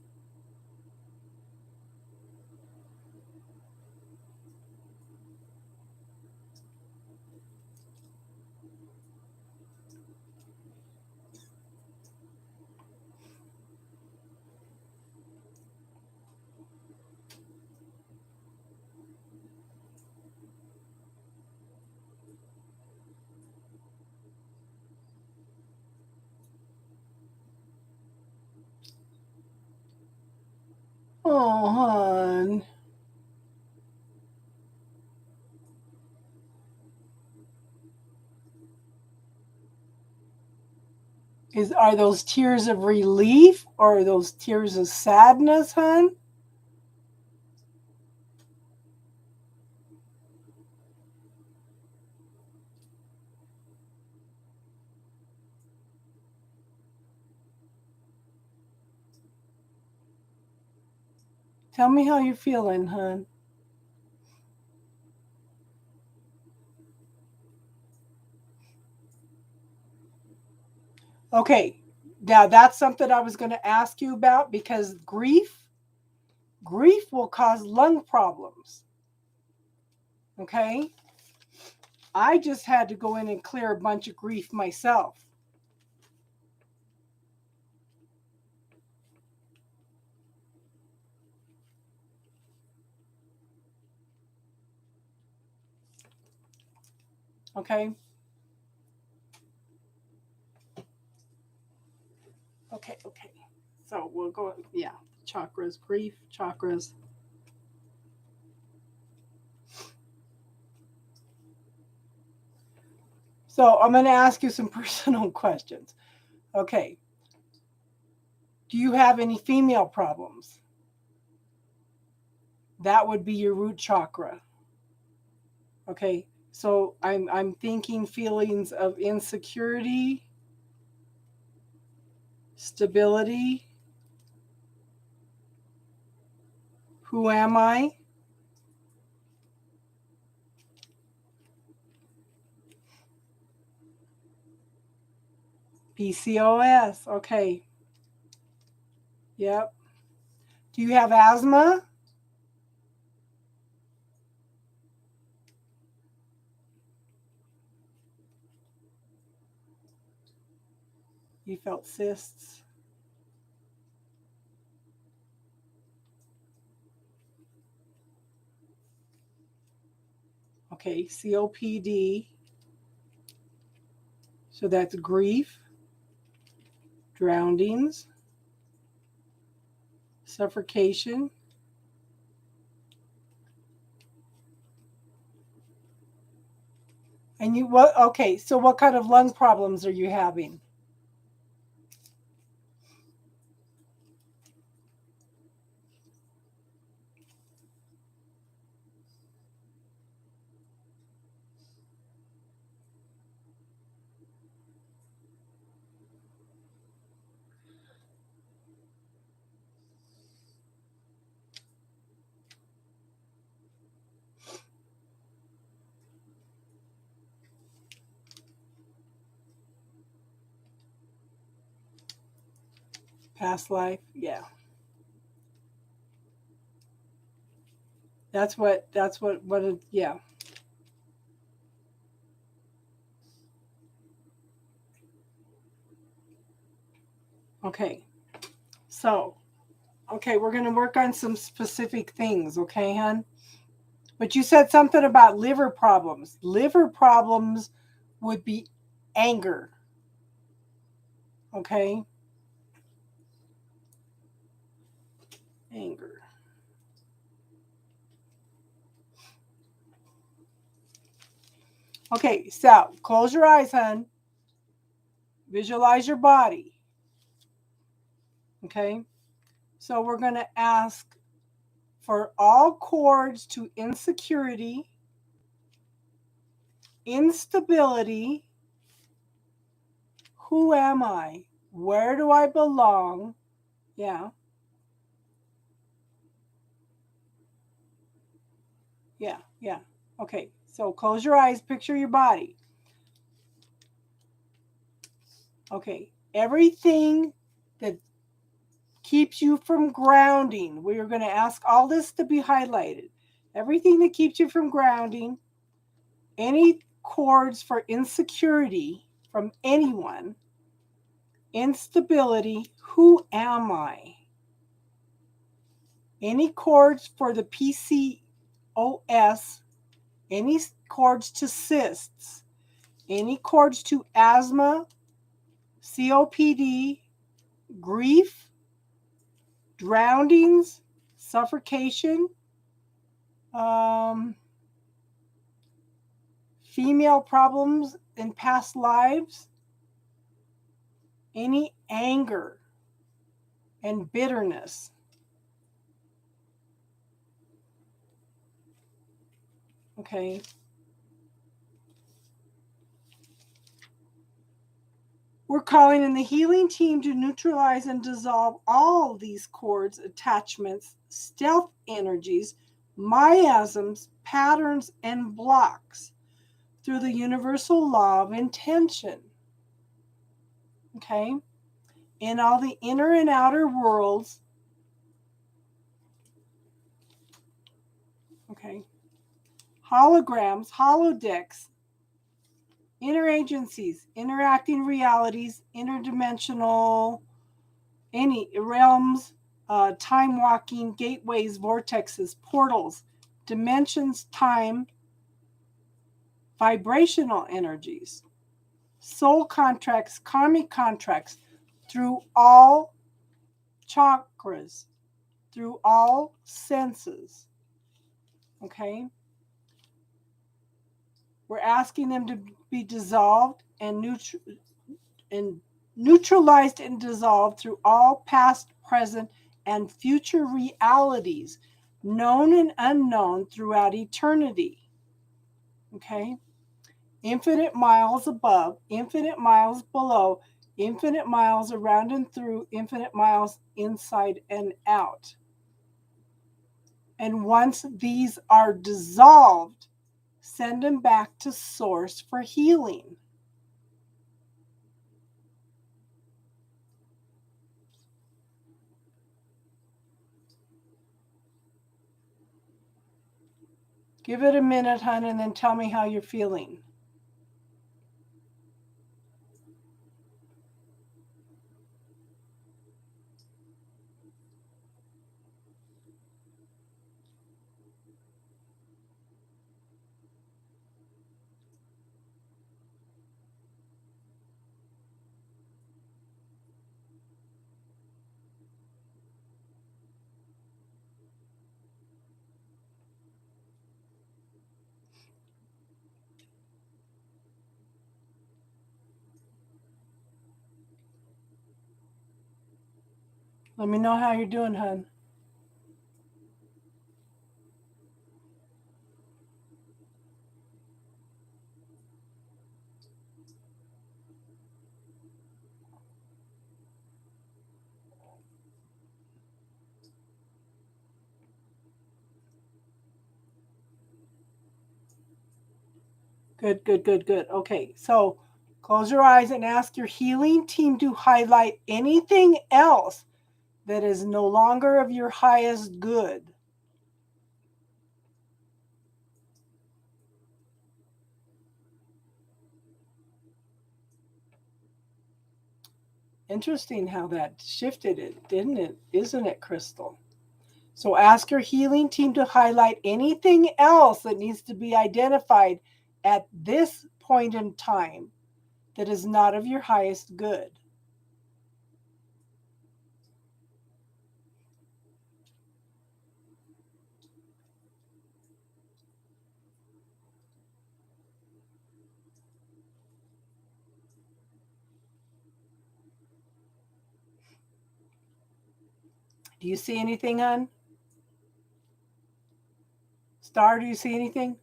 Oh, hon. Are those tears of relief or are those tears of sadness, hon? Tell me how you're feeling, hon. Okay, now that's something I was going to ask you about because grief will cause lung problems. Okay? I just had to go in and clear a bunch of grief myself. Okay? Okay. So we'll go, yeah, chakras, grief, chakras. So I'm going to ask you some personal questions. Okay. Do you have any female problems? That would be your root chakra. Okay. So I'm thinking feelings of insecurity, stability. Who am I? PCOS. Okay. Yep. Do you have asthma? You felt cysts. Okay, COPD. So that's grief, drownings, suffocation. And you what? Okay, so what kind of lung problems are you having? Past life? Yeah. What it, yeah. Okay. So, okay, we're going to work on some specific things, okay, hon? But you said something about liver problems. Liver problems would be anger, okay? Anger. Okay, so close your eyes, hon. Visualize your body, okay? So we're going to ask for all cords to insecurity, instability. Who am I? Where do I belong? Yeah, yeah. Okay, so close your eyes, picture your body. Okay, everything that keeps you from grounding, we are going to ask all this to be highlighted. Everything that keeps you from grounding, any cords for insecurity from anyone, instability, who am I? Any cords for the PCOS, any cords to cysts, any cords to asthma, COPD, grief, drownings, suffocation, female problems in past lives, any anger and bitterness. Okay. We're calling in the healing team to neutralize and dissolve all these cords, attachments, stealth energies, miasms, patterns, and blocks through the universal law of intention. Okay? In all the inner and outer worlds. Okay? Holograms, holodecks, interagencies, interacting realities, interdimensional, any realms, time walking, gateways, vortexes, portals, dimensions, time, vibrational energies, soul contracts, karmic contracts through all chakras, through all senses. Okay? We're asking them to be dissolved and neutralized and dissolved through all past, present, and future realities, known and unknown throughout eternity. Okay? Infinite miles above, infinite miles below, infinite miles around and through, infinite miles inside and out. And once these are dissolved, send them back to source for healing. Give it a minute, hon, and then tell me how you're feeling. Let me know how you're doing, hon. Good, good, good, good. Okay, so close your eyes and ask your healing team to highlight anything else that is no longer of your highest good. Interesting how that shifted it, didn't it? Isn't it, Crystal? So ask your healing team to highlight anything else that needs to be identified at this point in time that is not of your highest good. Do you see anything, hon? Star, do you see anything?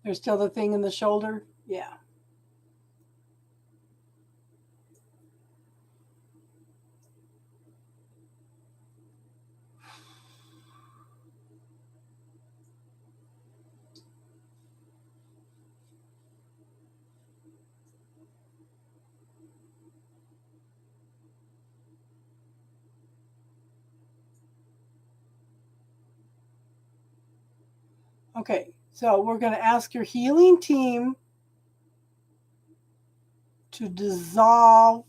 There's still the thing in the shoulder? Yeah. Okay, so we're going to ask your healing team to dissolve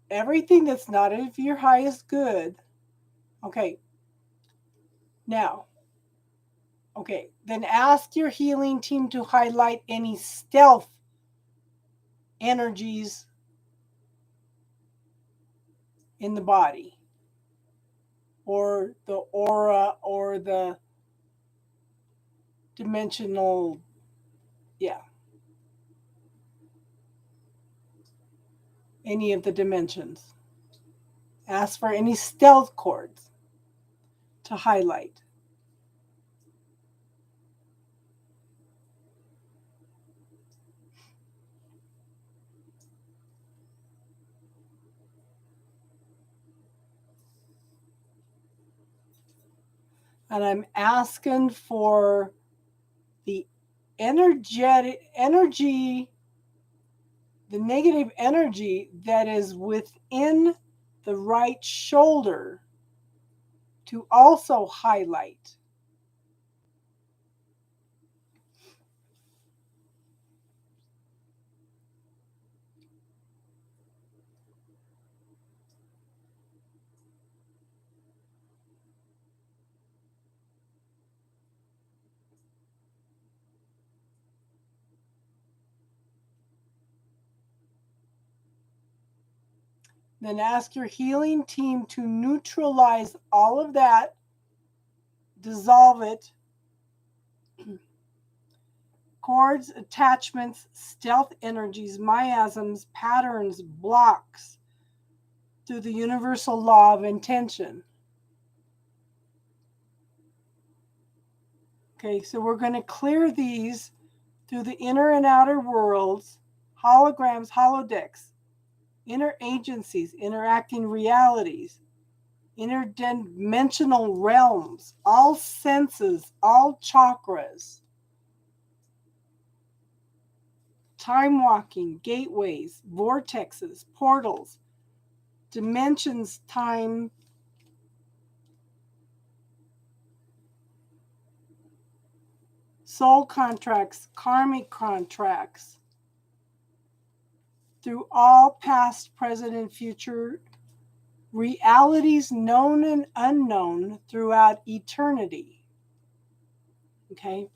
everything that's not of your highest good. Okay, now, okay, then ask your healing team to highlight any stealth energies in the body, or the aura, or the dimensional, yeah, any of the dimensions. Ask for any stealth cords to highlight. And I'm asking for the energy, the negative energy that is within the right shoulder to also highlight. Then ask your healing team to neutralize all of that, dissolve it. Cords, attachments, stealth energies, miasms, patterns, blocks through the universal law of intention. Okay, so we're going to clear these through the inner and outer worlds, holograms, holodecks, inner agencies, interacting realities, interdimensional realms, all senses, all chakras, time walking, gateways, vortexes, portals, dimensions, time, soul contracts, karmic contracts, through all past, present, and future realities known and unknown throughout eternity. Okay,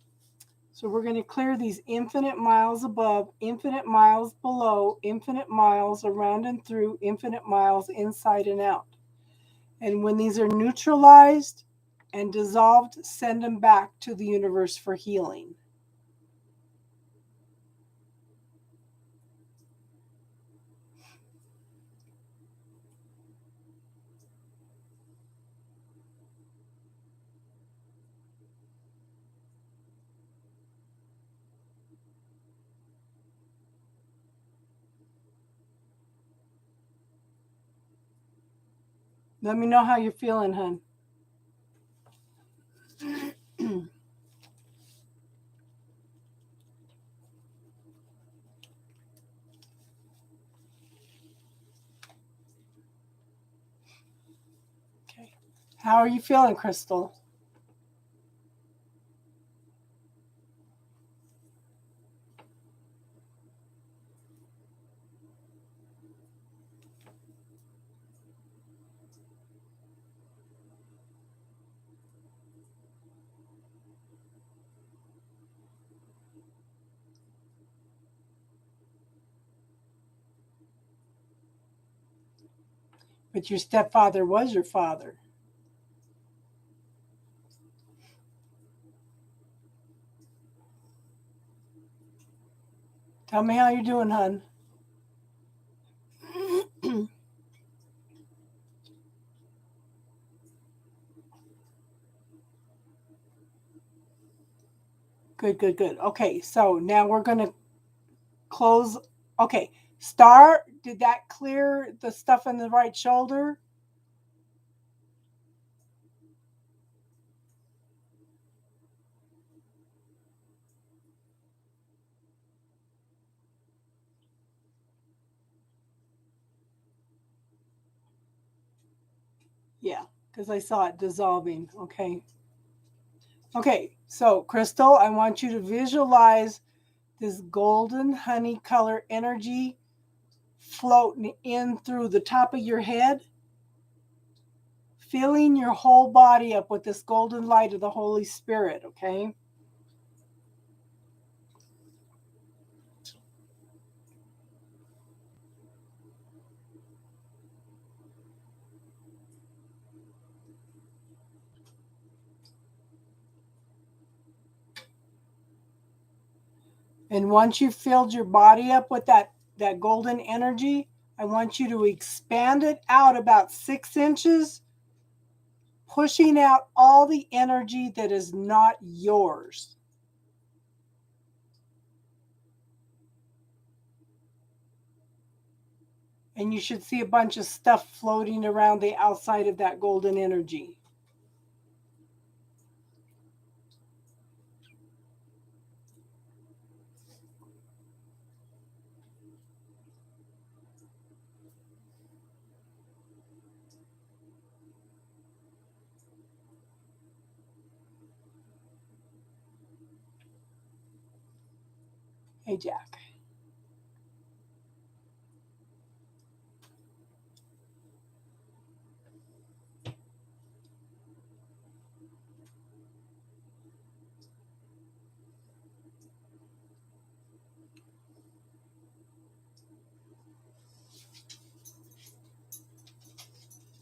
so we're going to clear these infinite miles above, infinite miles below, infinite miles around and through, infinite miles inside and out. And when these are neutralized and dissolved, send them back to the universe for healing. Let me know how you're feeling, hon. Okay. How are you feeling, Crystal? But your stepfather was your father. Tell me how you're doing, hon. Good, good, good. Okay, so now we're going to close. Okay, Star, did that clear the stuff in the right shoulder? Yeah, because I saw it dissolving. Okay. Okay, so Crystal, I want you to visualize this golden honey color energy floating in through the top of your head, filling your whole body up with this golden light of the Holy Spirit, okay? And once you've filled your body up with that golden energy, I want you to expand it out about 6 inches, pushing out all the energy that is not yours. And you should see a bunch of stuff floating around the outside of that golden energy. Hey, Jack.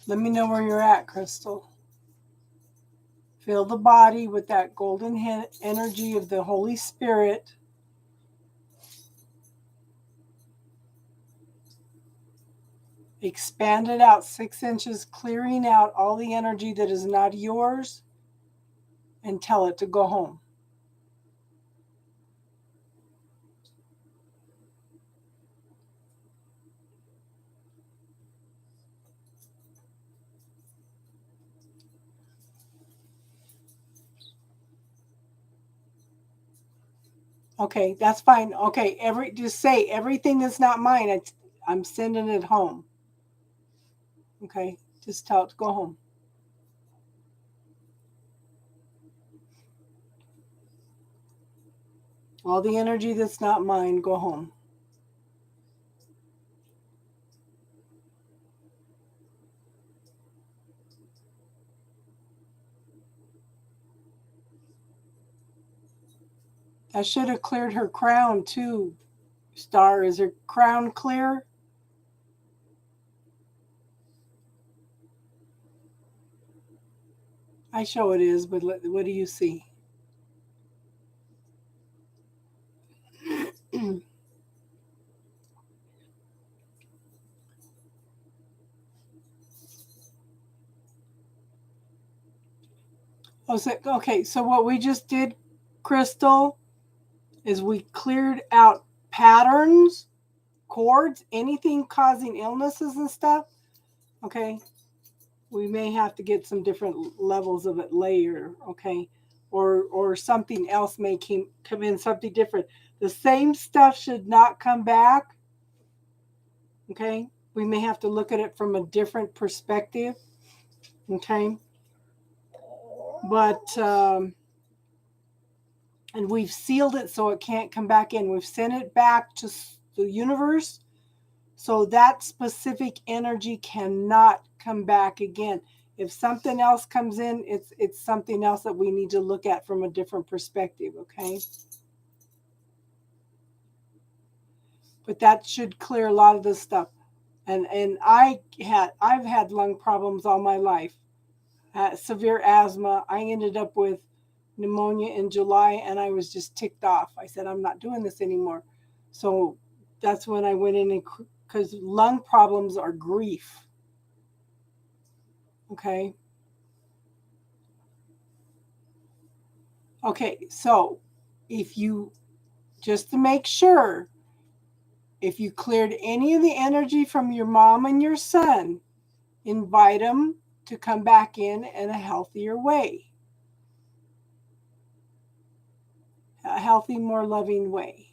Let me know where you're at, Crystal. Fill the body with that golden energy of the Holy Spirit. Expand it out 6 inches, clearing out all the energy that is not yours, and tell it to go home. Okay, that's fine. Okay, just say everything that's not mine, I'm sending it home. Okay, just tell it to go home. All the energy that's not mine, go home. I should have cleared her crown too. Star, is her crown clear? I show it is, but what do you see? Oh, so, okay. So what we just did, Crystal, is we cleared out patterns, cords, anything causing illnesses and stuff. Okay. We may have to get some different levels of it later. Okay. Or something else may come in, something different. The same stuff should not come back. Okay. We may have to look at it from a different perspective. Okay. But, and we've sealed it so it can't come back in. We've sent it back to the universe so that specific energy cannot come back again. If something else comes in, it's something else that we need to look at from a different perspective, okay? But that should clear a lot of this stuff. And I've had lung problems all my life. Severe asthma. I ended up with pneumonia in July, and I was just ticked off. I said, I'm not doing this anymore. So that's when I went in, and because lung problems are grief. Okay. Okay, so if you, just to make sure, if you cleared any of the energy from your mom and your son, invite them to come back in a healthier way, a healthy, more loving way.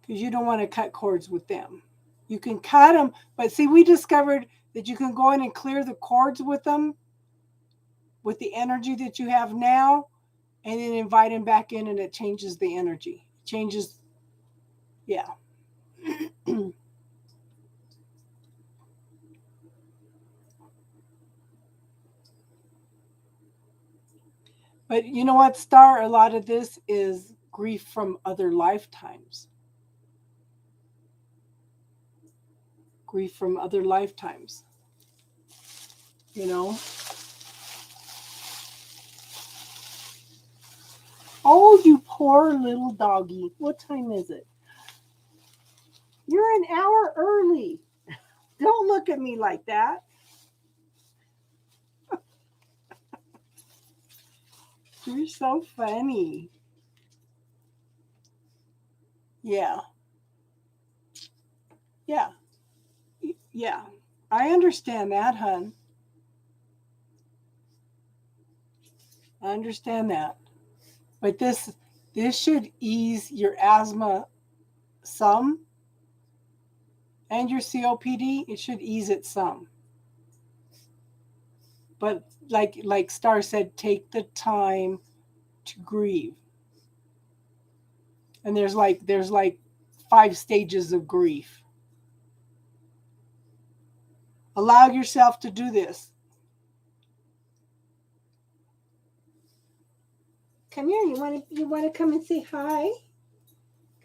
Because you don't want to cut cords with them. You can cut them, but see, we discovered that you can go in and clear the cords with them, with the energy that you have now, and then invite them back in, and it changes the energy. Changes, yeah. But you know what, Star? A lot of this is grief from other lifetimes. Grief from other lifetimes. You know? Oh, you poor little doggy. What time is it? You're an hour early. Don't look at me like that. You're so funny. Yeah. Yeah. Yeah. I understand that, hun. I understand that. But this should ease your asthma some, and your COPD. It should ease it some. But like Star said, take the time to grieve. And there's like 5 stages of grief. Allow yourself to do this. Come here. You want to come and say hi?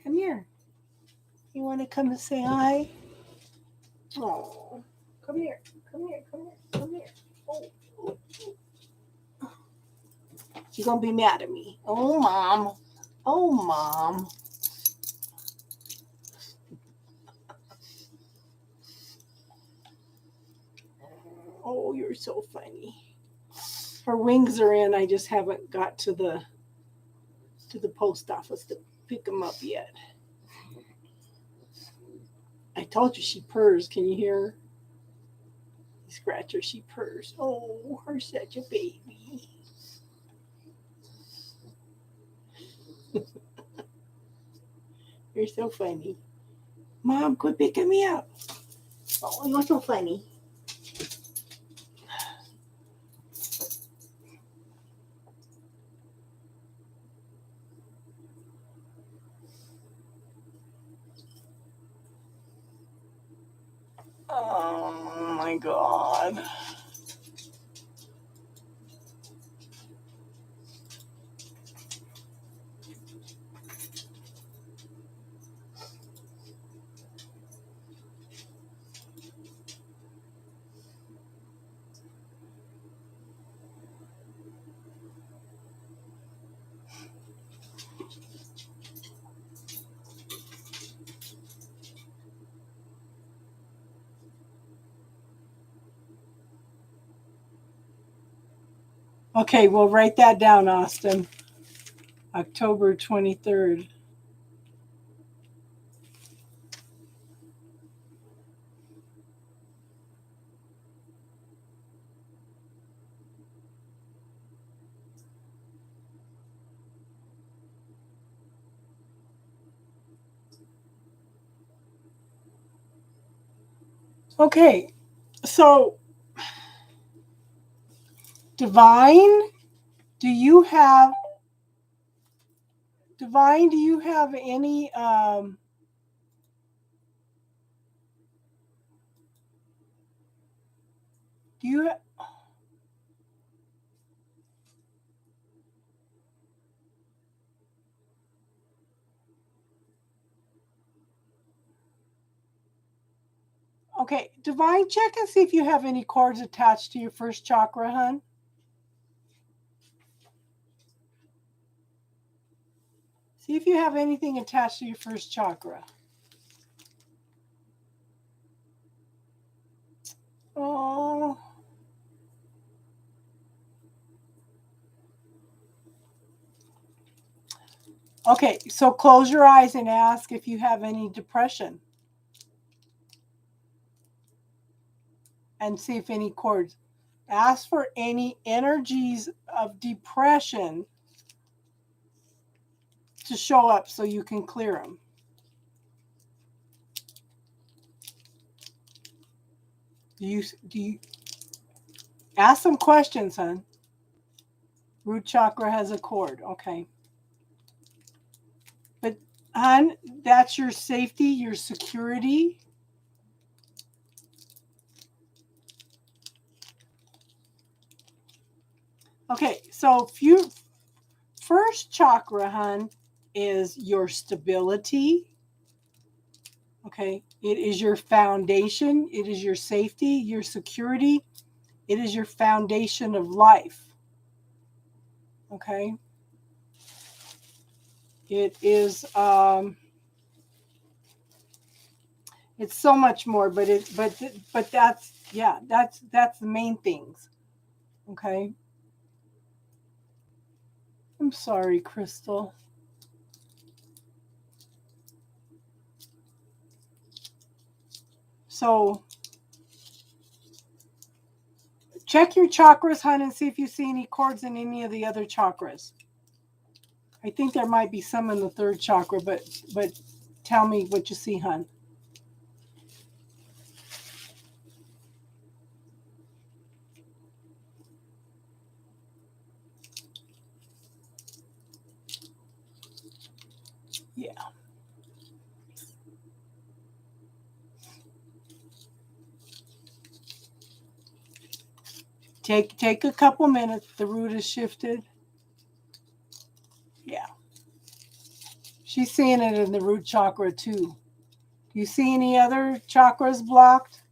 Come here. You want to come and say hi? Oh, come here. Come here. Come here. Come here. Oh. You're gonna be mad at me. Oh, mom. Oh, mom. Oh, you're so funny. Her wings are in. I just haven't got to the post office to pick them up yet. I told you she purrs. Can you hear her? You scratch her, she purrs. Oh, her such a baby. You're so funny. Mom, quit picking me up. Oh, you're so funny. Oh my God. Okay, we'll write that down, Austin. October 23rd. Okay, so Divine, do you have any do you Okay, Divine, check and see if you have any cords attached to your first chakra, hon. See if you have anything attached to your first chakra. Oh. Okay, so close your eyes and ask if you have any depression. And see if any cords. Ask for any energies of depression to show up so you can clear them. Do you ask some questions, hon? Root chakra has a cord. Okay. But, hon, that's your safety, your security. Okay, so first chakra, hon, is your stability. Okay, it is your foundation. It is your safety, your security. It is your foundation of life. Okay. It is it's so much more, but that's that's the main things. Okay. I'm sorry, Crystal. So check your chakras, hon, and see if you see any cords in any of the other chakras. I think there might be some in the third chakra, but tell me what you see, hon. Yeah. Take a couple minutes. The root is shifted. Yeah. She's seeing it in the root chakra too. Do you see any other chakras blocked?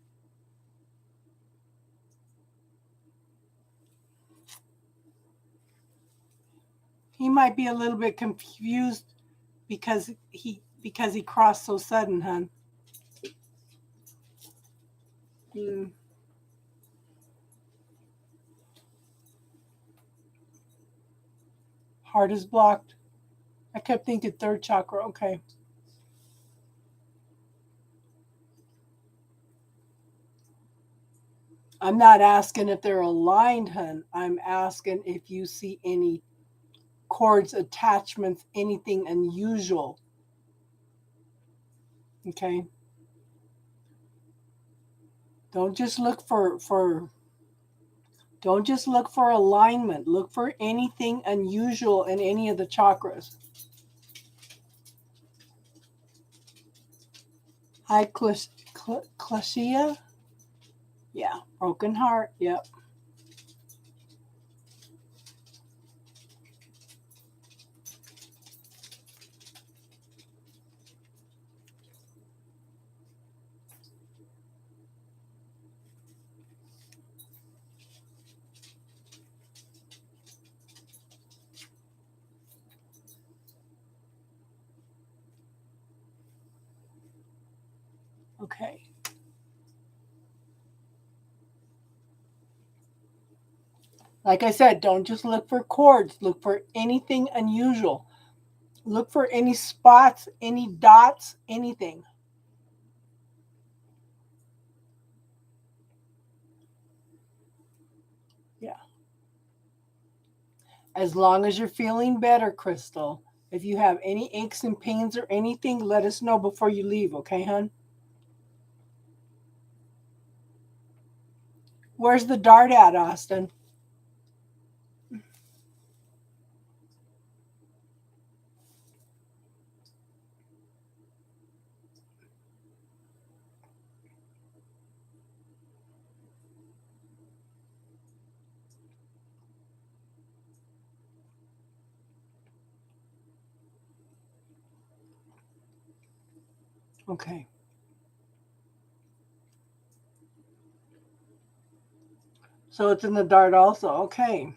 He might be a little bit confused because he crossed so sudden, hon. Heart is blocked. I kept thinking third chakra. Okay. I'm not asking if they're aligned, hun. I'm asking if you see any cords, attachments, anything unusual. Okay. Don't just look for don't just look for alignment. Look for anything unusual in any of the chakras. Hi, Klashia. Yeah, broken heart. Yep. Okay. Like I said, don't just look for cords. Look for anything unusual. Look for any spots, any dots, anything. Yeah. As long as you're feeling better, Crystal. If you have any aches and pains or anything, let us know before you leave, okay, hon? Where's the dart at, Austin? Okay. So it's in the dart also. Okay.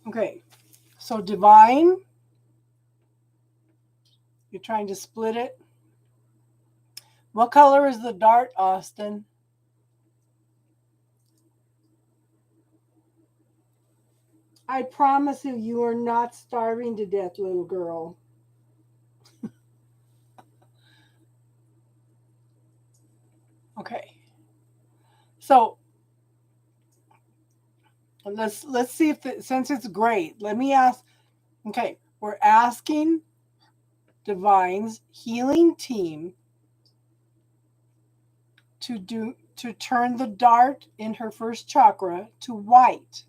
Okay. So divine, you're trying to split it. What color is the dart, Austin? I promise you are not starving to death, little girl. Okay. So let's see if since it's great, let me ask. Okay, we're asking Divine's healing team to turn the dart in her first chakra to white.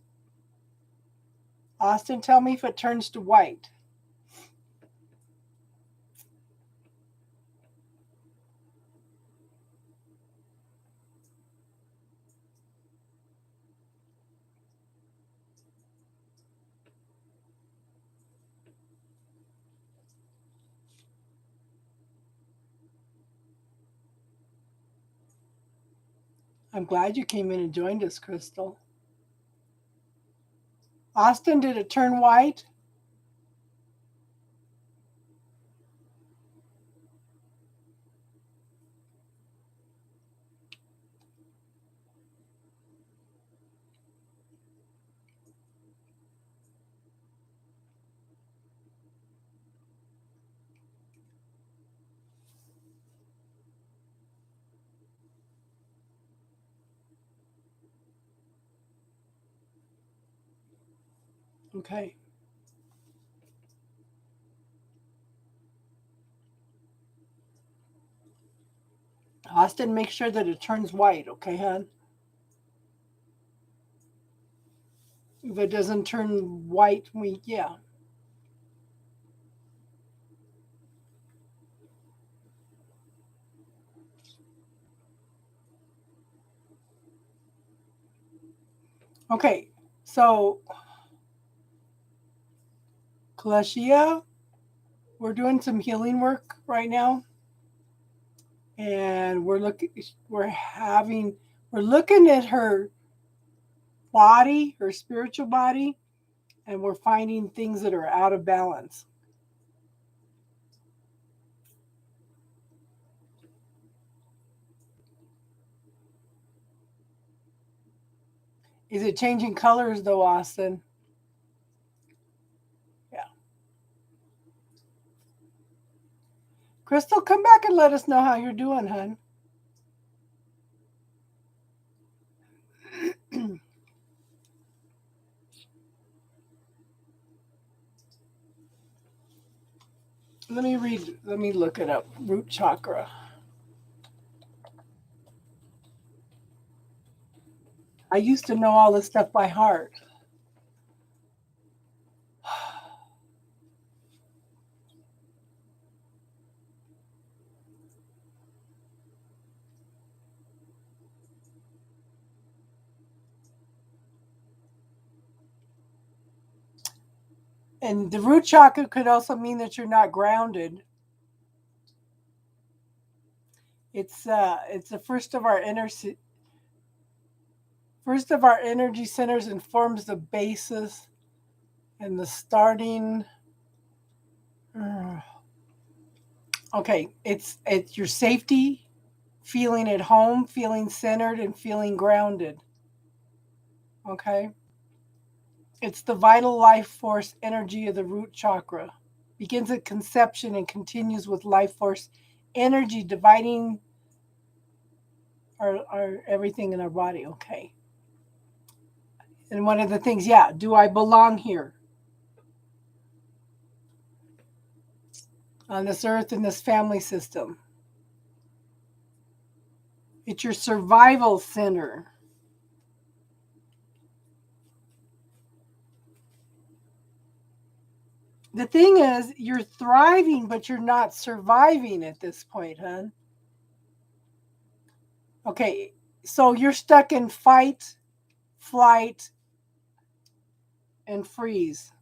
Austin, tell me if it turns to white. I'm glad you came in and joined us, Crystal. Austin, did it turn white? Okay. Austin, make sure that it turns white, okay, hon? If it doesn't turn white, yeah. Okay, so Kalashia, we're doing some healing work right now, and we're looking at her body, her spiritual body, and we're finding things that are out of balance. Is it changing colors though, Austin? Yeah. Crystal, come back and let us know how you're doing, hun. Let me look it up. Root chakra. I used to know all this stuff by heart. And the root chakra could also mean that you're not grounded. It's the first of our energy centers and forms the basis and the starting. Okay, it's your safety, feeling at home, feeling centered, and feeling grounded. Okay? It's the vital life force energy of the root chakra. Begins at conception and continues with life force energy dividing our everything in our body. Okay. And one of the things, yeah, do I belong here on this earth in this family system? It's your survival center. The thing is, you're thriving, but you're not surviving at this point, hon. Okay, so you're stuck in fight, flight, and freeze.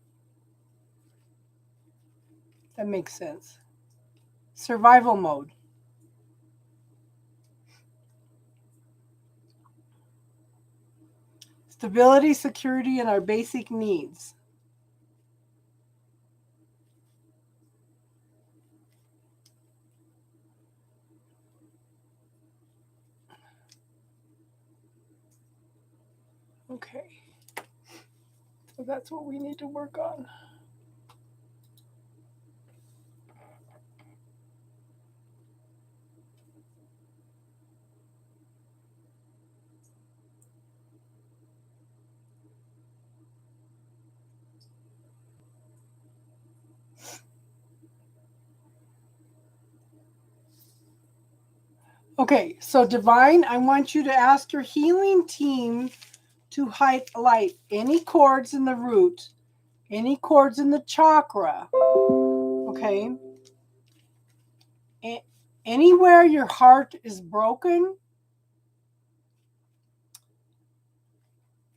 That makes sense. Survival mode. Stability, security, and our basic needs. Okay. So that's what we need to work on. Okay, so Divine, I want you to ask your healing team to highlight any cords in the root, any cords in the chakra, okay? Anywhere your heart is broken,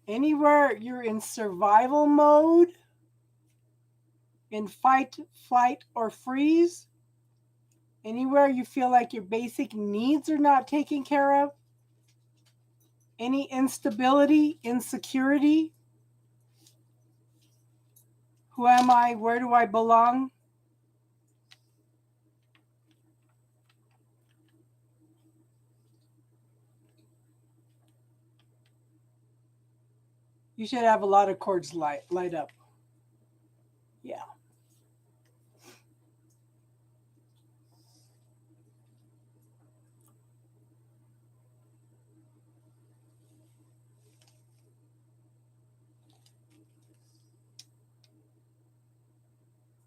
anywhere you're in survival mode, in fight, flight, or freeze, anywhere you feel like your basic needs are not taken care of, any instability, insecurity, who am I, where do I belong? You should have a lot of cords light up. Yeah.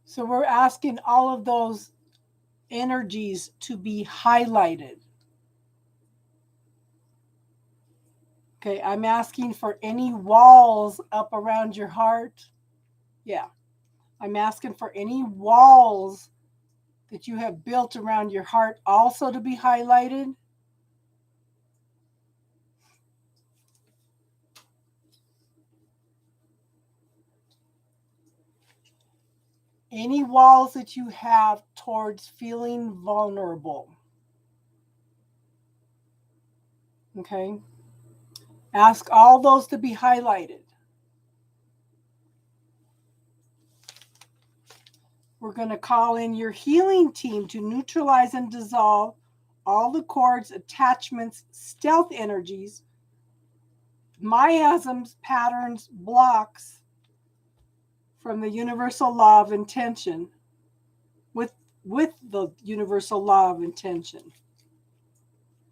So we're asking all of those energies to be highlighted. Okay, I'm asking for any walls up around your heart. Yeah. I'm asking for any walls that you have built around your heart also to be highlighted. Any walls that you have towards feeling vulnerable. Okay. Ask all those to be highlighted. We're going to call in your healing team to neutralize and dissolve all the cords, attachments, stealth energies, miasms, patterns, blocks from the universal law of intention with the universal law of intention.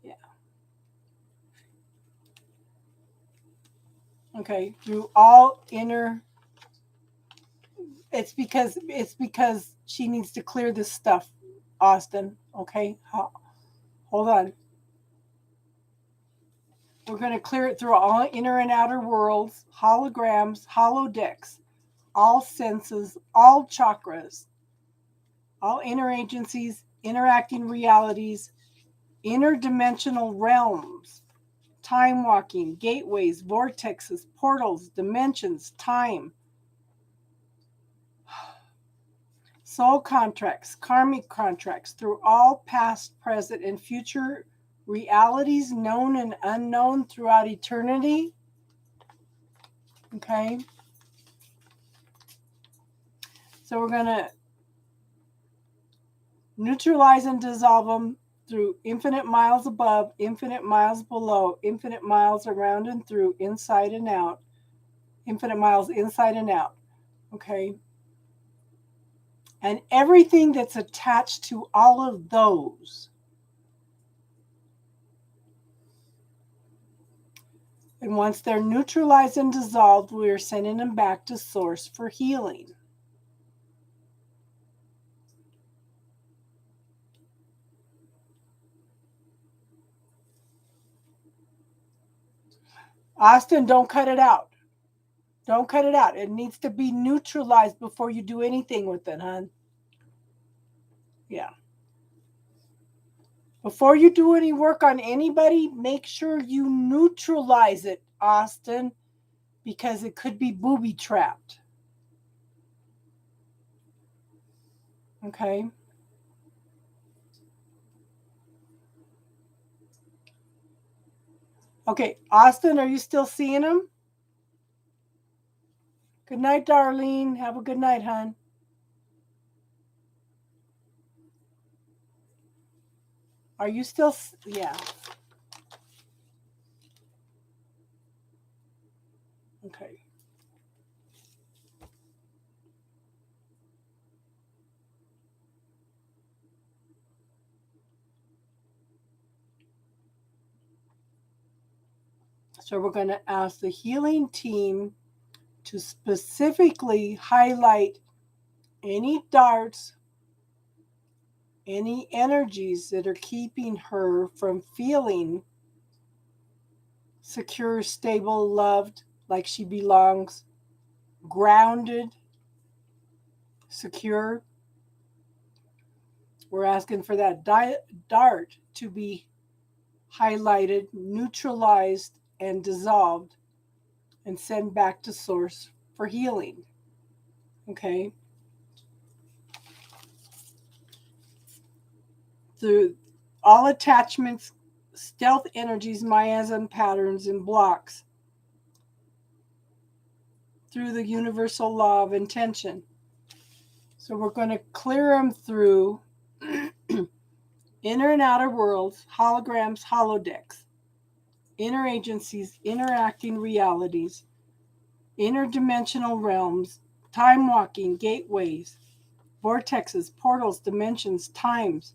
Yeah. Okay, through all inner, it's because she needs to clear this stuff, Austin. Okay, hold on. We're going to clear it through all inner and outer worlds, holograms, holodecks, all senses, all chakras, all inner agencies, interacting realities, interdimensional realms, time walking, gateways, vortexes, portals, dimensions, time, soul contracts, karmic contracts through all past, present, and future realities known and unknown throughout eternity. Okay. So we're going to neutralize and dissolve them through infinite miles above, infinite miles below, infinite miles around and through, inside and out, infinite miles inside and out. Okay. And everything that's attached to all of those. And once they're neutralized and dissolved, we are sending them back to source for healing. Austin, don't cut it out. Don't cut it out. It needs to be neutralized before you do anything with it, hon. Yeah. Before you do any work on anybody, make sure you neutralize it, Austin, because it could be booby trapped. Okay. Okay, Austin, are you still seeing him? Good night, Darlene. Have a good night, hon. Are you still? Yeah. Okay. So we're going to ask the healing team to specifically highlight any darts, any energies that are keeping her from feeling secure, stable, loved, like she belongs, grounded, secure. We're asking for that dart to be highlighted, neutralized, and dissolved, and sent back to source for healing. Okay? Through all attachments, stealth energies, miasm patterns, and blocks through the universal law of intention. So we're going to clear them through inner and outer worlds, holograms, holodecks, inner agencies, interacting realities, interdimensional realms, time walking, gateways, vortexes, portals, dimensions, times,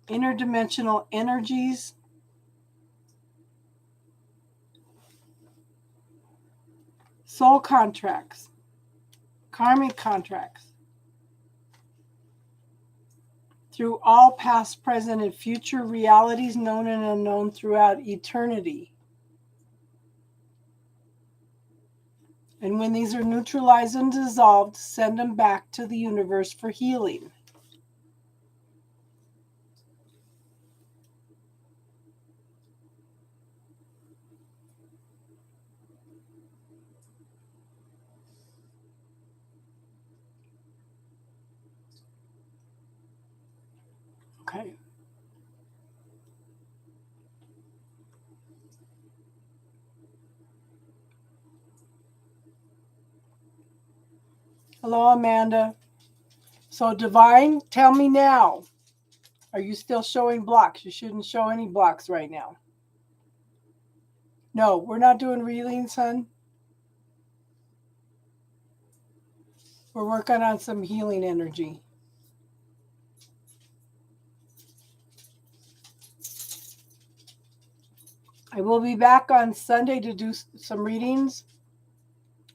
interdimensional energies, soul contracts, karmic contracts, through all past, present, and future realities known and unknown throughout eternity. And when these are neutralized and dissolved, send them back to the universe for healing. Okay. Hello, Amanda. So, Divine, tell me now. Are you still showing blocks? You shouldn't show any blocks right now. No, we're not doing readings, son. We're working on some healing energy. I will be back on Sunday to do some readings.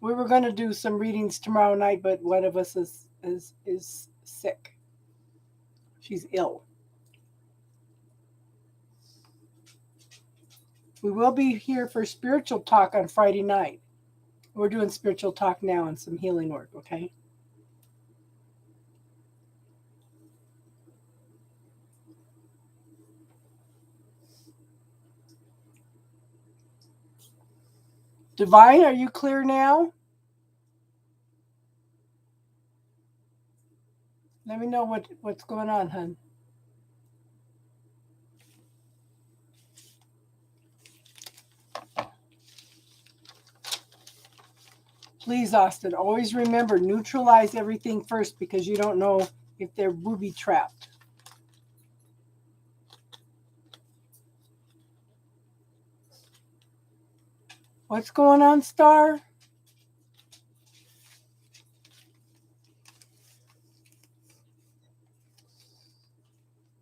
We were going to do some readings tomorrow night, but one of us is sick. She's ill. We will be here for spiritual talk on Friday night. We're doing spiritual talk now and some healing work, okay? Divine, are you clear now? Let me know what's going on, hon. Please, Austin, always remember, neutralize everything first because you don't know if they're booby trapped. What's going on, Star?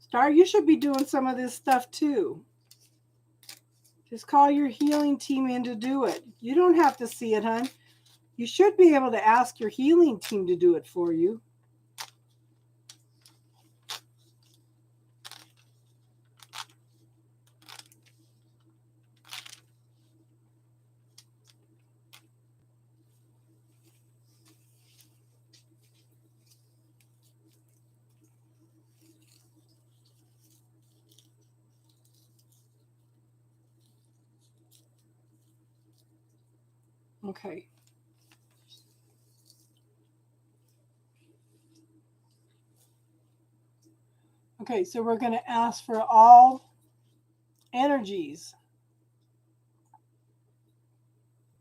Star, you should be doing some of this stuff too. Just call your healing team in to do it. You don't have to see it, hon. You should be able to ask your healing team to do it for you. Okay. Okay, so we're going to ask for all energies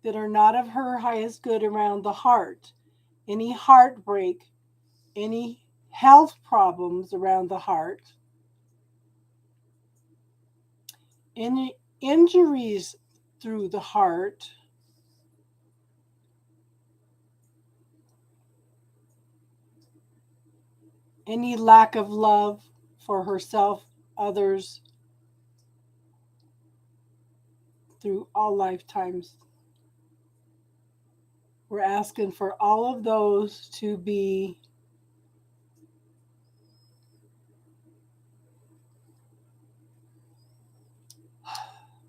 that are not of her highest good around the heart. Any heartbreak, any health problems around the heart, any injuries through the heart, any lack of love for herself, others, through all lifetimes. We're asking for all of those to be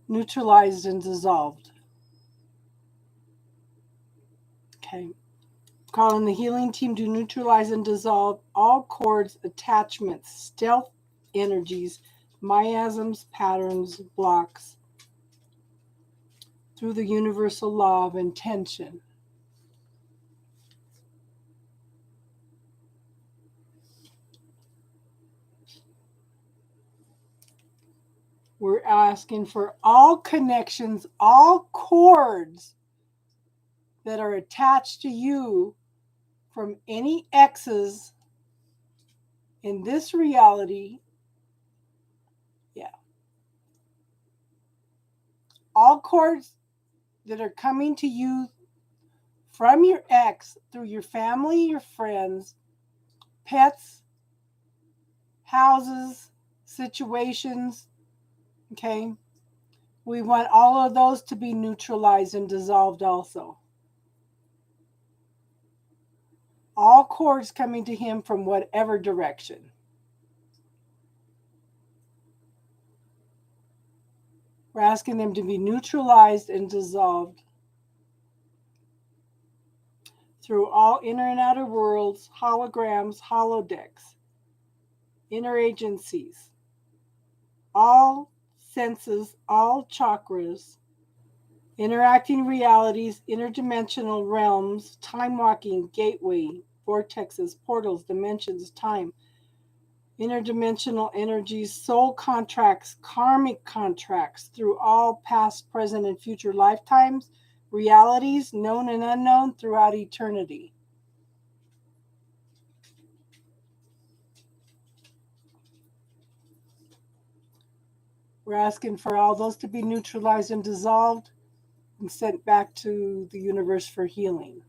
neutralized and dissolved. Okay. Calling the healing team to neutralize and dissolve all cords, attachments, stealth energies, miasms, patterns, blocks through the universal law of intention. We're asking for all connections, all cords that are attached to you from any exes in this reality. Yeah. All cords that are coming to you from your ex through your family, your friends, pets, houses, situations. Okay. We want all of those to be neutralized and dissolved also. All cords coming to him from whatever direction. We're asking them to be neutralized and dissolved through all inner and outer worlds, holograms, holodecks, inner agencies, all senses, all chakras, interacting realities, interdimensional realms, time walking, gateway, vortexes, portals, dimensions, time, interdimensional energies, soul contracts, karmic contracts through all past, present, and future lifetimes, realities, known and unknown, throughout eternity. We're asking for all those to be neutralized and dissolved and sent back to the universe for healing.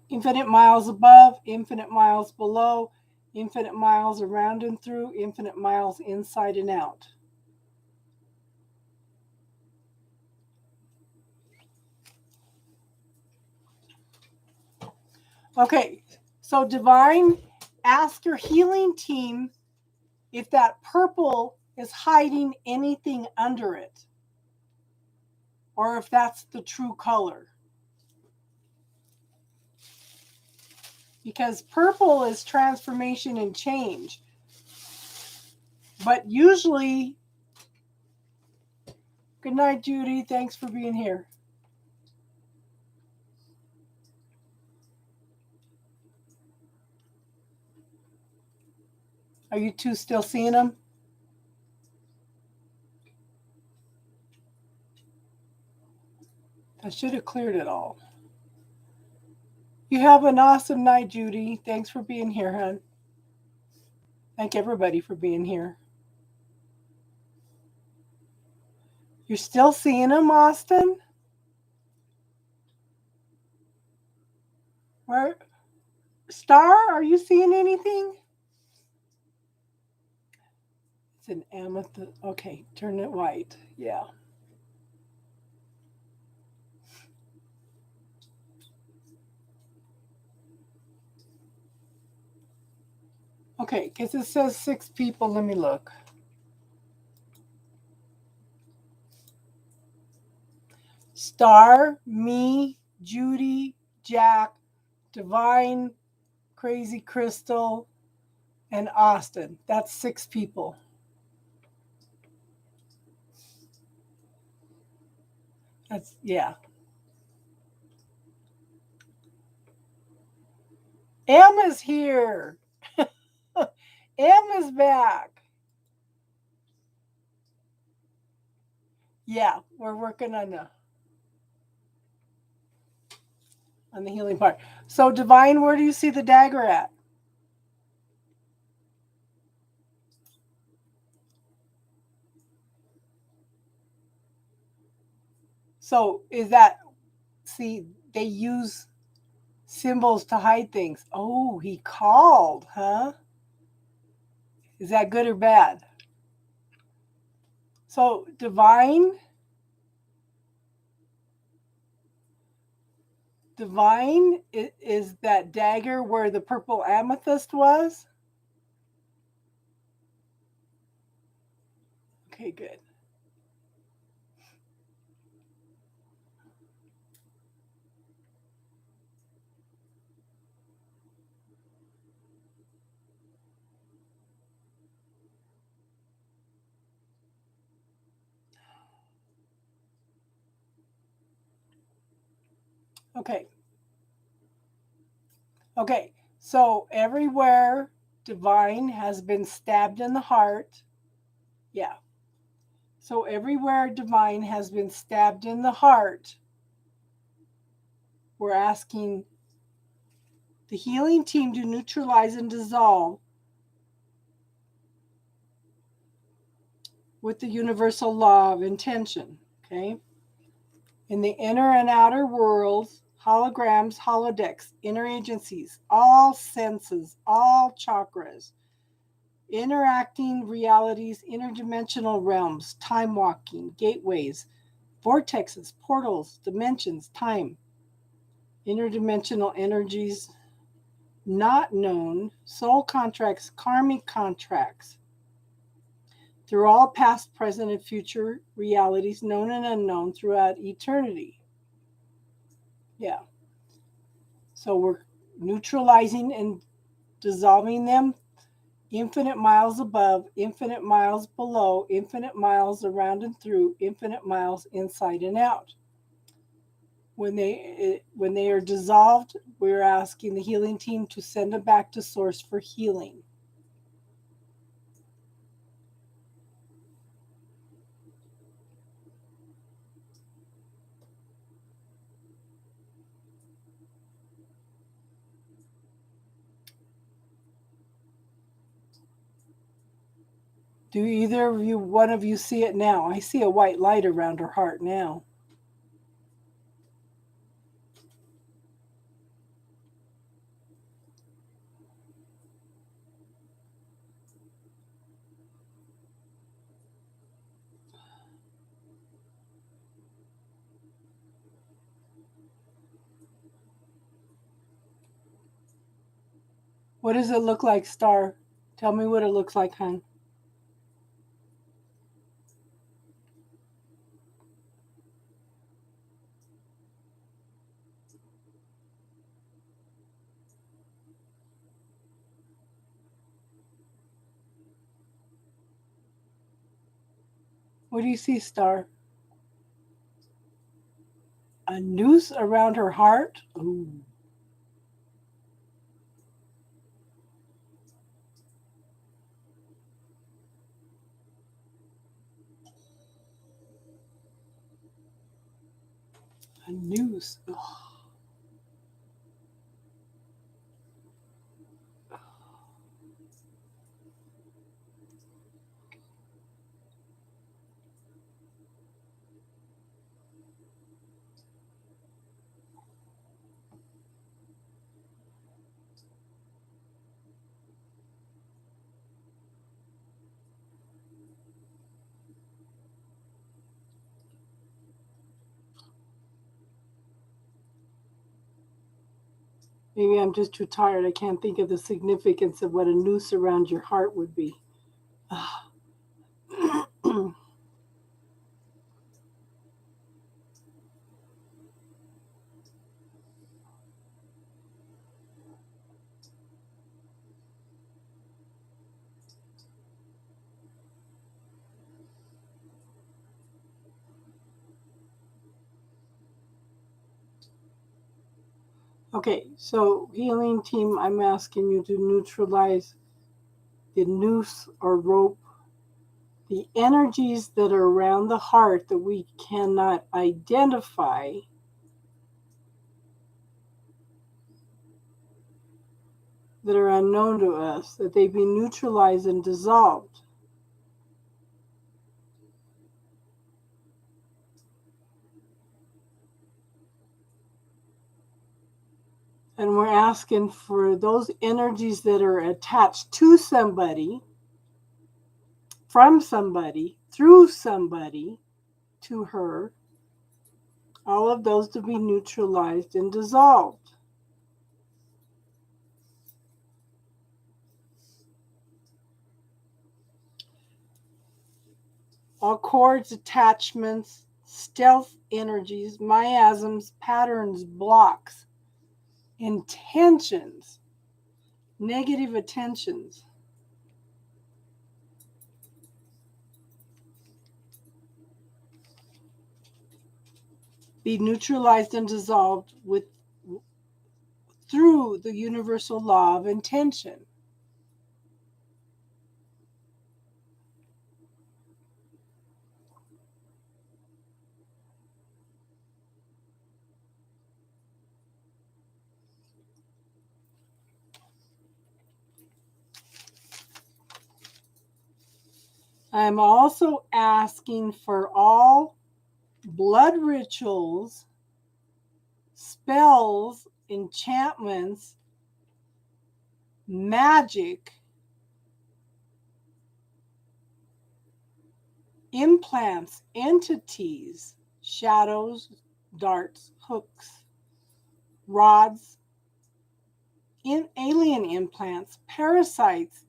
Infinite miles above, infinite miles below, infinite miles around and through, infinite miles inside and out. Okay, so Divine, ask your healing team if that purple is hiding anything under it, or if that's the true color. Because purple is transformation and change. But usually, good night, Judy. Thanks for being here. Are you two still seeing them? I should have cleared it all. You have an awesome night, Judy. Thanks for being here, hon. Thank everybody for being here. You're still seeing them, Austin? Where? Star, are you seeing anything? It's an amethyst. Okay, turn it white. Yeah. Okay, because it says 6 people. Let me look. Star, me, Judy, Jack, Divine, Crazy Crystal, and Austin. That's 6 people. That's, yeah. Emma's here. Emma's back. Yeah, we're working on the healing part. So Divine, where do you see the dagger at? So is that, see, they use symbols to hide things. Oh, he called, huh? Is that good or bad? So Divine is that dagger where the purple amethyst was? Okay, good. Okay. Okay. So everywhere Divine has been stabbed in the heart. Yeah. So everywhere Divine has been stabbed in the heart, we're asking the healing team to neutralize and dissolve with the universal law of intention. Okay. In the inner and outer worlds, holograms, holodecks, inner agencies, all senses, all chakras, interacting realities, interdimensional realms, time walking, gateways, vortexes, portals, dimensions, time, interdimensional energies not known, soul contracts, karmic contracts, through all past, present, and future realities known and unknown throughout eternity. Yeah. So we're neutralizing and dissolving them infinite miles above, infinite miles below, infinite miles around and through, infinite miles inside and out. When they are dissolved, we're asking the healing team to send them back to source for healing. Do either of you, one of you, see it now? I see a white light around her heart now. What does it look like, Star? Tell me what it looks like, hon. What do you see, Star? A noose around her heart? Ooh. A noose. Ugh. Maybe I'm just too tired. I can't think of the significance of what a noose around your heart would be. Okay, so healing team, I'm asking you to neutralize the noose or rope, the energies that are around the heart that we cannot identify, that are unknown to us, that they be neutralized and dissolved. And we're asking for those energies that are attached to somebody, from somebody, through somebody, to her, all of those to be neutralized and dissolved. All cords, attachments, stealth energies, miasms, patterns, blocks, intentions, negative attentions, be neutralized and dissolved through the universal law of intention. I'm also asking for all blood rituals, spells, enchantments, magic, implants, entities, shadows, darts, hooks, rods, alien implants, parasites,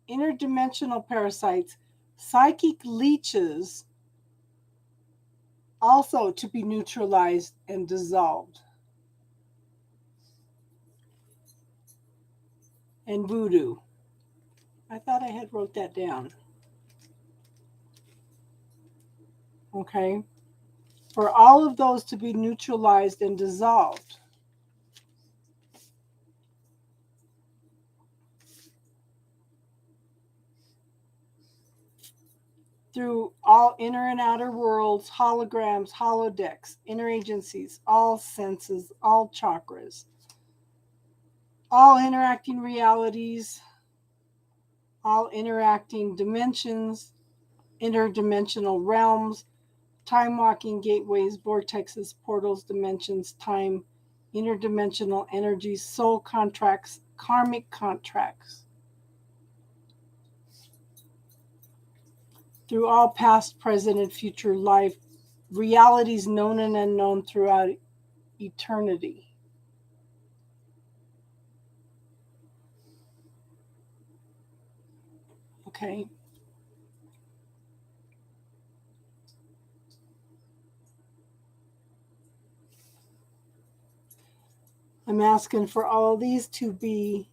interdimensional parasites, psychic leeches, also to be neutralized and dissolved. And voodoo. I thought I had wrote that down. Okay. For all of those to be neutralized and dissolved. Through all inner and outer worlds, holograms, holodecks, interagencies, all senses, all chakras, all interacting realities, all interacting dimensions, interdimensional realms, time walking gateways, vortexes, portals, dimensions, time, interdimensional energies, soul contracts, karmic contracts. Through all past, present, and future life, realities known and unknown throughout eternity. Okay. I'm asking for all these to be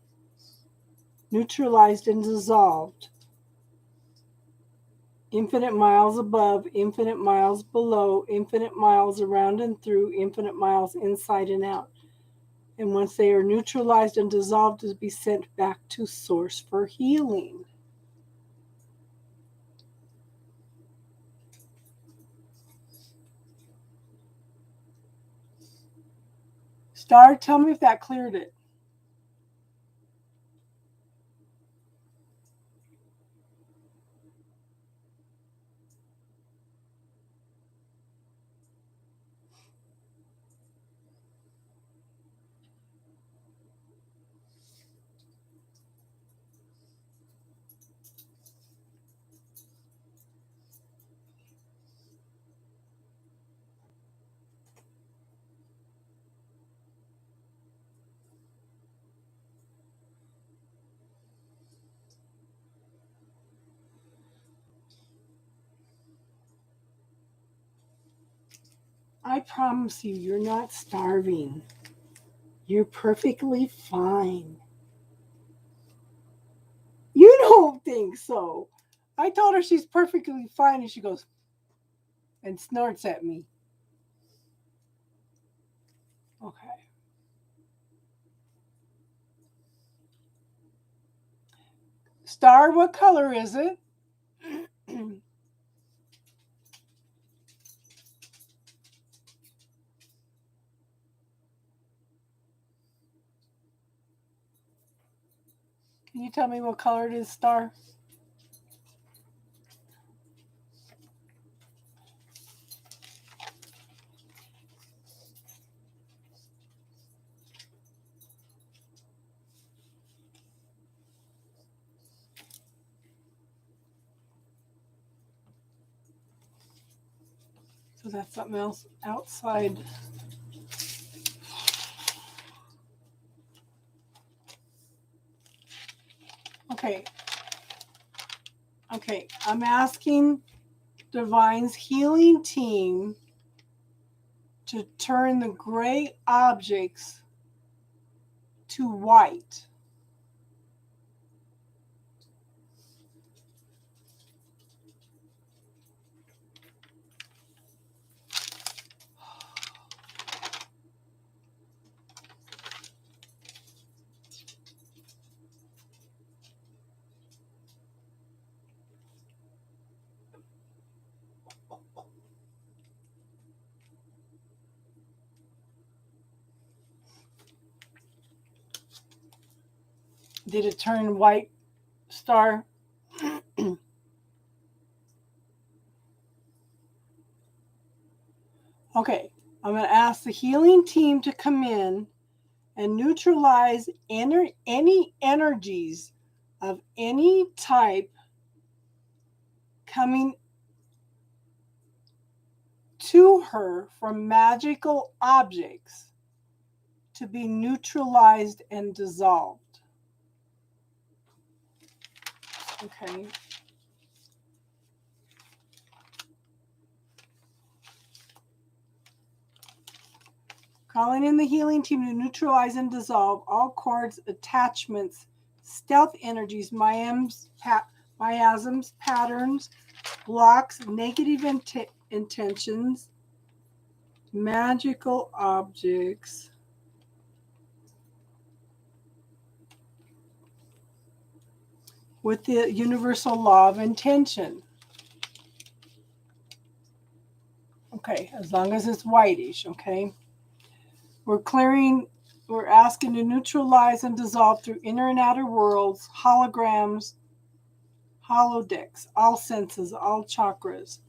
neutralized and dissolved. Infinite miles above, infinite miles below, infinite miles around and through, infinite miles inside and out. And once they are neutralized and dissolved, to be sent back to source for healing. Star, tell me if that cleared it. I promise you, you're not starving. You're perfectly fine. You don't think so. I told her she's perfectly fine, and she goes and snorts at me. Okay. Star, what color is it? Can you tell me what color it is, Star? So that's something else outside. Okay. Okay. I'm asking Divine's healing team to turn the gray objects to white. Did it turn white, Star? Okay. I'm going to ask the healing team to come in and neutralize any energies of any type coming to her from magical objects to be neutralized and dissolved. Okay. Calling in the healing team to neutralize and dissolve all cords, attachments, stealth energies, miasms, patterns, blocks, negative intentions, magical objects, with the universal law of intention. Okay, as long as it's whitish, okay? We're asking to neutralize and dissolve through inner and outer worlds, holograms, holodecks, all senses, all chakras,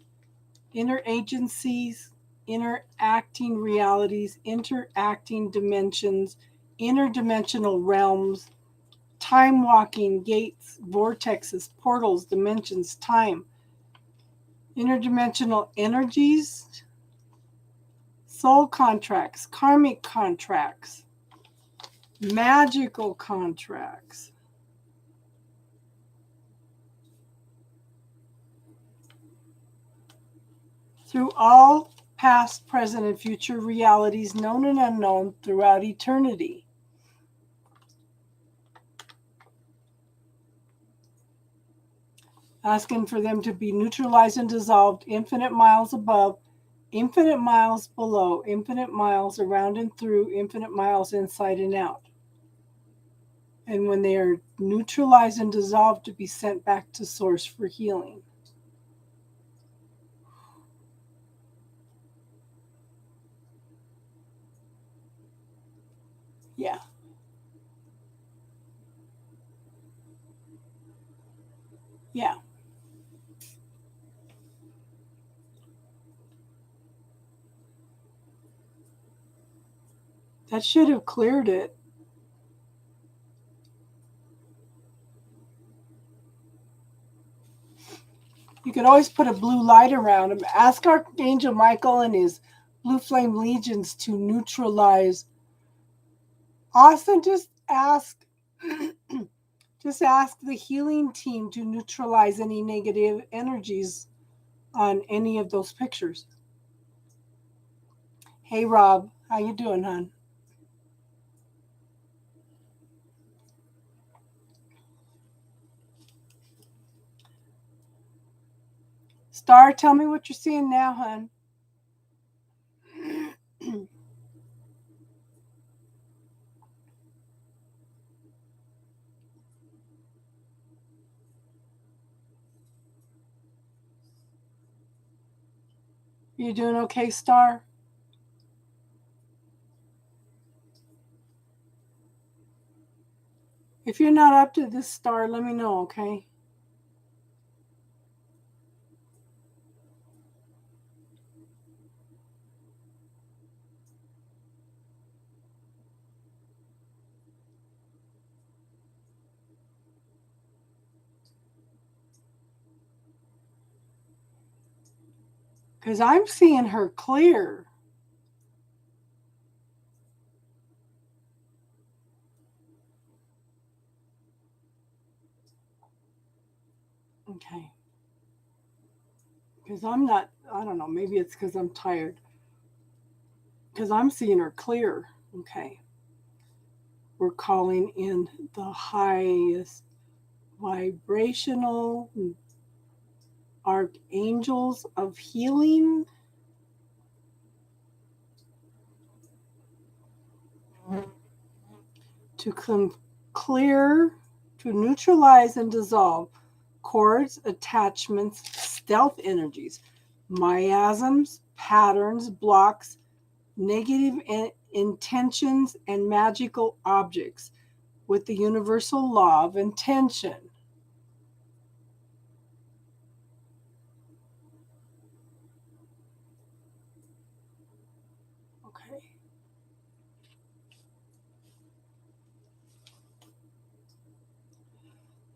inner agencies, interacting realities, interacting dimensions, interdimensional realms, time walking, gates, vortexes, portals, dimensions, time, interdimensional energies, soul contracts, karmic contracts, magical contracts. Through all past, present, and future realities, known and unknown, throughout eternity. Asking for them to be neutralized and dissolved infinite miles above, infinite miles below, infinite miles around and through, infinite miles inside and out. And when they are neutralized and dissolved, to be sent back to source for healing. Yeah. Yeah. That should have cleared it. You could always put a blue light around him. Ask Archangel Michael and his blue flame legions to neutralize. Austin, just ask the healing team to neutralize any negative energies on any of those pictures. Hey Rob, how you doing, hon? Star, tell me what you're seeing now, hon. You doing okay, Star? If you're not up to this, Star, let me know, okay? Because I'm seeing her clear. Okay. Because I'm not, I don't know, maybe it's because I'm tired. Because I'm seeing her clear. Okay. We're calling in the highest vibrational archangels of healing to come clear, to neutralize and dissolve cords, attachments, stealth energies, miasms, patterns, blocks, negative intentions, and magical objects with the universal law of intention. Okay.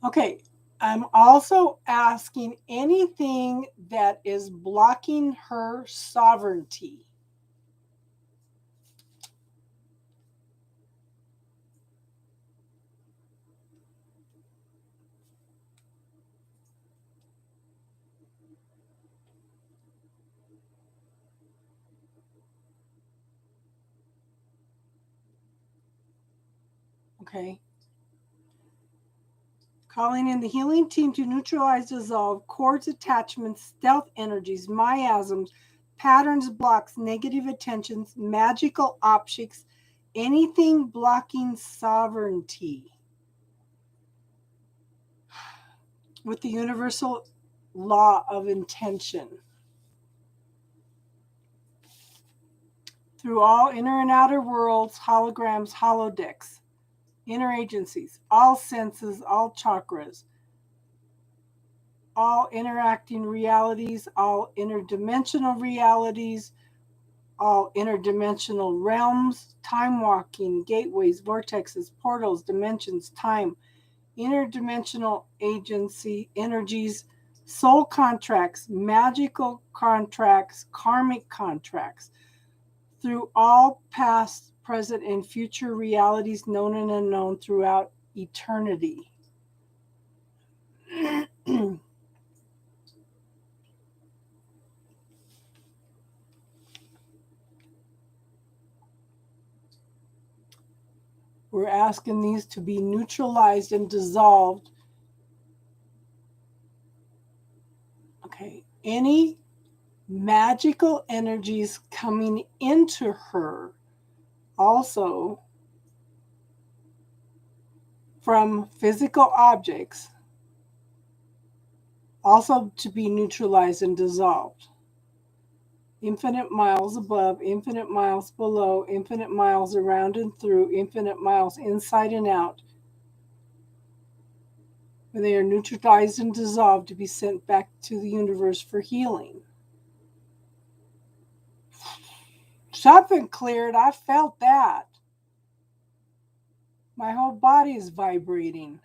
Okay. I'm also asking anything that is blocking her sovereignty. Okay. Calling in the healing team to neutralize, dissolve cords, attachments, stealth energies, miasms, patterns, blocks, negative attentions, magical objects, anything blocking sovereignty with the universal law of intention. Through all inner and outer worlds, holograms, holodecks, inner agencies, all senses, all chakras, all interacting realities, all interdimensional realities, all interdimensional realms, time walking, gateways, vortexes, portals, dimensions, time, interdimensional agency, energies, soul contracts, magical contracts, karmic contracts, through all past, present, and future realities known and unknown throughout eternity. We're asking these to be neutralized and dissolved. Okay. Any magical energies coming into her also from physical objects, also to be neutralized and dissolved. Infinite miles above, infinite miles below, infinite miles around and through, infinite miles inside and out. When they are neutralized and dissolved, to be sent back to the universe for healing. Something cleared. I felt that. My whole body is vibrating.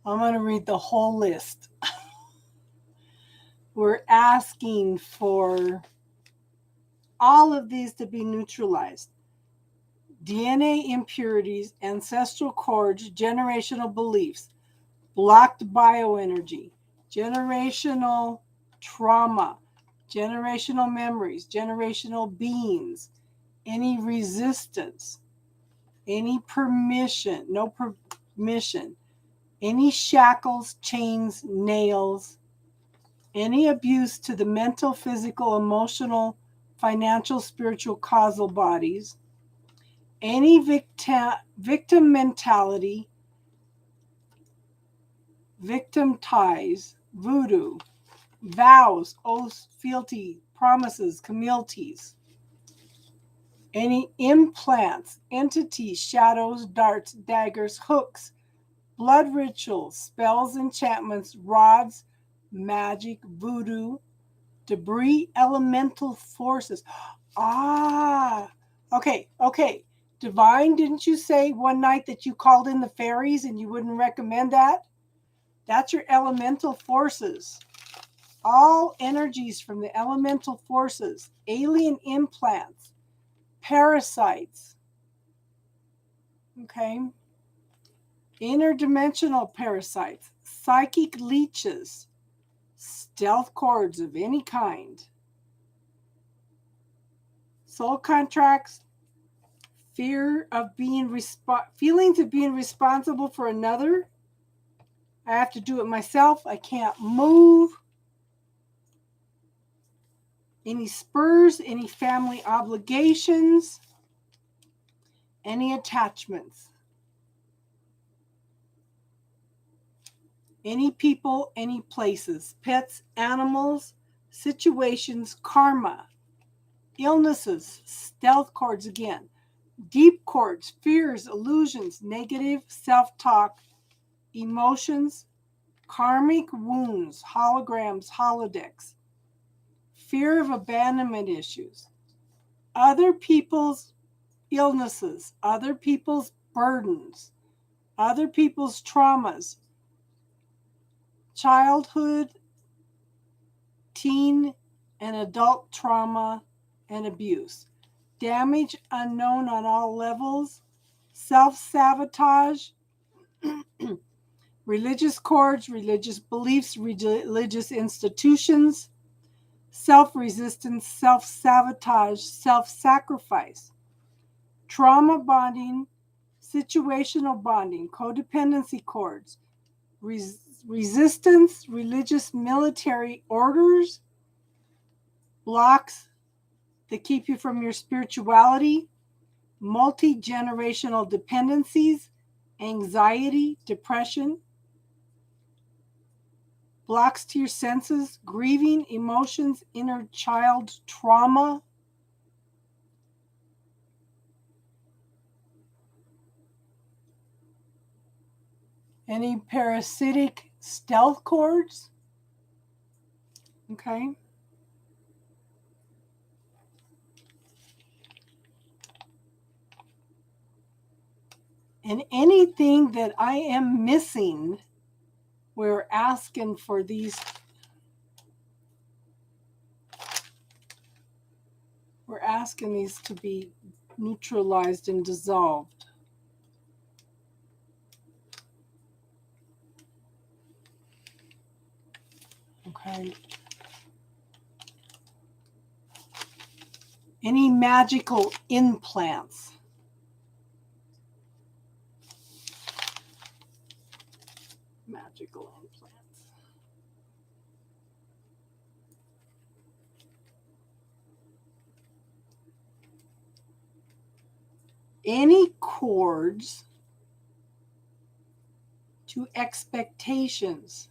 I'm going to read the whole list. We're asking for all of these to be neutralized. DNA impurities, ancestral cords, generational beliefs, blocked bioenergy, generational trauma, generational memories, generational beings, any resistance, any permission, no permission, any shackles, chains, nails, any abuse to the mental, physical, emotional, financial, spiritual, causal bodies, any victim mentality, victim ties, voodoo, vows, oaths, fealty, promises, communities, any implants, entities, shadows, darts, daggers, hooks, blood rituals, spells, enchantments, rods, magic, voodoo, debris, elemental forces. Okay. Divine, didn't you say one night that you called in the fairies and you wouldn't recommend that? That's your elemental forces. All energies from the elemental forces, alien implants, parasites, okay? Interdimensional parasites, psychic leeches, stealth cords of any kind, soul contracts, feelings of being responsible for another. I have to do it myself. I can't move. Any spurs, any family obligations, any attachments, any people, any places, pets, animals, situations, karma, illnesses, stealth cords again, deep cords, fears, illusions, negative self-talk, emotions, karmic wounds, holograms, holodecks, fear of abandonment issues, other people's illnesses, other people's burdens, other people's traumas, childhood, teen, and adult trauma and abuse, damage unknown on all levels, self-sabotage, religious cords, religious beliefs, religious institutions, self-resistance, self-sabotage, self-sacrifice, trauma bonding, situational bonding, codependency cords, resistance, religious military orders, blocks that keep you from your spirituality, multi-generational dependencies, anxiety, depression, blocks to your senses, grieving, emotions, inner child trauma, any parasitic stealth cords, okay? And anything that I am missing, we're asking for these. We're asking these to be neutralized and dissolved. Okay. Any magical implants. Magical implants. Any cords to expectations.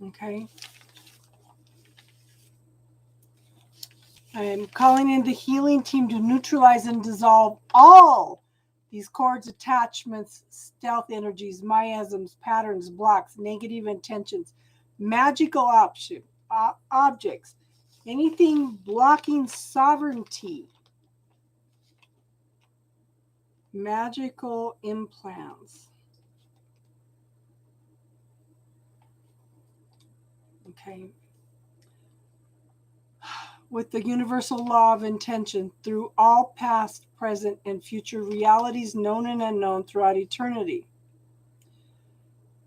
Okay. I am calling in the healing team to neutralize and dissolve all these cords, attachments, stealth energies, miasms, patterns, blocks, negative intentions, magical objects, anything blocking sovereignty, Magical implants. Okay. With the universal law of intention through all past, present, and future realities known and unknown throughout eternity.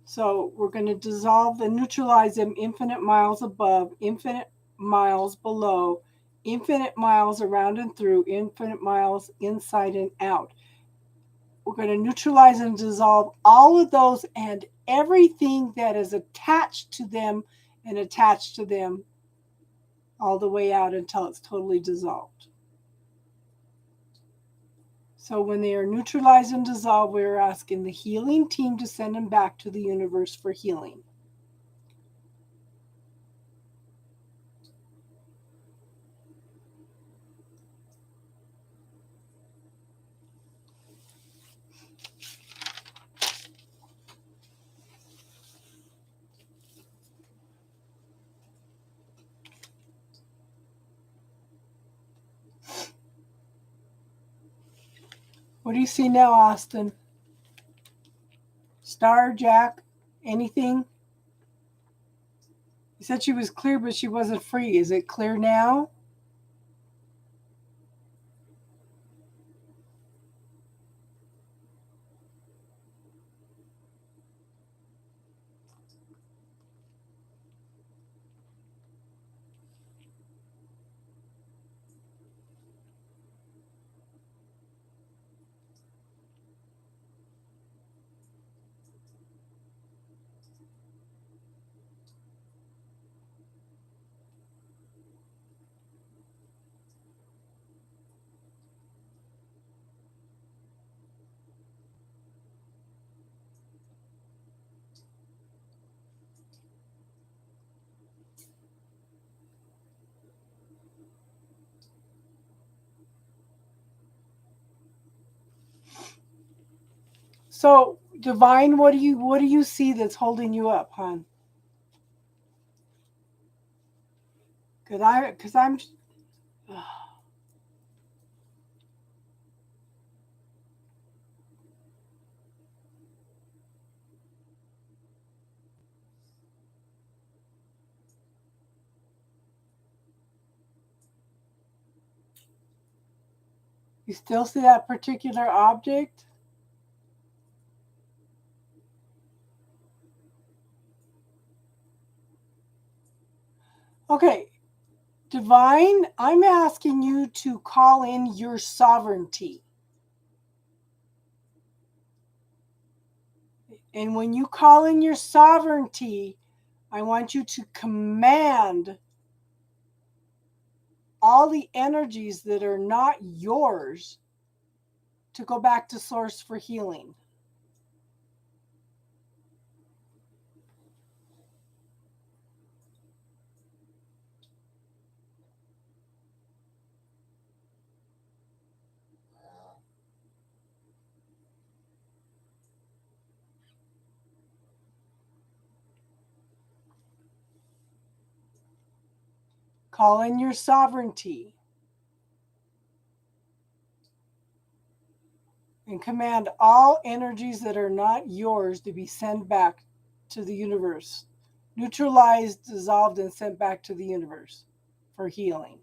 So we're going to dissolve and neutralize them infinite miles above, infinite miles below, infinite miles around and through, infinite miles inside and out. We're going to neutralize and dissolve all of those and everything that is attached to them and attached to them all the way out until it's totally dissolved. So when they are neutralized and dissolved, we are asking the healing team to send them back to the universe for healing. What do you see now, Austin? Star, Jack, anything? You said she was clear, but she wasn't free. Is it clear now? So, Divine, what do you see that's holding you up, hon? Because I'm. You still see that particular object? Okay, Divine, I'm asking you to call in your sovereignty. And when you call in your sovereignty, I want you to command all the energies that are not yours to go back to source for healing. Call in your sovereignty and command all energies that are not yours to be sent back to the universe, neutralized, dissolved, and sent back to the universe for healing.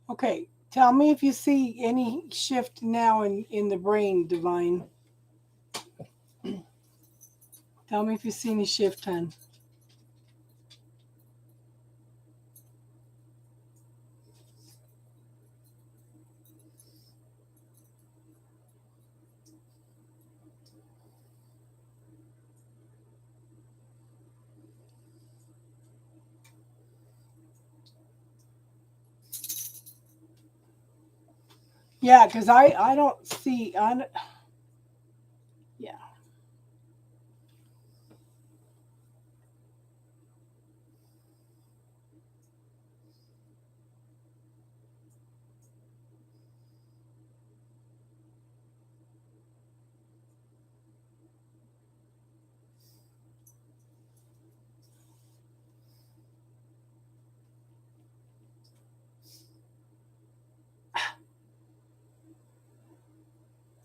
Okay, tell me if you see any shift now in the brain, Divine. Tell me if you see any shift, hon. Yeah, because I don't see, yeah.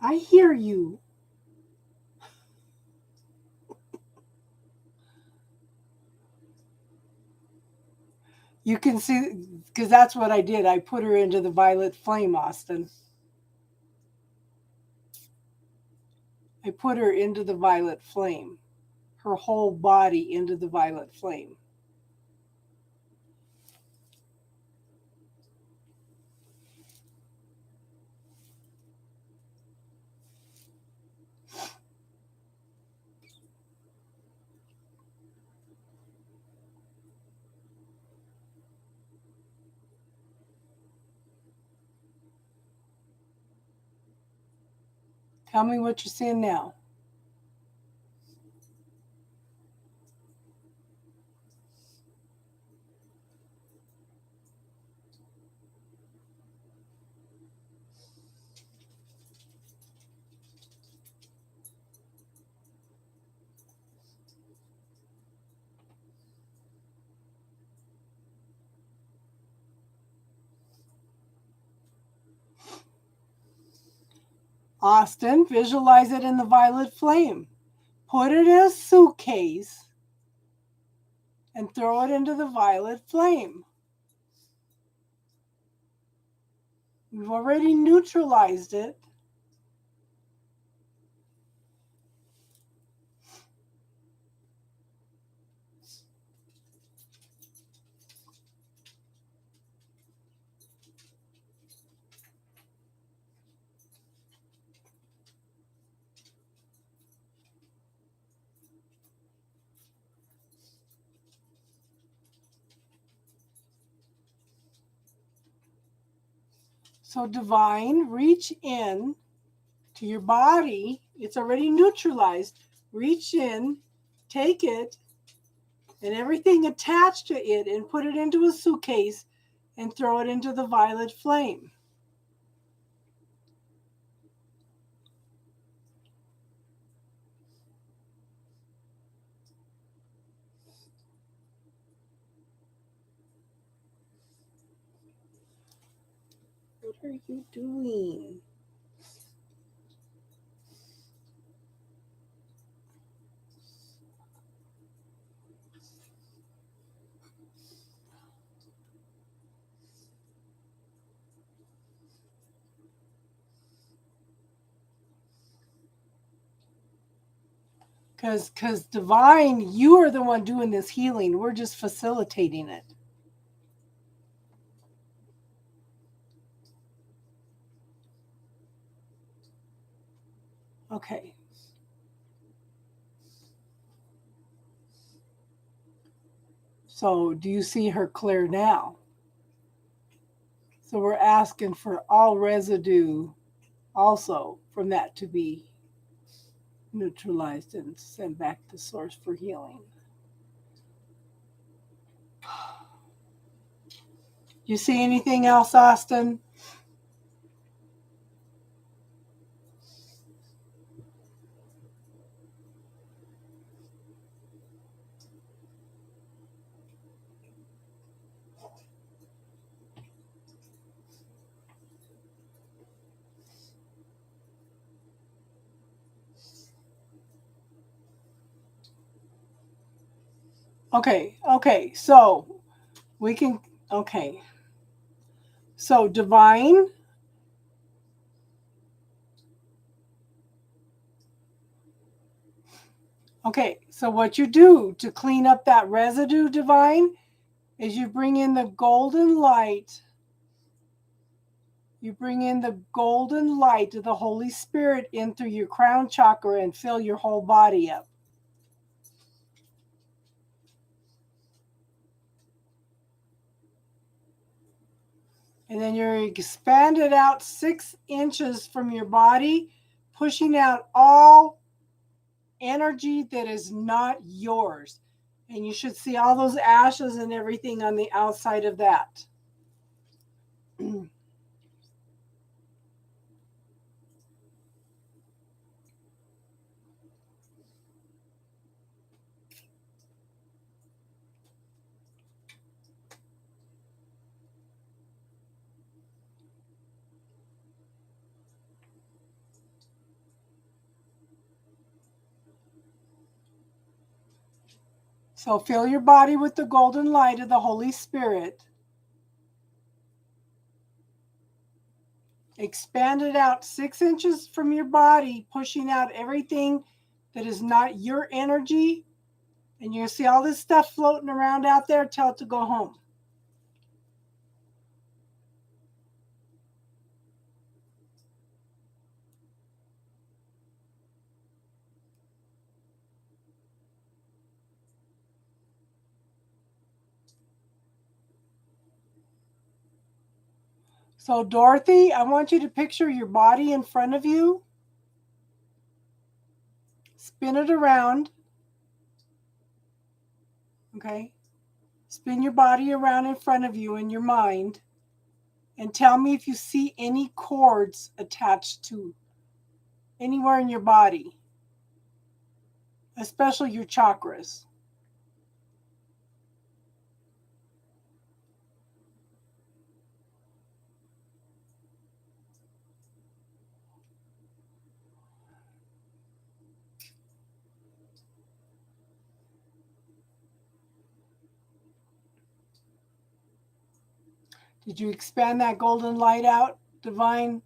I hear you. You can see, because that's what I did. I put her into the violet flame, Austin. I put her into the violet flame, her whole body into the violet flame. Tell me what you're seeing now. Austin, visualize it in the violet flame. Put it in a suitcase and throw it into the violet flame. We've already neutralized it. So, Divine, reach in to your body. It's already neutralized. Reach in, take it, and everything attached to it, and put it into a suitcase and throw it into the violet flame. What are you doing? Because Divine, you are the one doing this healing. We're just facilitating it. Okay. So, do you see her clear now? So, we're asking for all residue also from that to be neutralized and sent back to source for healing. You see anything else, Austin? Okay, so we can, okay. So, Divine, okay, so what you do to clean up that residue, Divine, is you bring in the golden light. You bring in the golden light of the Holy Spirit in through your crown chakra and fill your whole body up. And then you're expanded out 6 inches from your body, pushing out all energy that is not yours. And you should see all those ashes and everything on the outside of that. So fill your body with the golden light of the Holy Spirit. Expand it out 6 inches from your body, pushing out everything that is not your energy. And you'll see all this stuff floating around out there. Tell it to go home. So, Dorothy, I want you to picture your body in front of you. Spin it around. Okay? Spin your body around in front of you in your mind. And tell me if you see any cords attached to anywhere in your body, especially your chakras. Did you expand that golden light out, Divine?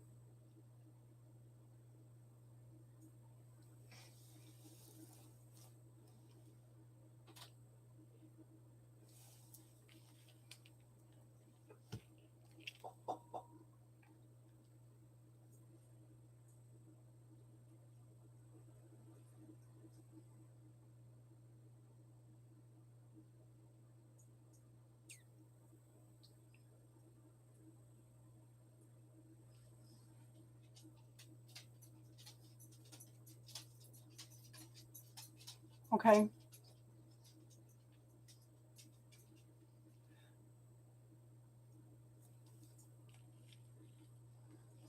Okay.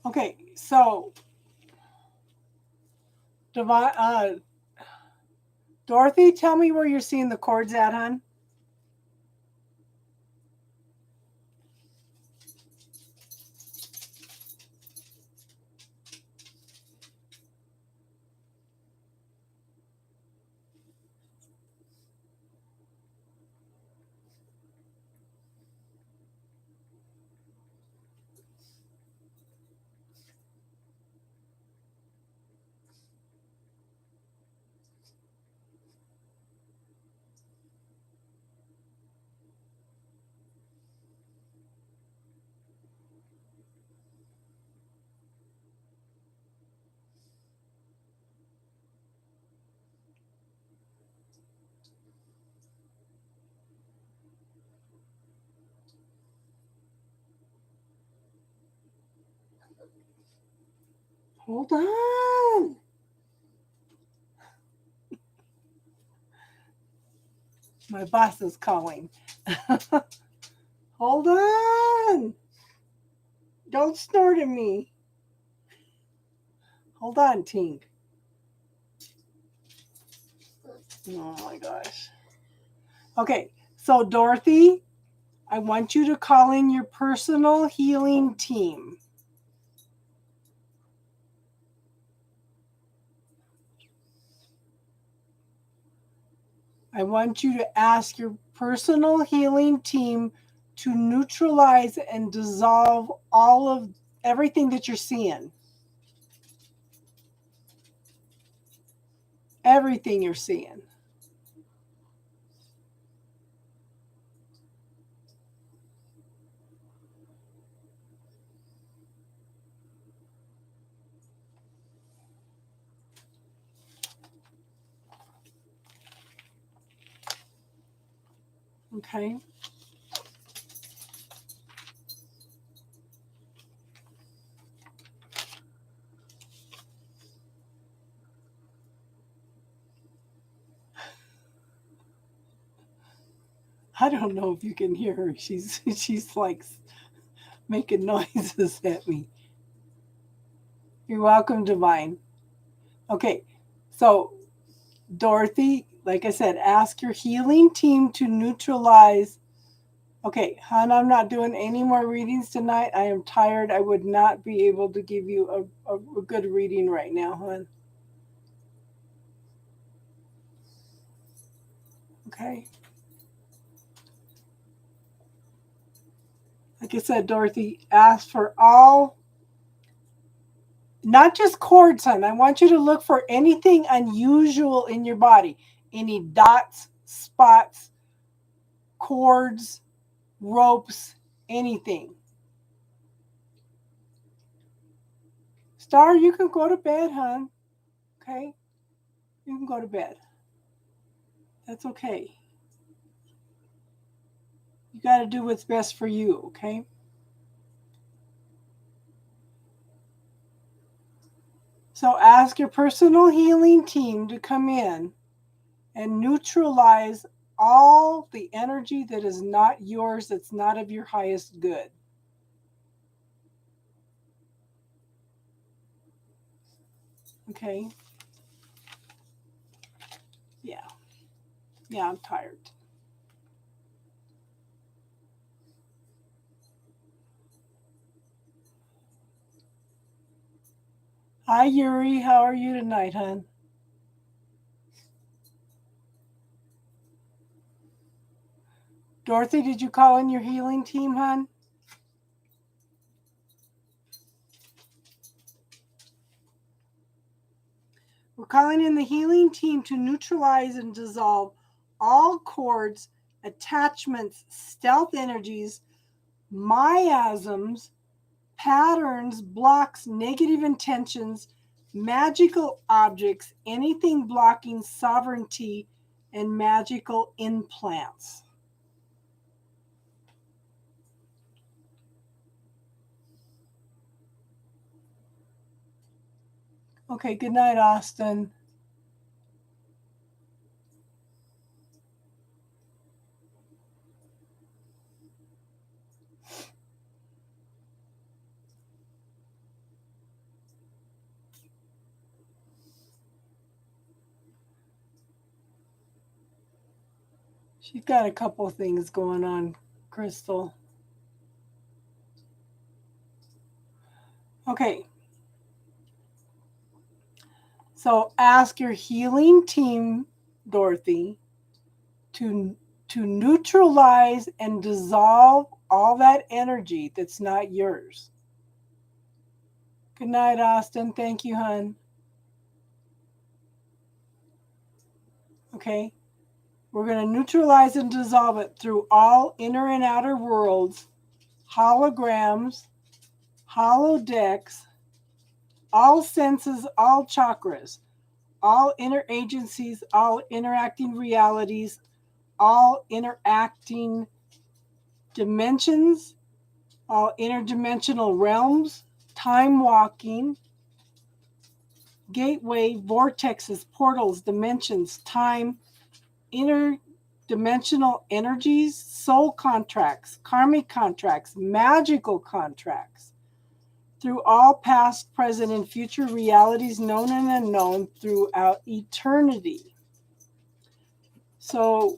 Okay, so Divine, Dorothy, tell me where you're seeing the cords at, hon. Hold on. My boss is calling. Hold on. Don't snort at me. Hold on, Tink. Oh my gosh. Okay, so Dorothy, I want you to call in your personal healing team. I want you to ask your personal healing team to neutralize and dissolve all of everything that you're seeing. Everything you're seeing. Okay. I don't know if you can hear her. She's like making noises at me. You're welcome, Divine. Okay, so Dorothy, like I said, ask your healing team to neutralize. Okay, hon, I'm not doing any more readings tonight. I am tired. I would not be able to give you a good reading right now, hon. Okay. Like I said, Dorothy, ask for all, not just cords, hon. I want you to look for anything unusual in your body. Any dots, spots, cords, ropes, anything. Star, you can go to bed, hon. Okay? You can go to bed. That's okay. You got to do what's best for you, okay? So ask your personal healing team to come in and neutralize all the energy that is not yours, that's not of your highest good. Okay? Yeah. Yeah, I'm tired. Hi, Yuri. How are you tonight, hon? Dorothy, did you call in your healing team, hon? We're calling in the healing team to neutralize and dissolve all cords, attachments, stealth energies, miasms, patterns, blocks, negative intentions, magical objects, anything blocking sovereignty, and magical implants. Okay, good night, Austin. She's got a couple things going on, Crystal. Okay. So ask your healing team, Dorothy, to neutralize and dissolve all that energy that's not yours. Good night, Austin. Thank you, hon. Okay. We're going to neutralize and dissolve it through all inner and outer worlds, holograms, holodecks, all senses, all chakras, all inner agencies, all interacting realities, all interacting dimensions, all interdimensional realms, time walking, gateway, vortexes, portals, dimensions, time, interdimensional energies, soul contracts, karmic contracts, magical contracts, through all past, present, and future realities known and unknown throughout eternity. So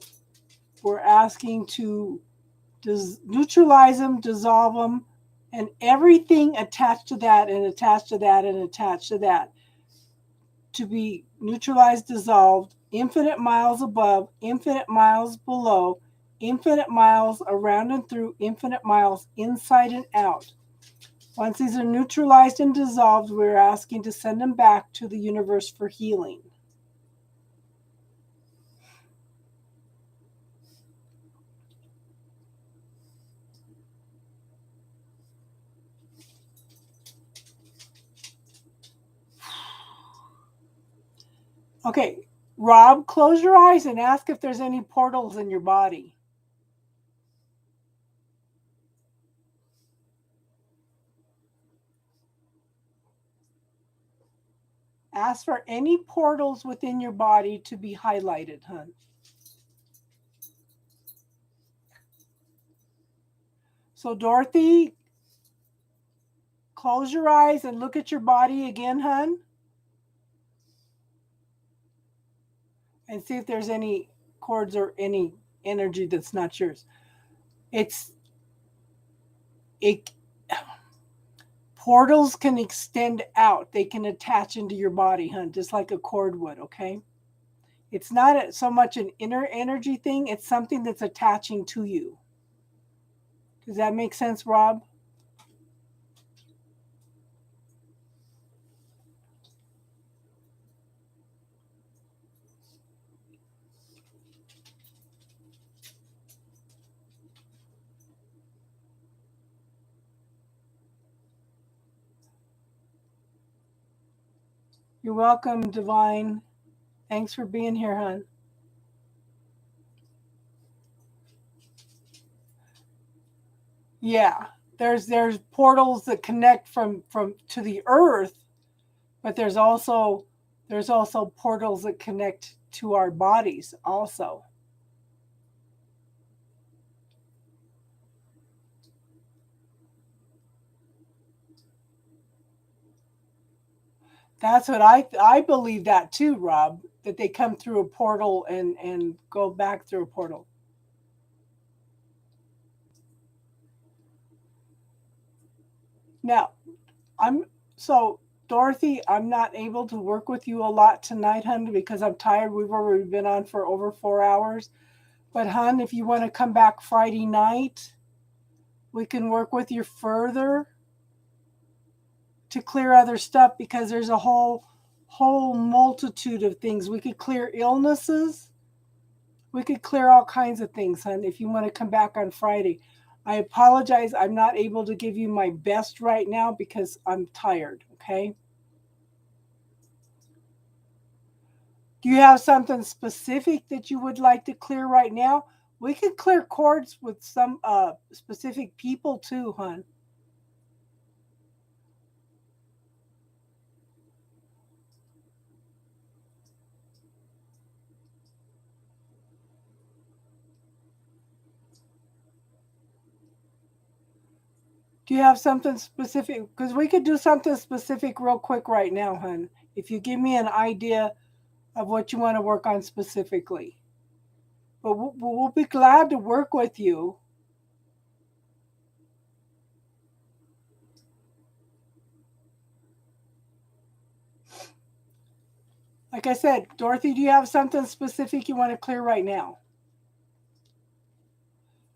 we're asking to neutralize them, dissolve them, and everything attached to that and attached to that and attached to that to be neutralized, dissolved, infinite miles above, infinite miles below, infinite miles around and through, infinite miles inside and out. Once these are neutralized and dissolved, we're asking to send them back to the universe for healing. Okay, Rob, close your eyes and ask if there's any portals in your body. Ask for any portals within your body to be highlighted, hon. So, Dorothy, close your eyes and look at your body again, hon. And see if there's any cords or any energy that's not yours. Portals can extend out. They can attach into your body, hon, just like a cord would, okay? It's not so much an inner energy thing. It's something that's attaching to you. Does that make sense, Rob? You're welcome, Divine. Thanks for being here, hon. Yeah, there's portals that connect from to the earth, but there's also portals that connect to our bodies also. That's what I believe that too, Rob, that they come through a portal and go back through a portal. Now, I'm so Dorothy, I'm not able to work with you a lot tonight, hun, because I'm tired. We've already been on for over 4 hours. But hun, if you want to come back Friday night, we can work with you further to clear other stuff because there's a whole multitude of things. We could clear illnesses. We could clear all kinds of things, hun, if you want to come back on Friday. I apologize. I'm not able to give you my best right now because I'm tired, okay? Do you have something specific that you would like to clear right now? We could clear cords with some specific people too, hon. Do you have something specific? Because we could do something specific real quick right now, hon. If you give me an idea of what you want to work on specifically. But we'll be glad to work with you. Like I said, Dorothy, do you have something specific you want to clear right now?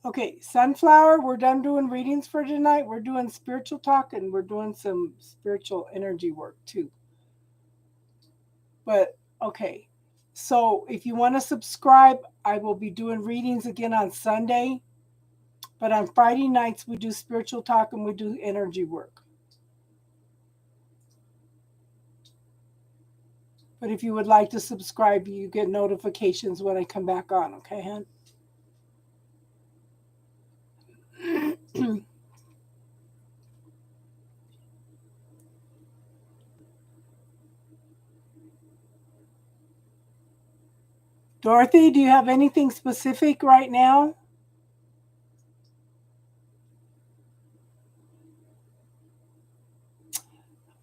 Okay, Sunflower, we're done doing readings for tonight. We're doing spiritual talk and we're doing some spiritual energy work too. But okay, so if you want to subscribe, I will be doing readings again on Sunday. But on Friday nights, we do spiritual talk and we do energy work. But if you would like to subscribe, you get notifications when I come back on, okay, hon? Dorothy, do you have anything specific right now?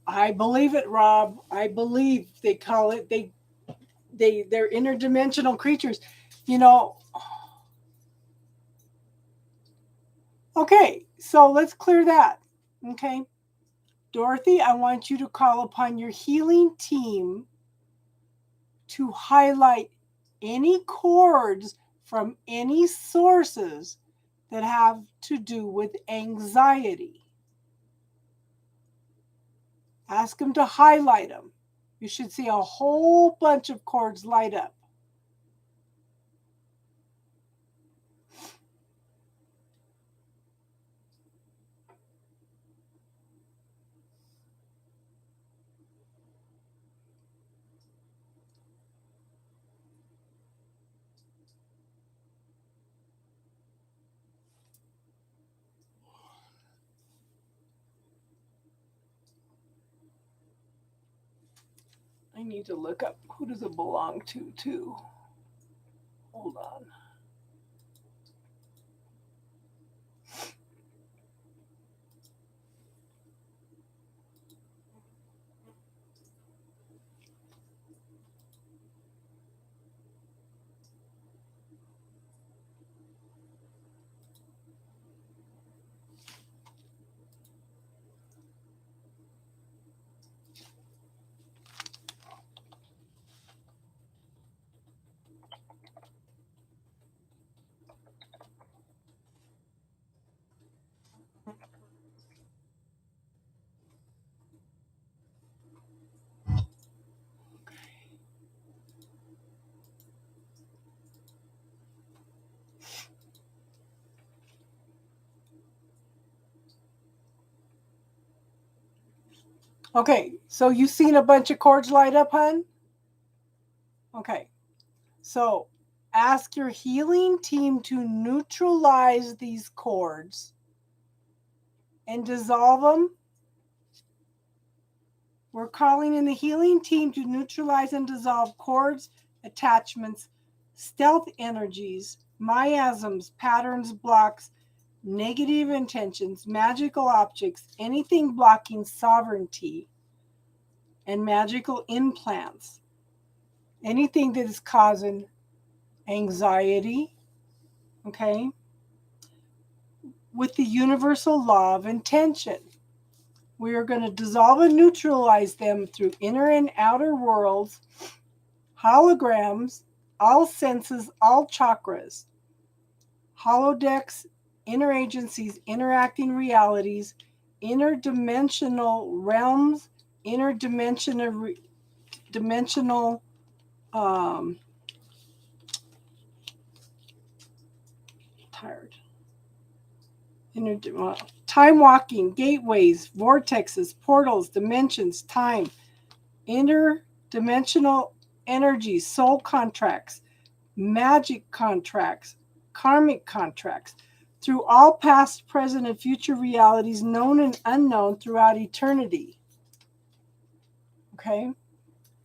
I believe it, Rob. I believe they call it they're interdimensional creatures. You know, okay, so let's clear that. Okay. Dorothy, I want you to call upon your healing team to highlight any cords from any sources that have to do with anxiety. Ask them to highlight them. You should see a whole bunch of cords light up. I need to look up who does it belong to too. Hold on. Okay, so you seen a bunch of cords light up, hun? Okay, so ask your healing team to neutralize these cords and dissolve them. We're calling in the healing team to neutralize and dissolve cords, attachments, stealth energies, miasms, patterns, blocks, negative intentions, magical objects, anything blocking sovereignty, and magical implants. Anything that is causing anxiety, okay, with the universal law of intention. We are going to dissolve and neutralize them through inner and outer worlds, holograms, all senses, all chakras, holodecks, inner agencies, interacting realities, interdimensional realms, interdimensional tired. Time walking, gateways, vortexes, portals, dimensions, time, interdimensional energies, soul contracts, magic contracts, karmic contracts, through all past, present, and future realities known and unknown throughout eternity. Okay?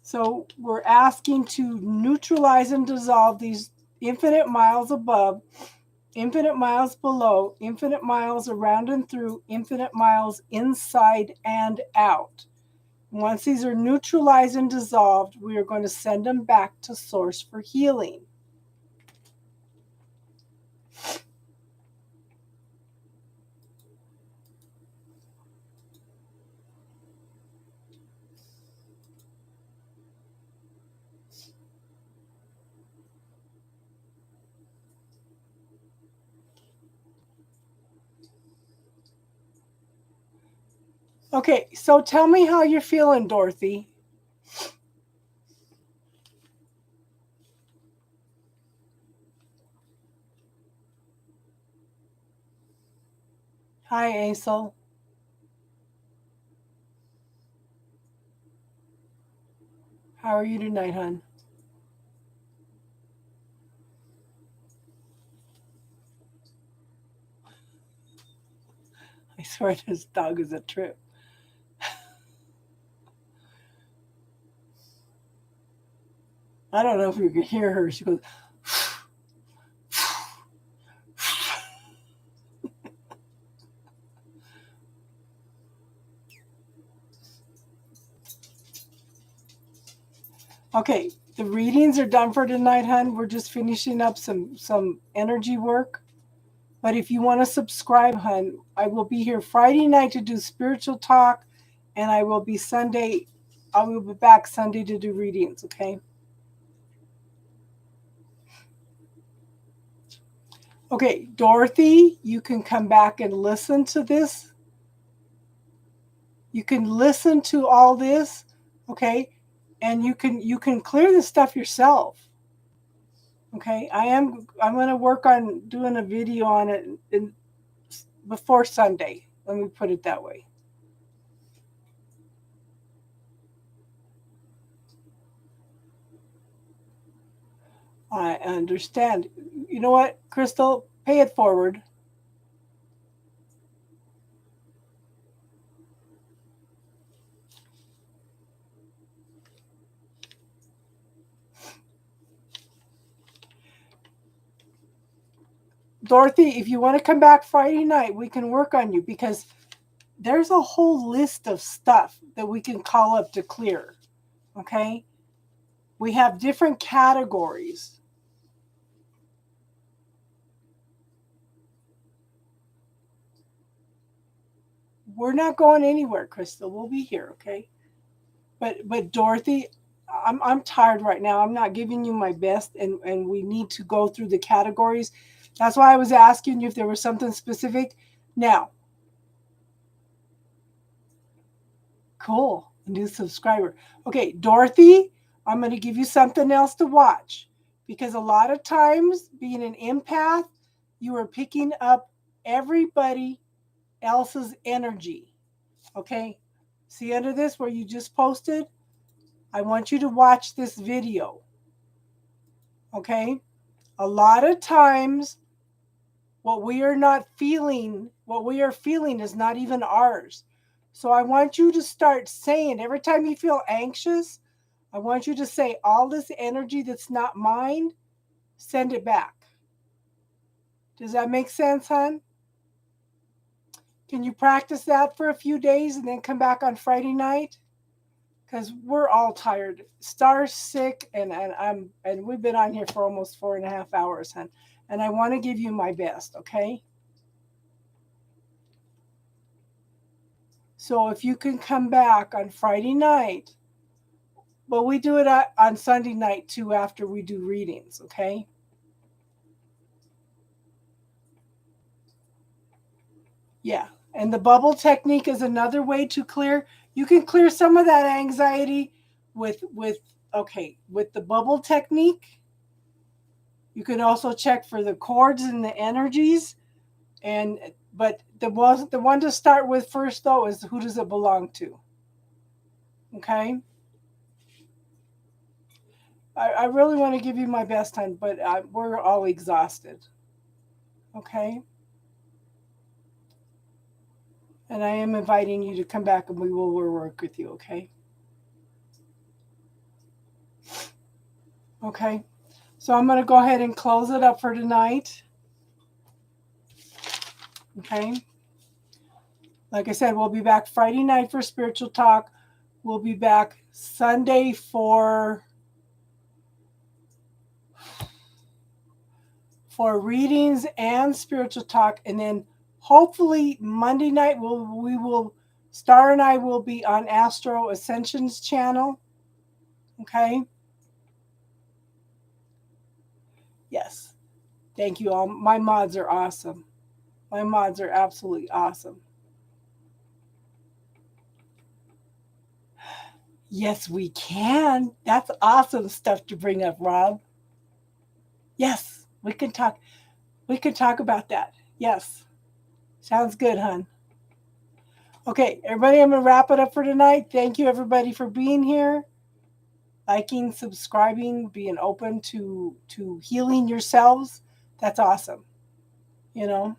So we're asking to neutralize and dissolve these infinite miles above, infinite miles below, infinite miles around and through, infinite miles inside and out. Once these are neutralized and dissolved, we are going to send them back to source for healing. Okay, so tell me how you're feeling, Dorothy. Hi, Aisel. How are you tonight, hon? I swear this dog is a trip. I don't know if you can hear her. She goes, okay, the readings are done for tonight, hon. We're just finishing up some energy work. But if you want to subscribe, hon, I will be here Friday night to do spiritual talk, and I will be back Sunday to do readings, okay? Okay, Dorothy, you can come back and listen to this. You can listen to all this, okay? And you can clear this stuff yourself. Okay? I'm going to work on doing a video on it before Sunday. Let me put it that way. I understand. You know what, Crystal? Pay it forward. Dorothy, if you want to come back Friday night, we can work on you because there's a whole list of stuff that we can call up to clear. Okay? We have different categories. We're not going anywhere, Crystal. We'll be here, okay? But Dorothy, I'm tired right now. I'm not giving you my best, and we need to go through the categories. That's why I was asking you if there was something specific. Now, cool, a new subscriber. Okay, Dorothy, I'm going to give you something else to watch because a lot of times, being an empath, you are picking up everybody else's energy. Okay, see under this where you just posted? I want you to watch this video. Okay, a lot of times, what we are feeling is not even ours. So I want you to start saying every time you feel anxious, I want you to say, all this energy that's not mine, send it back. Does that make sense, hon? Can you practice that for a few days and then come back on Friday night? Because we're all tired. Star's sick, and we've been on here for almost 4.5 hours, hon. And I want to give you my best, okay? So if you can come back on Friday night, but we do it on Sunday night too after we do readings, okay? Yeah. And the bubble technique is another way to clear. You can clear some of that anxiety with the bubble technique. You can also check for the chords and the energies. But the one to start with first though is who does it belong to? Okay? I really want to give you my best time, but we're all exhausted. Okay? And I am inviting you to come back and we will work with you, okay? Okay. So I'm going to go ahead and close it up for tonight. Okay. Like I said, we'll be back Friday night for spiritual talk. We'll be back Sunday for readings and spiritual talk, and then hopefully Monday night Star and I will be on Astro Ascension's channel. Okay. Yes. Thank you all. My mods are awesome. My mods are absolutely awesome. Yes, we can. That's awesome stuff to bring up, Rob. Yes, we can talk. We can talk about that. Yes. Sounds good, hon. Okay, everybody, I'm going to wrap it up for tonight. Thank you, everybody, for being here. Liking, subscribing, being open to healing yourselves. That's awesome. You know?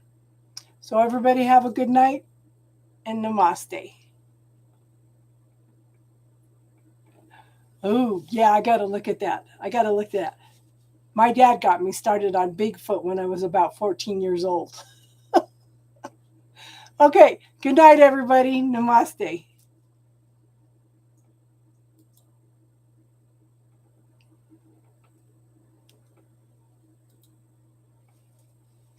So everybody have a good night and namaste. Oh, yeah, I got to look at that. My dad got me started on Bigfoot when I was about 14 years old. Okay, good night, everybody. Namaste.